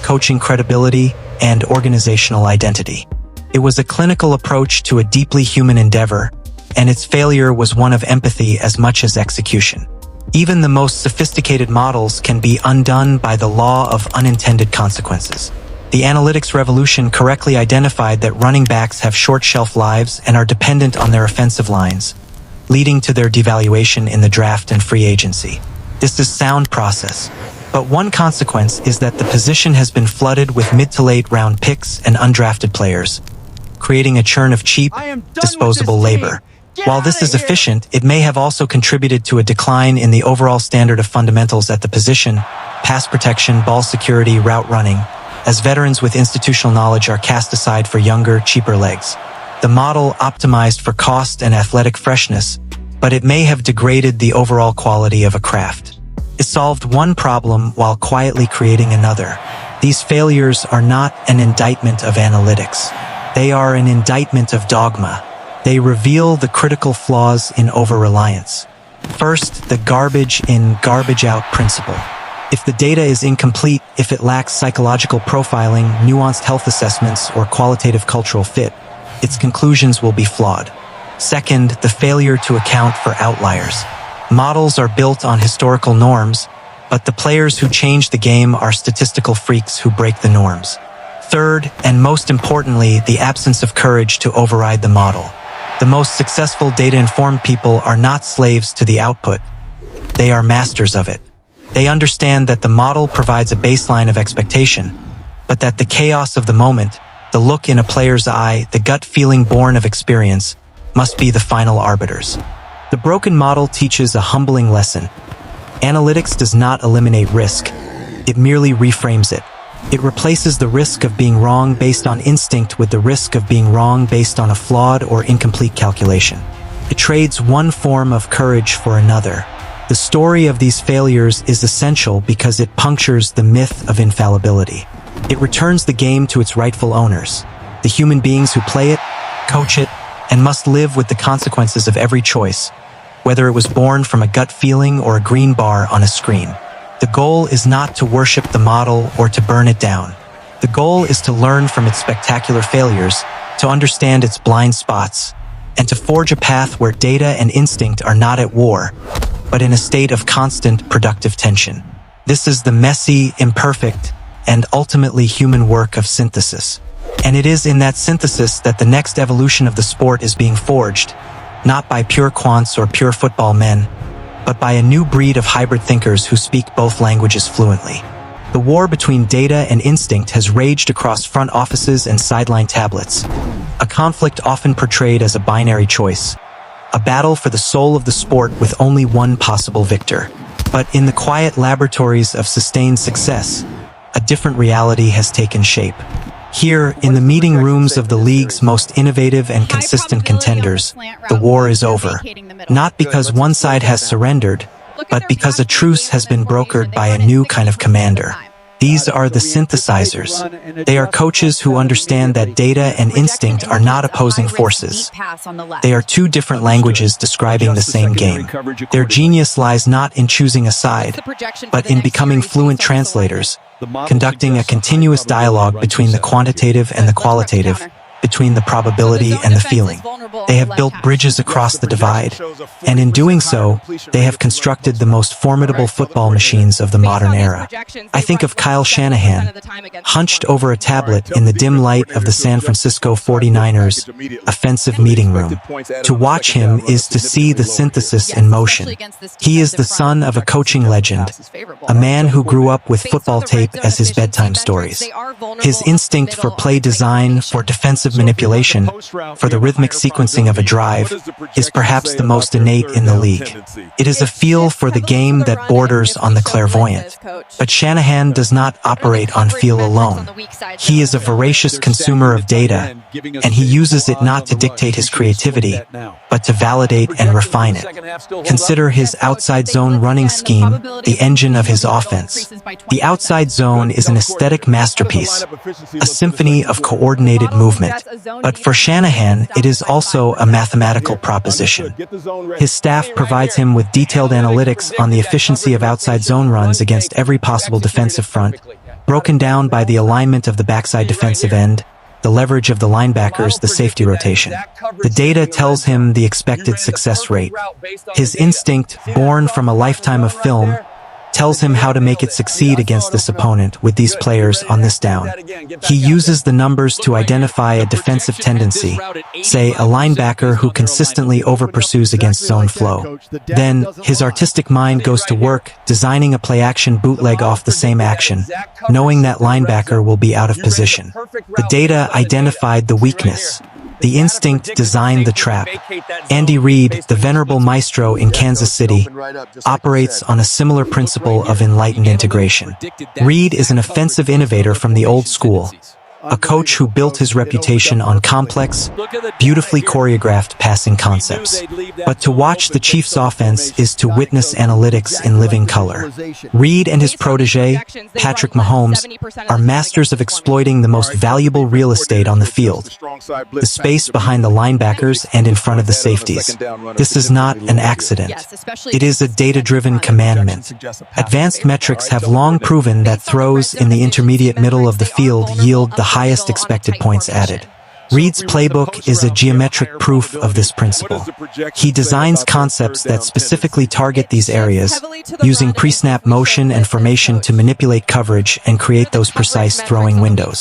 coaching credibility, and organizational identity. It was a clinical approach to a deeply human endeavor, and its failure was one of empathy as much as execution. Even the most sophisticated models can be undone by the law of unintended consequences. The analytics revolution correctly identified that running backs have short shelf lives and are dependent on their offensive lines, leading to their devaluation in the draft and free agency. This is sound process. But one consequence is that the position has been flooded with mid to late round picks and undrafted players, creating a churn of cheap, disposable labor. While this is efficient, it may have also contributed to a decline in the overall standard of fundamentals at the position, pass protection, ball security, route running, as veterans with institutional knowledge are cast aside for younger, cheaper legs. The model optimized for cost and athletic freshness, but it may have degraded the overall quality of a craft. It solved one problem while quietly creating another. These failures are not an indictment of analytics. They are an indictment of dogma. They reveal the critical flaws in over-reliance. First, the garbage in, garbage out principle. If the data is incomplete, if it lacks psychological profiling, nuanced health assessments, or qualitative cultural fit, its conclusions will be flawed. Second, the failure to account for outliers. Models are built on historical norms, but the players who change the game are statistical freaks who break the norms. Third, and most importantly, the absence of courage to override the model. The most successful data-informed people are not slaves to the output. They are masters of it. They understand that the model provides a baseline of expectation, but that the chaos of the moment, the look in a player's eye, the gut feeling born of experience, must be the final arbiters. The broken model teaches a humbling lesson. Analytics does not eliminate risk. It merely reframes it. It replaces the risk of being wrong based on instinct with the risk of being wrong based on a flawed or incomplete calculation. It trades one form of courage for another. The story of these failures is essential because it punctures the myth of infallibility. It returns the game to its rightful owners, the human beings who play it, coach it, and must live with the consequences of every choice, whether it was born from a gut feeling or a green bar on a screen. The goal is not to worship the model or to burn it down. The goal is to learn from its spectacular failures, to understand its blind spots, and to forge a path where data and instinct are not at war, but in a state of constant productive tension. This is the messy, imperfect, and ultimately human work of synthesis. And it is in that synthesis that the next evolution of the sport is being forged, not by pure quants or pure football men, but by a new breed of hybrid thinkers who speak both languages fluently. The war between data and instinct has raged across front offices and sideline tablets, a conflict often portrayed as a binary choice, a battle for the soul of the sport with only one possible victor. But in the quiet laboratories of sustained success, a different reality has taken shape. Here, in the meeting rooms of the league's most innovative and consistent contenders, the war is over. Not because one side has surrendered, but because a truce has been brokered by a new kind of commander. These are the synthesizers. They are coaches who understand that data and instinct are not opposing forces. They are two different languages describing the same game. Their genius lies not in choosing a side, but in becoming fluent translators, conducting a continuous dialogue between the quantitative and the qualitative, between the probability and the feeling. They have built bridges across the divide, and in doing so, they have constructed the most formidable football machines of the modern era. I think of Kyle Shanahan, hunched over a tablet in the dim light of the San Francisco 49ers' offensive meeting room. To watch him is to see the synthesis in motion. He is the son of a coaching legend, a man who grew up with football tape as his bedtime stories. His instinct for play design, for defensive manipulation, for the rhythmic sequencing of a drive, is perhaps the most innate in the league. It is a feel for the game that borders on the clairvoyant. But Shanahan does not operate on feel alone. He is a voracious consumer of data, and he uses it not to dictate his creativity, but to validate and refine it. Consider his outside zone running scheme, the engine of his offense. The outside zone is an aesthetic masterpiece, a symphony of coordinated movement. But for Shanahan, it is also a mathematical proposition. His staff provides him with detailed analytics on the efficiency of outside zone runs against every possible defensive front, broken down by the alignment of the backside defensive end, the leverage of the linebackers, the safety rotation. The data tells him the expected success rate. His instinct, born from a lifetime of film, tells him how to make it succeed against this opponent with these players on this down. He uses the numbers to identify a defensive tendency, say a linebacker who consistently over-pursues against zone flow. Then, his artistic mind goes to work, designing a play-action bootleg off the same action, knowing that linebacker will be out of position. The data identified the weakness. The instinct designed the trap. Andy Reid, the venerable maestro in Kansas City, operates on a similar principle of enlightened integration. Reid is an offensive innovator from the old school, a coach who built his reputation on complex, beautifully choreographed passing concepts. But to watch the Chiefs' offense is to witness analytics in living color. Reed and his protege, Patrick Mahomes, are masters of exploiting the most valuable real estate on the field, the space behind the linebackers and in front of the safeties. This is not an accident. It is a data-driven commandment. Advanced metrics have long proven that throws in the intermediate middle of the field yield the highest expected points added. Reed's playbook is a geometric proof of this principle. He designs concepts that specifically target these areas, using pre-snap motion and formation to manipulate coverage and create those precise throwing windows.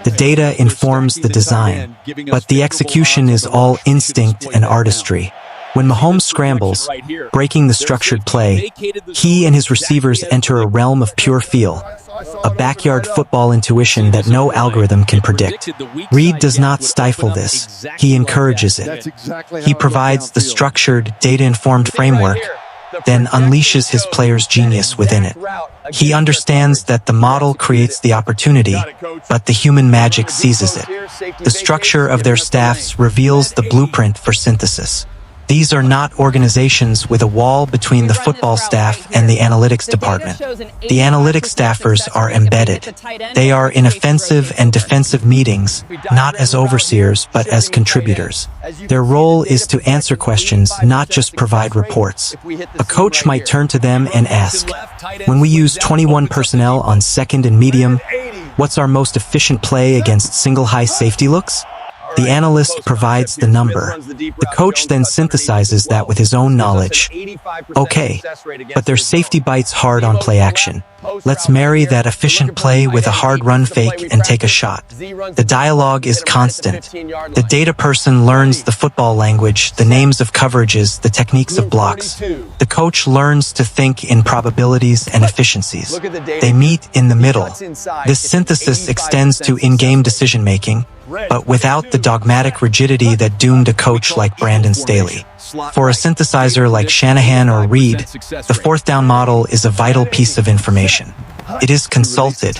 The data informs the design, but the execution is all instinct and artistry. When Mahomes scrambles, breaking the structured play, he and his receivers enter a realm of pure feel, a backyard football intuition that no algorithm can predict. Reed does not stifle this, he encourages it. He provides the structured, data-informed framework, then unleashes his player's genius within it. He understands that the model creates the opportunity, but the human magic seizes it. The structure of their staffs reveals the blueprint for synthesis. These are not organizations with a wall between the football staff and the analytics department. The analytics staffers are embedded. They are in offensive and defensive meetings, not as overseers, but as contributors. Their role is to answer questions, not just provide reports. A coach might turn to them and ask, when we use 21 personnel on second and medium, what's our most efficient play against single high safety looks? The analyst provides the number. The coach then synthesizes that with his own knowledge. Okay, but their safety bites hard on play action. Let's marry that efficient play with a hard run fake and take a shot. The dialogue is constant. The data person learns the football language, the names of coverages, the techniques of blocks. The coach learns to think in probabilities and efficiencies. They meet in the middle. This synthesis extends to in-game decision-making, but without the dogmatic rigidity that doomed a coach like Brandon Staley. For a synthesizer like Shanahan or Reed, the fourth down model is a vital piece of information. It is consulted,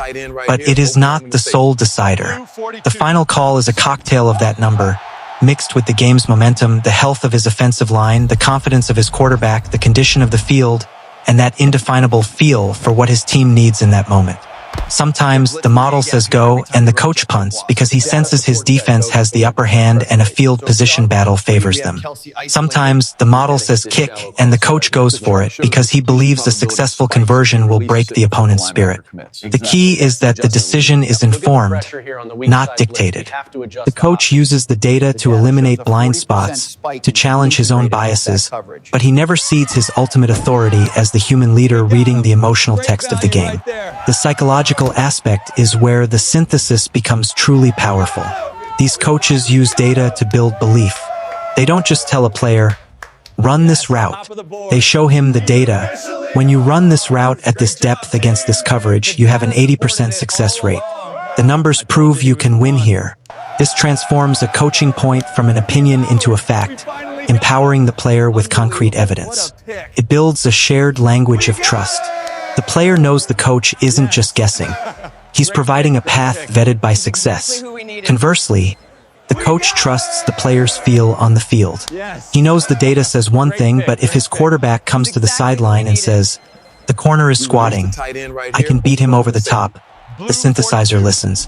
but it is not the sole decider. The final call is a cocktail of that number, mixed with the game's momentum, the health of his offensive line, the confidence of his quarterback, the condition of the field, and that indefinable feel for what his team needs in that moment. Sometimes the model says go and the coach punts because he senses his defense has the upper hand and a field position battle favors them. Sometimes the model says kick and the coach goes for it because he believes a successful conversion will break the opponent's spirit. The key is that the decision is informed, not dictated. The coach uses the data to eliminate blind spots, to challenge his own biases, but he never cedes his ultimate authority as the human leader reading the emotional text of the game. The psychological aspect is where the synthesis becomes truly powerful. These coaches use data to build belief. They don't just tell a player, run this route. They show him the data. When you run this route at this depth against this coverage, you have an 80% success rate. The numbers prove you can win here. This transforms a coaching point from an opinion into a fact, empowering the player with concrete evidence. It builds a shared language of trust. The player knows the coach isn't just guessing. He's providing a path vetted by success. Conversely, the coach trusts the player's feel on the field. He knows the data says one thing, but if his quarterback comes to the sideline and says, the corner is squatting, I can beat him over the top, the synthesizer listens.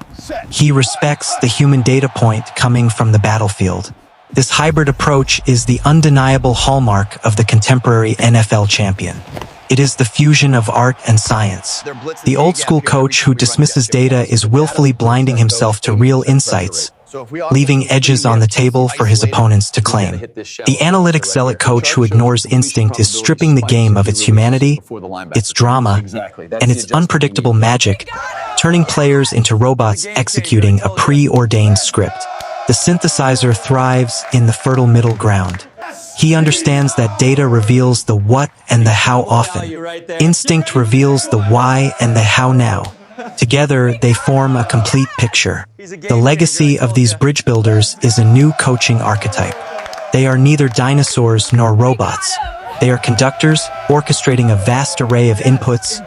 He respects the human data point coming from the battlefield. This hybrid approach is the undeniable hallmark of the contemporary NFL champion. It is the fusion of art and science. The old-school coach who dismisses data is willfully blinding himself to real insights, leaving edges on the table for his opponents to claim. The analytic zealot coach who ignores instinct is stripping the game of its humanity, its drama, and its unpredictable magic, turning players into robots executing a preordained script. The synthesizer thrives in the fertile middle ground. He understands that data reveals the what and the how often. Instinct reveals the why and the how now. Together, they form a complete picture. The legacy of these bridge builders is a new coaching archetype. They are neither dinosaurs nor robots. They are conductors, orchestrating a vast array of inputs,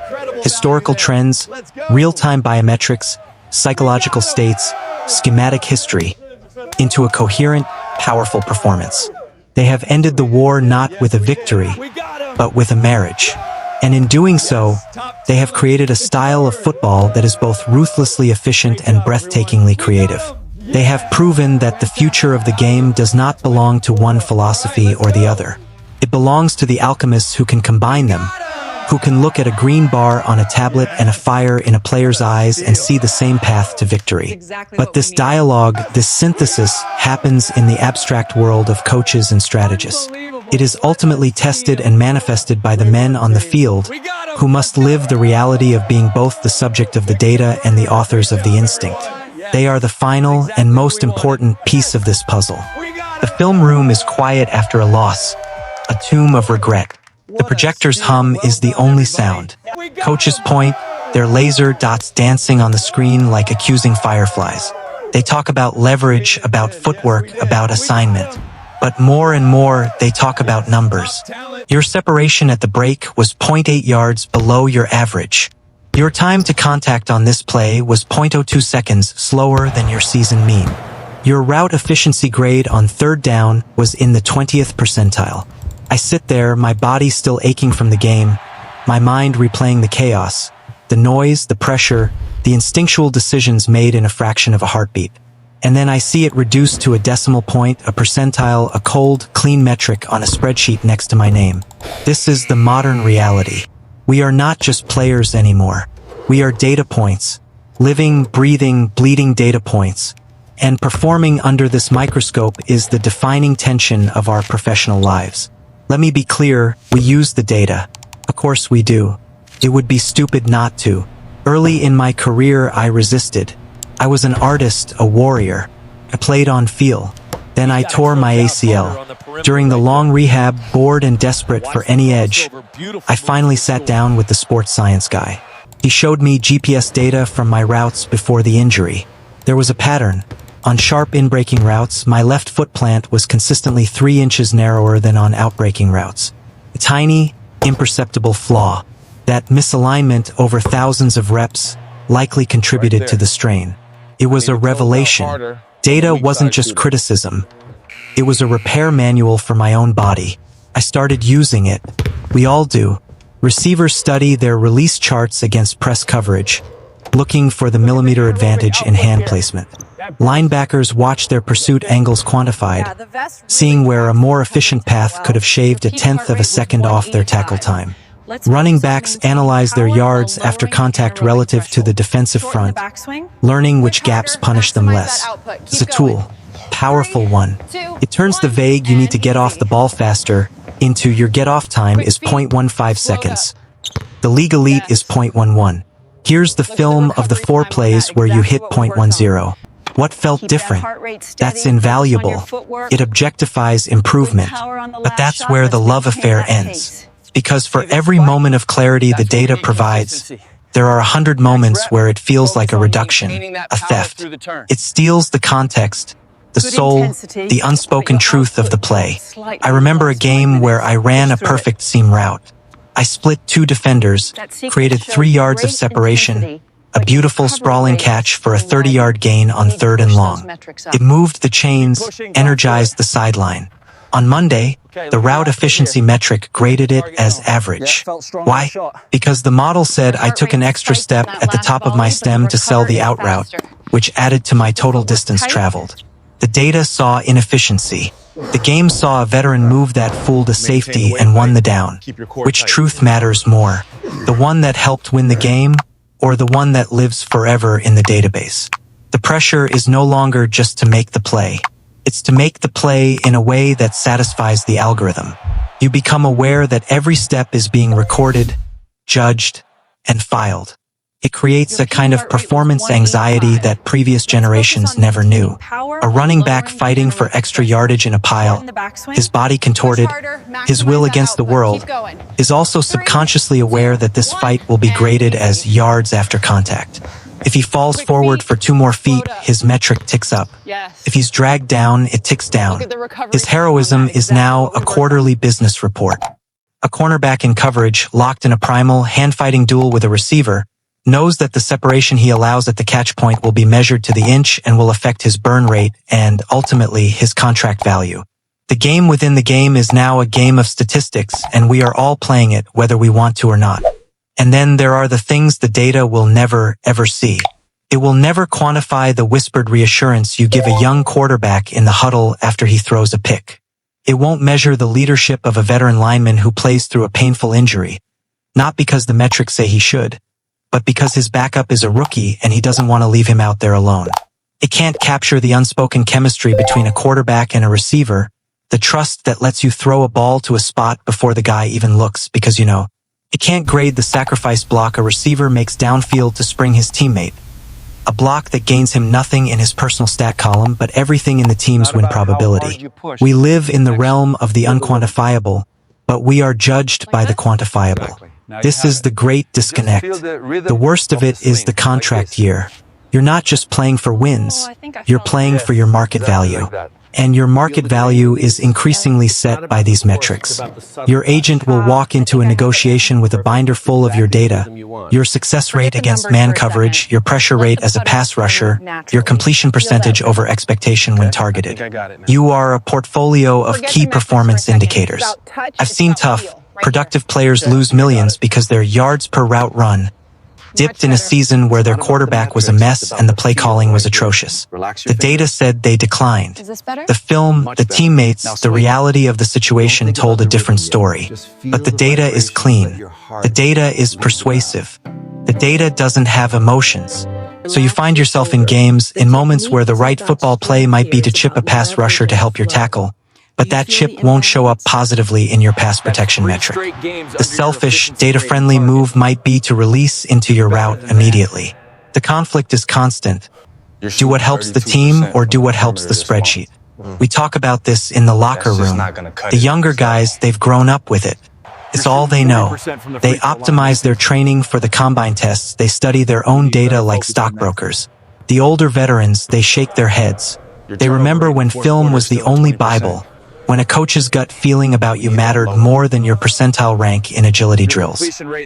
historical trends, real-time biometrics, psychological states, schematic history into a coherent, powerful performance. They have ended the war not with a victory, but with a marriage. And in doing so, they have created a style of football that is both ruthlessly efficient and breathtakingly creative. They have proven that the future of the game does not belong to one philosophy or the other. It belongs to the alchemists who can combine them, who can look at a green bar on a tablet and a fire in a player's eyes and see the same path to victory. But this dialogue, this synthesis, happens in the abstract world of coaches and strategists. It is ultimately tested and manifested by the men on the field, who must live the reality of being both the subject of the data and the authors of the instinct. They are the final and most important piece of this puzzle. The film room is quiet after a loss, a tomb of regret. The projector's hum is the only sound. Coaches point, their laser dots dancing on the screen like accusing fireflies. They talk about leverage, about footwork, about assignment. But more and more, they talk about numbers. Your separation at the break was 0.8 yards below your average. Your time to contact on this play was 0.02 seconds slower than your season mean. Your route efficiency grade on third down was in the 20th percentile. I sit there, my body still aching from the game, my mind replaying the chaos, the noise, the pressure, the instinctual decisions made in a fraction of a heartbeat. And then I see it reduced to a decimal point, a percentile, a cold, clean metric on a spreadsheet next to my name. This is the modern reality. We are not just players anymore. We are data points, living, breathing, bleeding data points. And performing under this microscope is the defining tension of our professional lives. Let me be clear, we use the data. Of course we do. It would be stupid not to. Early in my career, I resisted. I was an artist, a warrior. I played on feel. Then I tore my ACL. During the long rehab, bored and desperate for any edge, I finally sat down with the sports science guy. He showed me GPS data from my routes before the injury. There was a pattern. On sharp inbreaking routes, my left foot plant was consistently 3 inches narrower than on outbreaking routes. A tiny, imperceptible flaw. That misalignment over thousands of reps likely contributed to the strain. It was a revelation. Data wasn't just criticism. It was a repair manual for my own body. I started using it. We all do. Receivers study their release charts against press coverage, looking for the millimeter advantage in hand placement. Linebackers watch their pursuit angles quantified, seeing where a more efficient path could have shaved a tenth of a second off their tackle time. Running backs analyze their yards after contact relative to the defensive front, learning which gaps punish them less. It's a tool, powerful one. It turns the vague "you need to get off the ball faster" into "your get-off time is 0.15 seconds. The league elite is 0.11. Here's the film of the 4 plays where you hit 0.10. What felt different? That's invaluable. It objectifies improvement. But that's where the love affair ends. Because for every moment of clarity the data provides, there are 100 moments where it feels like a reduction, a theft. It steals the context, the soul, the unspoken truth of the play. I remember a game where I ran a perfect seam route. I split 2 defenders, created 3 yards of separation, a beautiful sprawling catch for a 30-yard gain on 3rd and long. It moved the chains, energized the sideline. On Monday, the route efficiency metric graded it as average. Why? Because the model said I took an extra step at the top of my stem to sell the out route, which added to my total distance traveled. The data saw inefficiency. The game saw a veteran move that fool to safety and won the down. Which truth matters more? The one that helped win the game, or the one that lives forever in the database? The pressure is no longer just to make the play. It's to make the play in a way that satisfies the algorithm. You become aware that every step is being recorded, judged, and filed. It creates a kind of performance anxiety that previous generations never knew. A running back fighting for extra yardage in a pile, his body contorted, his will against the world, is also subconsciously aware that this fight will be graded as yards after contact. If he falls forward for 2 more feet, his metric ticks up. If he's dragged down, it ticks down. His heroism is now a quarterly business report. A cornerback in coverage, locked in a primal, hand-fighting duel with a receiver, knows that the separation he allows at the catch point will be measured to the inch and will affect his burn rate and, ultimately, his contract value. The game within the game is now a game of statistics, and we are all playing it whether we want to or not. And then there are the things the data will never, ever see. It will never quantify the whispered reassurance you give a young quarterback in the huddle after he throws a pick. It won't measure the leadership of a veteran lineman who plays through a painful injury, not because the metrics say he should, but because his backup is a rookie and he doesn't want to leave him out there alone. It can't capture the unspoken chemistry between a quarterback and a receiver, the trust that lets you throw a ball to a spot before the guy even looks, because it can't grade the sacrifice block a receiver makes downfield to spring his teammate. A block that gains him nothing in his personal stat column, but everything in the team's win probability. We live in the realm of the unquantifiable, but we are judged by the quantifiable. This is the great disconnect. The worst of it is the contract year. You're not just playing for wins, you're playing for your market value. And your market value is increasingly set by these metrics. Your agent will walk into a negotiation with a binder full of your data, your success rate against man coverage, your pressure rate as a pass rusher, your completion percentage over expectation when targeted. You are a portfolio of key performance indicators. I've seen tough, productive players lose millions because their yards per route run dipped in a season where their quarterback was a mess and the play calling was atrocious. The data said they declined. The film, the teammates, the reality of the situation told a different story. But the data is clean. The data is persuasive. The data doesn't have emotions. So you find yourself in games, in moments where the right football play might be to chip a pass rusher to help your tackle, but that chip won't show up positively in your pass protection metric. The selfish, data-friendly move might be to release into your route immediately. The conflict is constant. Do what helps the team or do what helps the spreadsheet. We talk about this in the locker room. The younger guys, they've grown up with it. It's all they know. They optimize their training for the combine tests. They study their own data like stockbrokers. The older veterans, they shake their heads. They remember when film was the only Bible, when a coach's gut feeling about you mattered more than your percentile rank in agility drills.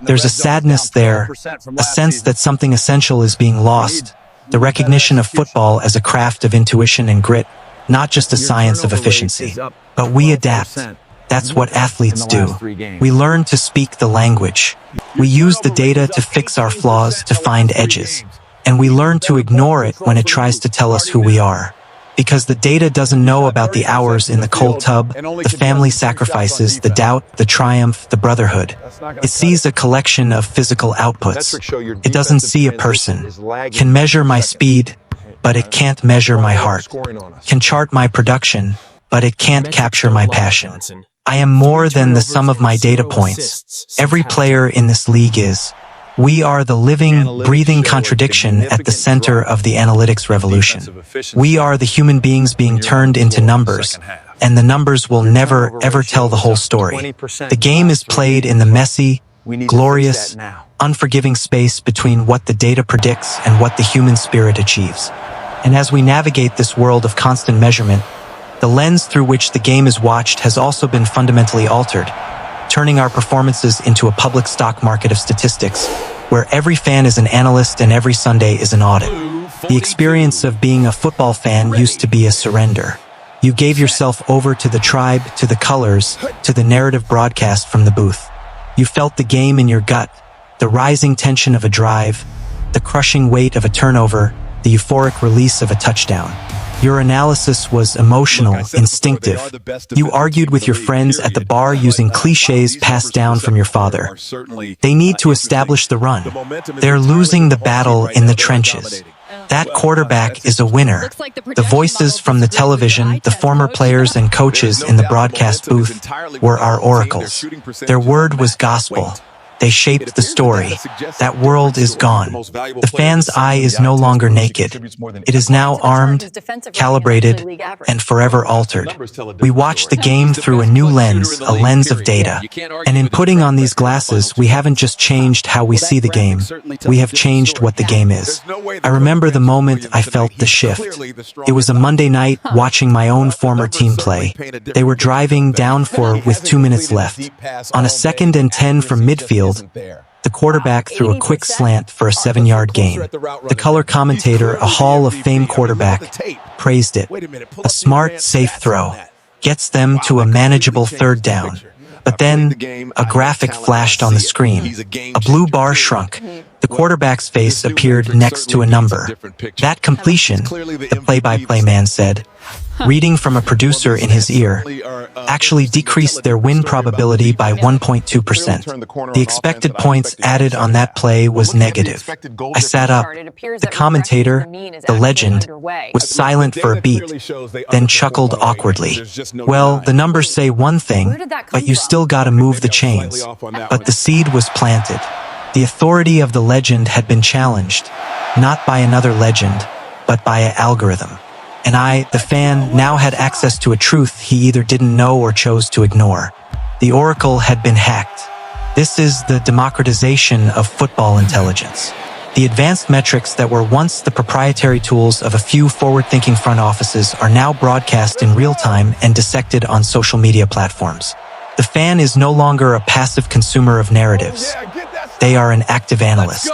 There's a sadness there, a sense that something essential is being lost, the recognition of football as a craft of intuition and grit, not just a science of efficiency. But we adapt. That's what athletes do. We learn to speak the language. We use the data to fix our flaws, to find edges. And we learn to ignore it when it tries to tell us who we are. Because the data doesn't know about the hours in the cold tub, the family sacrifices, the doubt, the triumph, the brotherhood. It sees a collection of physical outputs. It doesn't see a person. Can measure my speed, but it can't measure my heart. Can chart my production, but it can't capture my passion. I am more than the sum of my data points. Every player in this league is. We are the living, breathing contradiction at the center of the analytics revolution. We are the human beings being turned into numbers, and the numbers will never, ever tell the whole story. The game is played in the messy, glorious, unforgiving space between what the data predicts and what the human spirit achieves. And as we navigate this world of constant measurement, the lens through which the game is watched has also been fundamentally altered, turning our performances into a public stock market of statistics, where every fan is an analyst and every Sunday is an audit. The experience of being a football fan used to be a surrender. You gave yourself over to the tribe, to the colors, to the narrative broadcast from the booth. You felt the game in your gut, the rising tension of a drive, the crushing weight of a turnover, the euphoric release of a touchdown. Your analysis was emotional, instinctive. You argued with your friends at the bar using cliches passed down from your father. They need to establish the run. They're losing the battle in the trenches. That quarterback is a winner. The voices from the television, the former players and coaches in the broadcast booth were our oracles. Their word was gospel. They shaped the story. That world is gone. The fan's eye is no longer naked. It is now armed, calibrated, and forever altered. We watch the game through a new lens, a lens of data. And in putting on these glasses, we haven't just changed how we see the game. We have changed what the game is. I remember the moment I felt the shift. It was a Monday night watching my own former team play. They were driving down with 2 minutes left. On a 2nd and 10 from midfield, the The quarterback threw a quick slant for a 7-yard gain. The color commentator, a Hall of Fame quarterback, praised it. A smart, safe throw. Gets them to a manageable 3rd down. But then, a graphic flashed on the screen. A blue bar shrunk. The quarterback's face appeared next to a number. That completion, the play-by-play man said, reading from a producer in his ear, actually decreased their win probability by 1.2%. The expected points added on that play was negative. I sat up. The commentator, the legend, was silent for a beat, then chuckled awkwardly. Well, the numbers say one thing, but you still gotta move the chains. But the seed was planted. The authority of the legend had been challenged, not by another legend, but by an algorithm. And I, the fan, now had access to a truth he either didn't know or chose to ignore. The oracle had been hacked. This is the democratization of football intelligence. The advanced metrics that were once the proprietary tools of a few forward-thinking front offices are now broadcast in real time and dissected on social media platforms. The fan is no longer a passive consumer of narratives. They are an active analyst.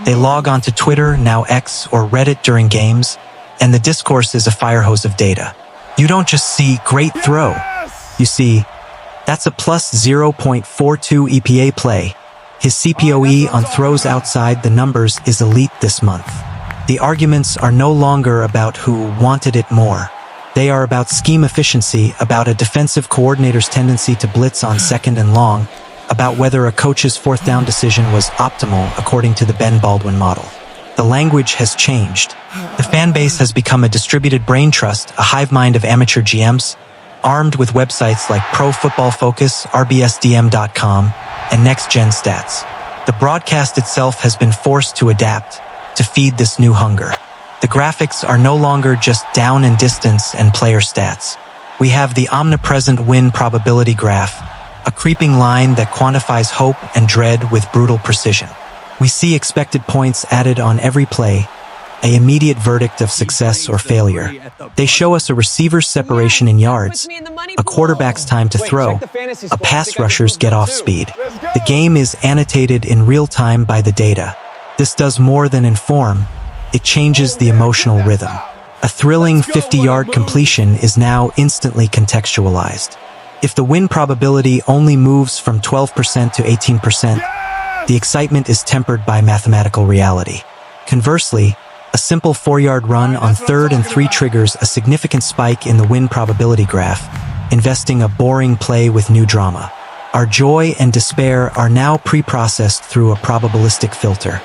They log onto Twitter, now X, or Reddit during games, and the discourse is a fire hose of data. You don't just see great throw. You see, that's a plus 0.42 EPA play. His CPOE on throws outside the numbers is elite this month. The arguments are no longer about who wanted it more. They are about scheme efficiency, about a defensive coordinator's tendency to blitz on 2nd and long, about whether a coach's 4th down decision was optimal according to the Ben Baldwin model. The language has changed. The fan base has become a distributed brain trust, a hive mind of amateur GMs, armed with websites like Pro Football Focus, RBSDM.com, and Next Gen Stats. The broadcast itself has been forced to adapt, to feed this new hunger. The graphics are no longer just down and distance and player stats. We have the omnipresent win probability graph, a creeping line that quantifies hope and dread with brutal precision. We see expected points added on every play, an immediate verdict of success or failure. They show us a receiver's separation in yards, a quarterback's time to throw, a pass rusher's get-off speed. The game is annotated in real time by the data. This does more than inform, it changes the emotional rhythm. A thrilling 50-yard completion is now instantly contextualized. If the win probability only moves from 12% to 18%, the excitement is tempered by mathematical reality. Conversely, a simple 4-yard run on 3rd and 3 triggers a significant spike in the win probability graph, investing a boring play with new drama. Our joy and despair are now pre-processed through a probabilistic filter.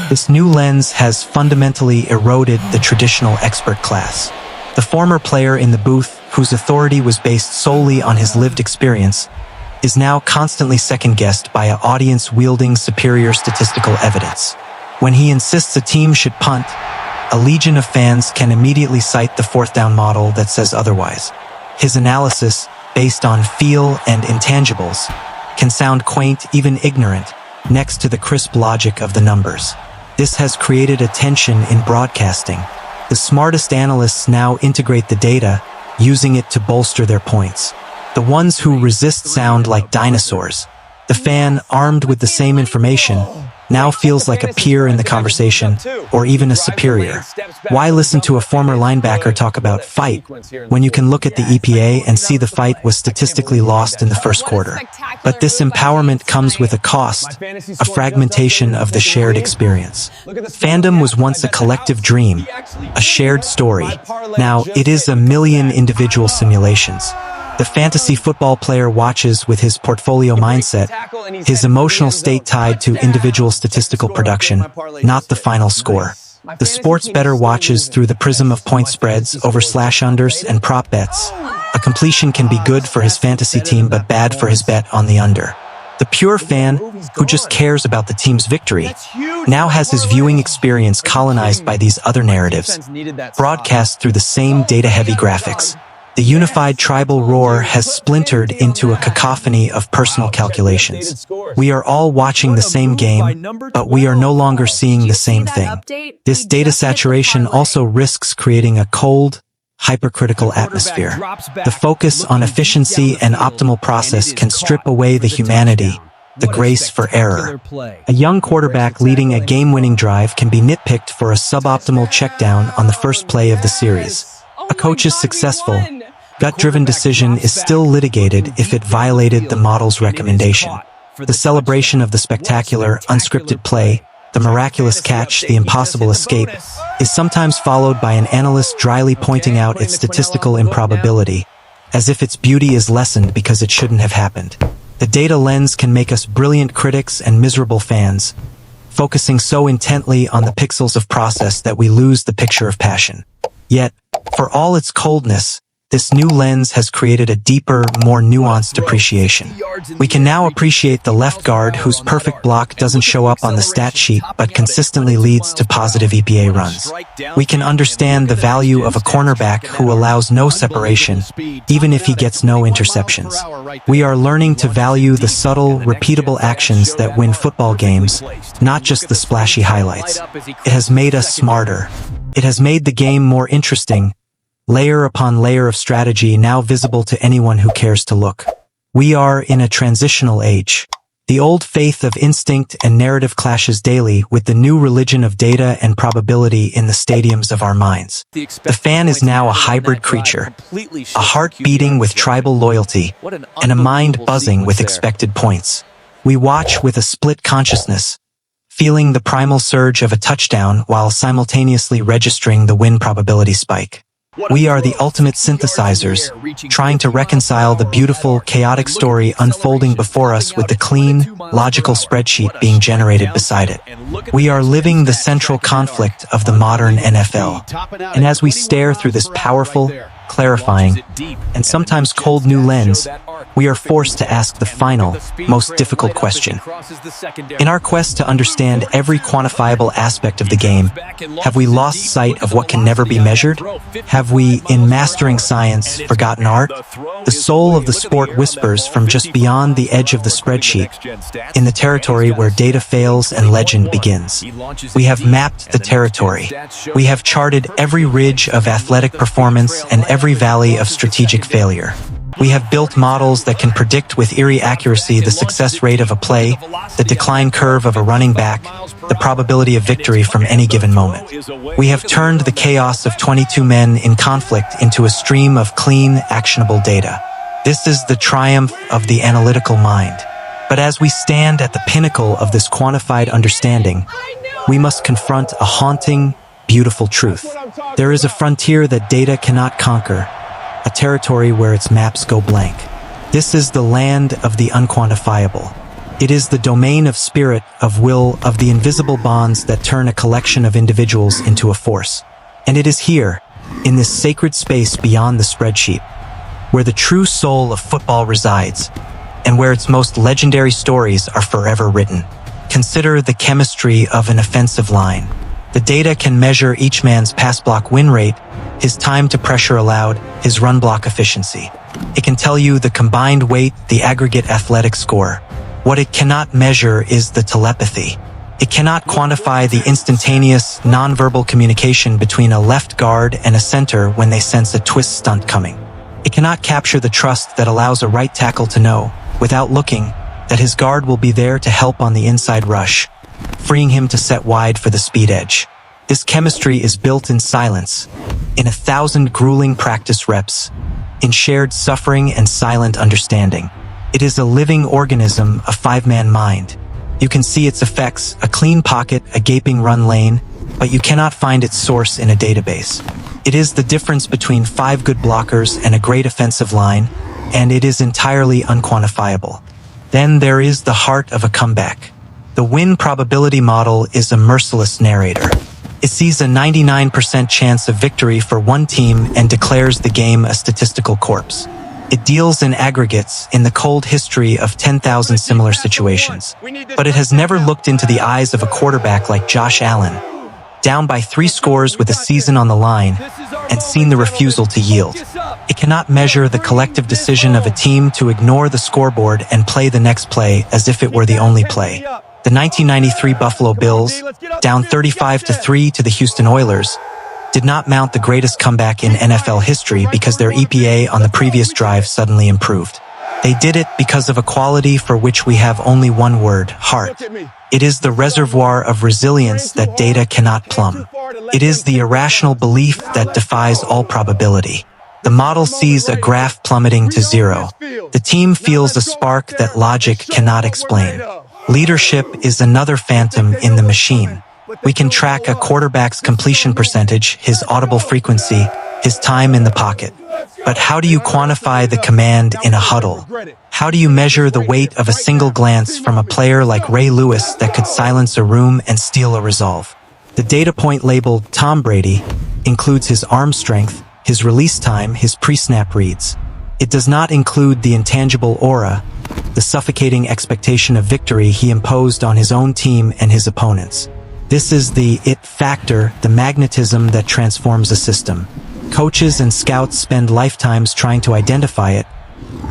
This new lens has fundamentally eroded the traditional expert class. The former player in the booth, whose authority was based solely on his lived experience, is now constantly second-guessed by an audience wielding superior statistical evidence. When he insists a team should punt, a legion of fans can immediately cite the 4th down model that says otherwise. His analysis, based on feel and intangibles, can sound quaint, even ignorant, next to the crisp logic of the numbers. This has created a tension in broadcasting. The smartest analysts now integrate the data, using it to bolster their points. The ones who resist sound like dinosaurs. The fan, armed with the same information, now feels like a peer in the conversation, or even a superior. Why listen to a former linebacker talk about fight, when you can look at the EPA and see the fight was statistically lost in the first quarter? But this empowerment comes with a cost, a fragmentation of the shared experience. Fandom was once a collective dream, a shared story. Now, it is a million individual simulations. The fantasy football player watches with his portfolio mindset, his emotional state tied to individual statistical production, not the final score. The sports bettor watches through the prism of point spreads over slash-unders and prop bets. A completion can be good for his fantasy team but bad for his bet on the under. The pure fan, who just cares about the team's victory, now has his viewing experience colonized by these other narratives, broadcast through the same data-heavy graphics. The unified tribal roar has splintered into a cacophony of personal calculations. We are all watching the same game, but we are no longer seeing the same thing. This data saturation also risks creating a cold, hypercritical atmosphere. The focus on efficiency and optimal process can strip away the humanity, the grace for error. A young quarterback leading a game-winning drive can be nitpicked for a suboptimal checkdown on the first play of the series. A coach's successful, gut-driven decision is still litigated if it violated the model's recommendation. The celebration of the spectacular, unscripted play, the miraculous catch, the impossible escape, is sometimes followed by an analyst dryly pointing out its statistical improbability, as if its beauty is lessened because it shouldn't have happened. The data lens can make us brilliant critics and miserable fans, focusing so intently on the pixels of process that we lose the picture of passion. Yet, for all its coldness, this new lens has created a deeper, more nuanced appreciation. We can now appreciate the left guard whose perfect block doesn't show up on the stat sheet but consistently leads to positive EPA runs. We can understand the value of a cornerback who allows no separation, even if he gets no interceptions. We are learning to value the subtle, repeatable actions that win football games, not just the splashy highlights. It has made us smarter. It has made the game more interesting, layer upon layer of strategy now visible to anyone who cares to look. We are in a transitional age. The old faith of instinct and narrative clashes daily with the new religion of data and probability in the stadiums of our minds. The fan is now a hybrid creature, a heart beating with tribal loyalty, and a mind buzzing with expected points. We watch with a split consciousness, feeling the primal surge of a touchdown while simultaneously registering the win probability spike. We are the ultimate synthesizers, trying to reconcile the beautiful, chaotic story unfolding before us with the clean, logical spreadsheet being generated beside it. We are living the central conflict of the modern NFL. And as we stare through this powerful, clarifying, and sometimes cold new lens, we are forced to ask the final, most difficult question. In our quest to understand every quantifiable aspect of the game, have we lost sight of what can never be measured? Have we, in mastering science, forgotten art? The soul of the sport whispers from just beyond the edge of the spreadsheet, in the territory where data fails and legend begins. We have mapped the territory. We have charted every ridge of athletic performance and every valley of strategic failure. We have built models that can predict with eerie accuracy the success rate of a play, the decline curve of a running back, the probability of victory from any given moment. We have turned the chaos of 22 men in conflict into a stream of clean, actionable data. This is the triumph of the analytical mind. But as we stand at the pinnacle of this quantified understanding, we must confront a haunting, beautiful truth. There is a frontier that data cannot conquer, a territory where its maps go blank. This is the land of the unquantifiable. It is the domain of spirit, of will, of the invisible bonds that turn a collection of individuals into a force. And it is here, in this sacred space beyond the spreadsheet, where the true soul of football resides, and where its most legendary stories are forever written. Consider the chemistry of an offensive line. The data can measure each man's pass block win rate, his time to pressure allowed, his run block efficiency. It can tell you the combined weight, the aggregate athletic score. What it cannot measure is the telepathy. It cannot quantify the instantaneous, nonverbal communication between a left guard and a center when they sense a twist stunt coming. It cannot capture the trust that allows a right tackle to know, without looking, that his guard will be there to help on the inside rush, freeing him to set wide for the speed edge. This chemistry is built in silence, in 1,000 grueling practice reps, in shared suffering and silent understanding. It is a living organism, a five-man mind. You can see its effects, a clean pocket, a gaping run lane, but you cannot find its source in a database. It is the difference between 5 good blockers and a great offensive line, and it is entirely unquantifiable. Then there is the heart of a comeback. The win probability model is a merciless narrator. It sees a 99% chance of victory for one team and declares the game a statistical corpse. It deals in aggregates in the cold history of 10,000 similar situations. But it has never looked into the eyes of a quarterback like Josh Allen, down by 3 scores with a season on the line, and seen the refusal to yield. It cannot measure the collective decision of a team to ignore the scoreboard and play the next play as if it were the only play. The 1993 Buffalo Bills, down 35-3 to the Houston Oilers, did not mount the greatest comeback in NFL history because their EPA on the previous drive suddenly improved. They did it because of a quality for which we have only one word: heart. It is the reservoir of resilience that data cannot plumb. It is the irrational belief that defies all probability. The model sees a graph plummeting to zero. The team feels a spark that logic cannot explain. Leadership is another phantom in the machine. We can track a quarterback's completion percentage, his audible frequency, his time in the pocket. But how do you quantify the command in a huddle? How do you measure the weight of a single glance from a player like Ray Lewis that could silence a room and steal a resolve? The data point labeled Tom Brady includes his arm strength, his release time, his pre-snap reads. It does not include the intangible aura, the suffocating expectation of victory he imposed on his own team and his opponents. This is the it factor, the magnetism that transforms a system. Coaches and scouts spend lifetimes trying to identify it,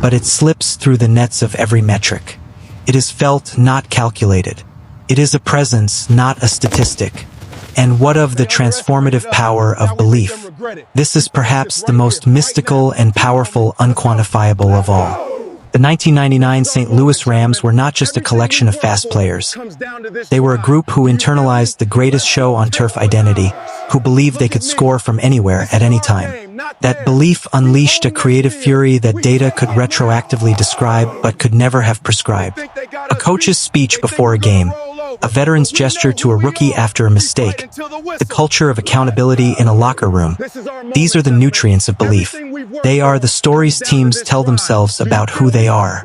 but it slips through the nets of every metric. It is felt, not calculated. It is a presence, not a statistic. And what of the transformative power of belief? This is perhaps the most mystical and powerful unquantifiable of all. The 1999 St. Louis Rams were not just a collection of fast players. They were a group who internalized the greatest show on turf identity, who believed they could score from anywhere at any time. That belief unleashed a creative fury that data could retroactively describe but could never have prescribed. A coach's speech before a game, a veteran's gesture to a rookie after a mistake, the culture of accountability in a locker room. These are the nutrients of belief. They are the stories teams tell themselves about who they are.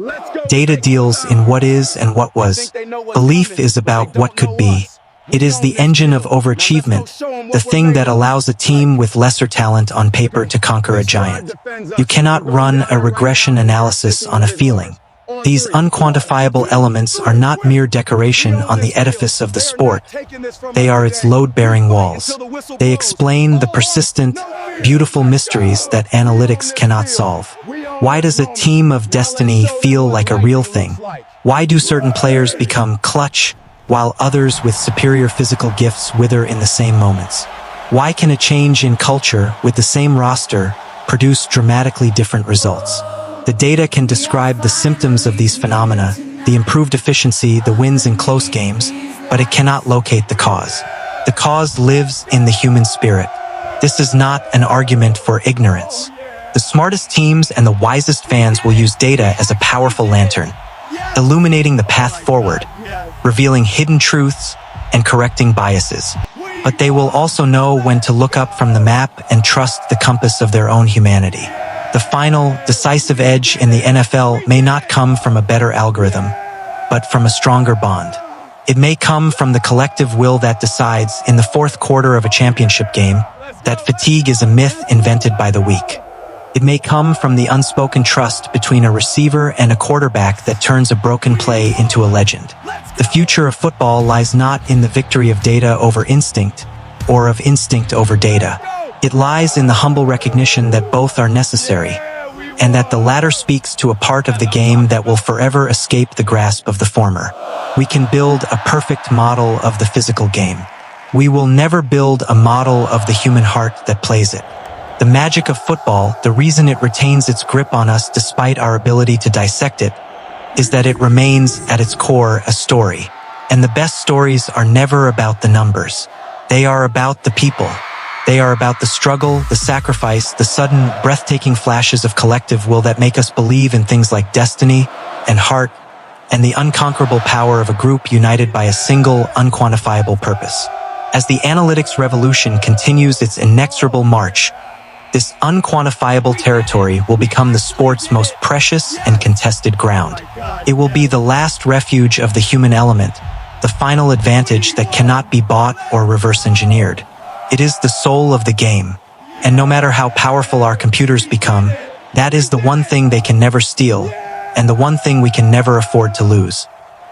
Data deals in what is and what was. Belief is about what could be. It is the engine of overachievement, the thing that allows a team with lesser talent on paper to conquer a giant. You cannot run a regression analysis on a feeling. These unquantifiable elements are not mere decoration on the edifice of the sport. They are its load-bearing walls. They explain the persistent, beautiful mysteries that analytics cannot solve. Why does a team of destiny feel like a real thing? Why do certain players become clutch, while others with superior physical gifts wither in the same moments? Why can a change in culture with the same roster produce dramatically different results? The data can describe the symptoms of these phenomena, the improved efficiency, the wins in close games, but it cannot locate the cause. The cause lives in the human spirit. This is not an argument for ignorance. The smartest teams and the wisest fans will use data as a powerful lantern, illuminating the path forward, revealing hidden truths and correcting biases. But they will also know when to look up from the map and trust the compass of their own humanity. The final, decisive edge in the NFL may not come from a better algorithm, but from a stronger bond. It may come from the collective will that decides in the fourth quarter of a championship game that fatigue is a myth invented by the weak. It may come from the unspoken trust between a receiver and a quarterback that turns a broken play into a legend. The future of football lies not in the victory of data over instinct, or of instinct over data. It lies in the humble recognition that both are necessary, and that the latter speaks to a part of the game that will forever escape the grasp of the former. We can build a perfect model of the physical game. We will never build a model of the human heart that plays it. The magic of football, the reason it retains its grip on us despite our ability to dissect it, is that it remains at its core a story. And the best stories are never about the numbers. They are about the people. They are about the struggle, the sacrifice, the sudden, breathtaking flashes of collective will that make us believe in things like destiny and heart and the unconquerable power of a group united by a single, unquantifiable purpose. As the analytics revolution continues its inexorable march, this unquantifiable territory will become the sport's most precious and contested ground. It will be the last refuge of the human element, the final advantage that cannot be bought or reverse engineered. It is the soul of the game, and no matter how powerful our computers become, that is the one thing they can never steal, and the one thing we can never afford to lose.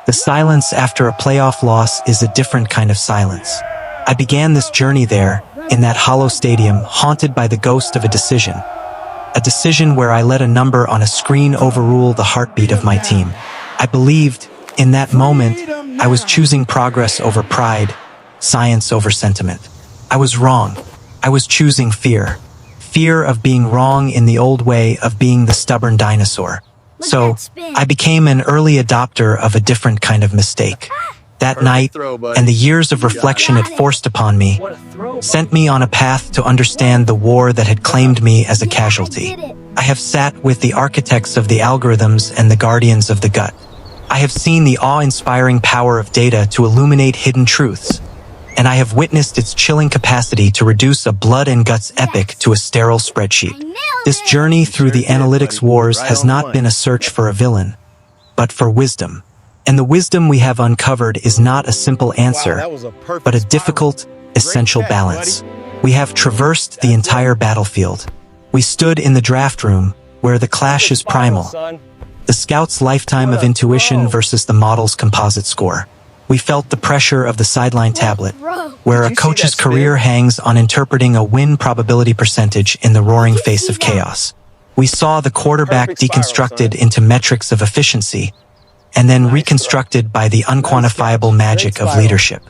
The silence after a playoff loss is a different kind of silence. I began this journey there, in that hollow stadium, haunted by the ghost of a decision where I let a number on a screen overrule the heartbeat of my team. I believed, in that moment, I was choosing progress over pride, science over sentiment. I was wrong. I was choosing fear. Fear of being wrong in the old way of being the stubborn dinosaur. So, I became an early adopter of a different kind of mistake. That night, and the years of reflection it forced upon me, sent me on a path to understand the war that had claimed me as a casualty. I have sat with the architects of the algorithms and the guardians of the gut. I have seen the awe-inspiring power of data to illuminate hidden truths, and I have witnessed its chilling capacity to reduce a blood and guts epic to a sterile spreadsheet. This journey through the analytics wars has not been a search for a villain, but for wisdom. And the wisdom we have uncovered is not a simple answer, but a difficult, essential balance. We have traversed the entire battlefield. We stood in the draft room, where the clash is primal. The scout's lifetime of intuition versus the model's composite score. We felt the pressure of the sideline tablet, where a coach's career hangs on interpreting a win probability percentage in the roaring face of chaos. We saw the quarterback deconstructed into metrics of efficiency, and then reconstructed by the unquantifiable magic of leadership.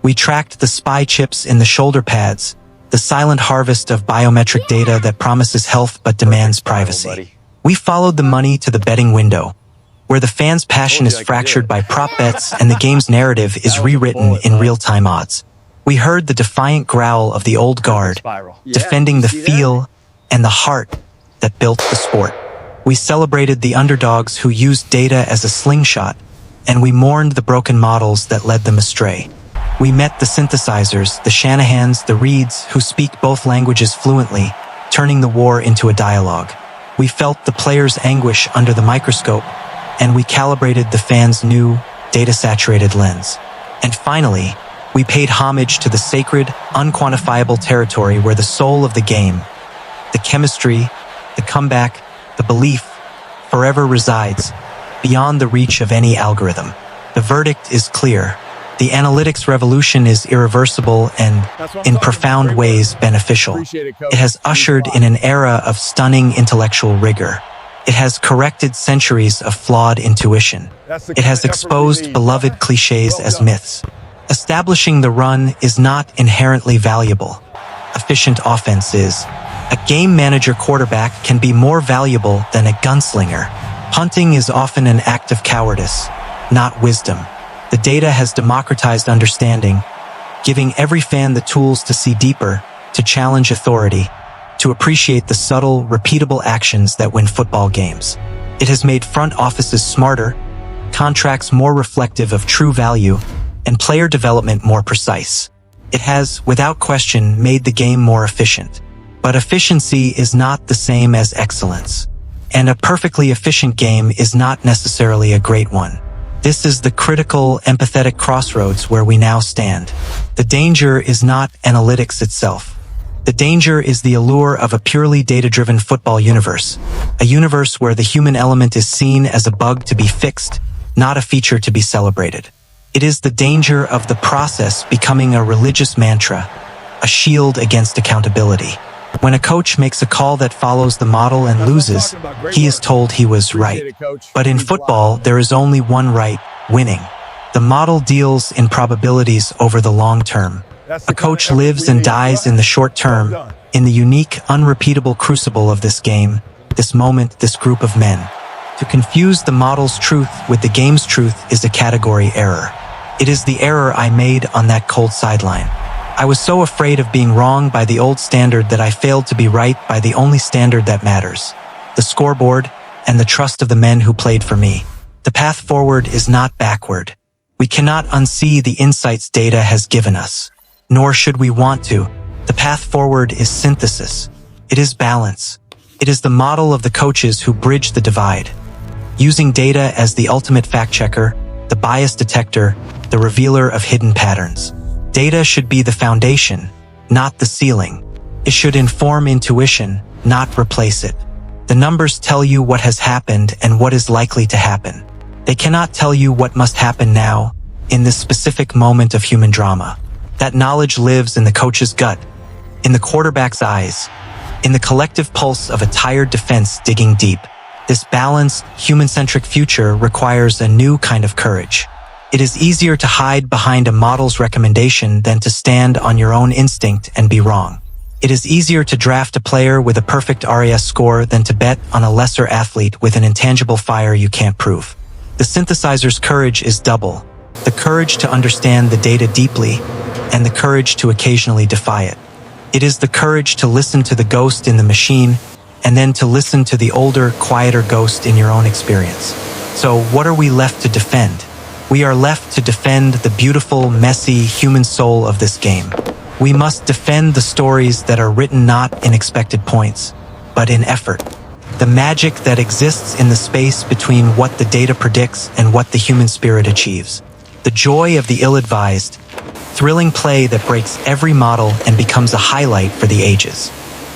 We tracked the spy chips in the shoulder pads, the silent harvest of biometric data that promises health but demands privacy. We followed the money to the betting window, where the fan's passion is fractured by prop bets and the game's narrative is rewritten in real-time odds. We heard the defiant growl of the old guard, defending the feel and the heart that built the sport. We celebrated the underdogs who used data as a slingshot, and we mourned the broken models that led them astray. We met the synthesizers, the Shanahans, the Reeds, who speak both languages fluently, turning the war into a dialogue. We felt the players' anguish under the microscope, and we calibrated the fans' new, data-saturated lens. And finally, we paid homage to the sacred, unquantifiable territory where the soul of the game, the chemistry, the comeback, the belief, forever resides, beyond the reach of any algorithm. The verdict is clear. The analytics revolution is irreversible and, in profound ways, beneficial. It has ushered in an era of stunning intellectual rigor. It has corrected centuries of flawed intuition. It has exposed beloved cliches as myths. Establishing the run is not inherently valuable. Efficient offense is. A game manager quarterback can be more valuable than a gunslinger. Punting is often an act of cowardice, not wisdom. The data has democratized understanding, giving every fan the tools to see deeper, to challenge authority, to appreciate the subtle, repeatable actions that win football games. It has made front offices smarter, contracts more reflective of true value, and player development more precise. It has, without question, made the game more efficient. But efficiency is not the same as excellence. And a perfectly efficient game is not necessarily a great one. This is the critical, empathetic crossroads where we now stand. The danger is not analytics itself. The danger is the allure of a purely data-driven football universe, a universe where the human element is seen as a bug to be fixed, not a feature to be celebrated. It is the danger of the process becoming a religious mantra, a shield against accountability. When a coach makes a call that follows the model and loses, he is told he was right. But in football, there is only one right, winning. The model deals in probabilities over the long term. A coach lives and dies in the short term, in the unique, unrepeatable crucible of this game, this moment, this group of men. To confuse the model's truth with the game's truth is a category error. It is the error I made on that cold sideline. I was so afraid of being wrong by the old standard that I failed to be right by the only standard that matters, the scoreboard and the trust of the men who played for me. The path forward is not backward. We cannot unsee the insights data has given us. Nor should we want to. The path forward is synthesis. It is balance. It is the model of the coaches who bridge the divide. Using data as the ultimate fact-checker, the bias detector, the revealer of hidden patterns. Data should be the foundation, not the ceiling. It should inform intuition, not replace it. The numbers tell you what has happened and what is likely to happen. They cannot tell you what must happen now, in this specific moment of human drama. That knowledge lives in the coach's gut, in the quarterback's eyes, in the collective pulse of a tired defense digging deep. This balanced, human-centric future requires a new kind of courage. It is easier to hide behind a model's recommendation than to stand on your own instinct and be wrong. It is easier to draft a player with a perfect RAS score than to bet on a lesser athlete with an intangible fire you can't prove. The synthesizer's courage is double: the courage to understand the data deeply and the courage to occasionally defy it. It is the courage to listen to the ghost in the machine and then to listen to the older, quieter ghost in your own experience. So what are we left to defend? We are left to defend the beautiful, messy, human soul of this game. We must defend the stories that are written not in expected points, but in effort. The magic that exists in the space between what the data predicts and what the human spirit achieves. The joy of the ill-advised, thrilling play that breaks every model and becomes a highlight for the ages.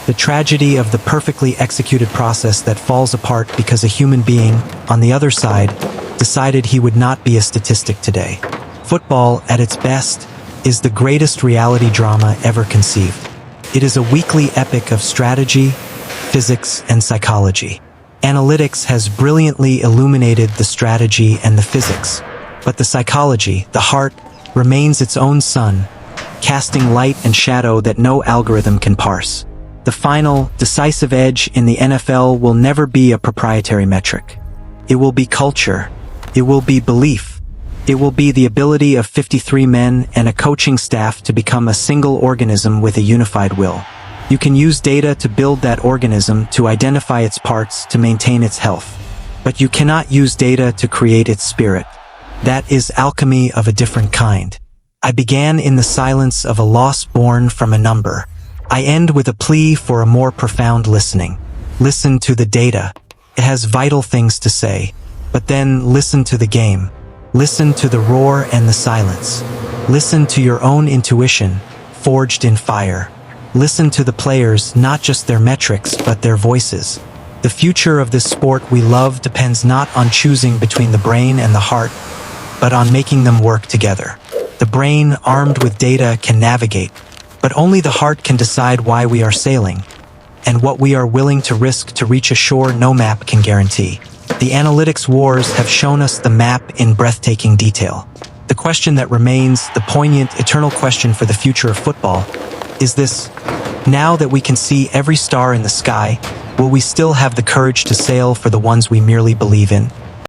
The tragedy of the perfectly executed process that falls apart because a human being, on the other side, decided he would not be a statistic today. Football, at its best, is the greatest reality drama ever conceived. It is a weekly epic of strategy, physics, and psychology. Analytics has brilliantly illuminated the strategy and the physics, but the psychology, the heart, remains its own sun, casting light and shadow that no algorithm can parse. The final, decisive edge in the NFL will never be a proprietary metric. It will be culture. It will be belief. It will be the ability of 53 men and a coaching staff to become a single organism with a unified will. You can use data to build that organism, to identify its parts, to maintain its health. But you cannot use data to create its spirit. That is alchemy of a different kind. I began in the silence of a loss born from a number. I end with a plea for a more profound listening. Listen to the data. It has vital things to say. But then listen to the game. Listen to the roar and the silence. Listen to your own intuition, forged in fire. Listen to the players, not just their metrics, but their voices. The future of this sport we love depends not on choosing between the brain and the heart, but on making them work together. The brain, armed with data, can navigate, but only the heart can decide why we are sailing, and what we are willing to risk to reach a shore no map can guarantee. The analytics wars have shown us the map in breathtaking detail. The question that remains, the poignant, eternal question for the future of football, is this: now that we can see every star in the sky, will we still have the courage to sail for the ones we merely believe in?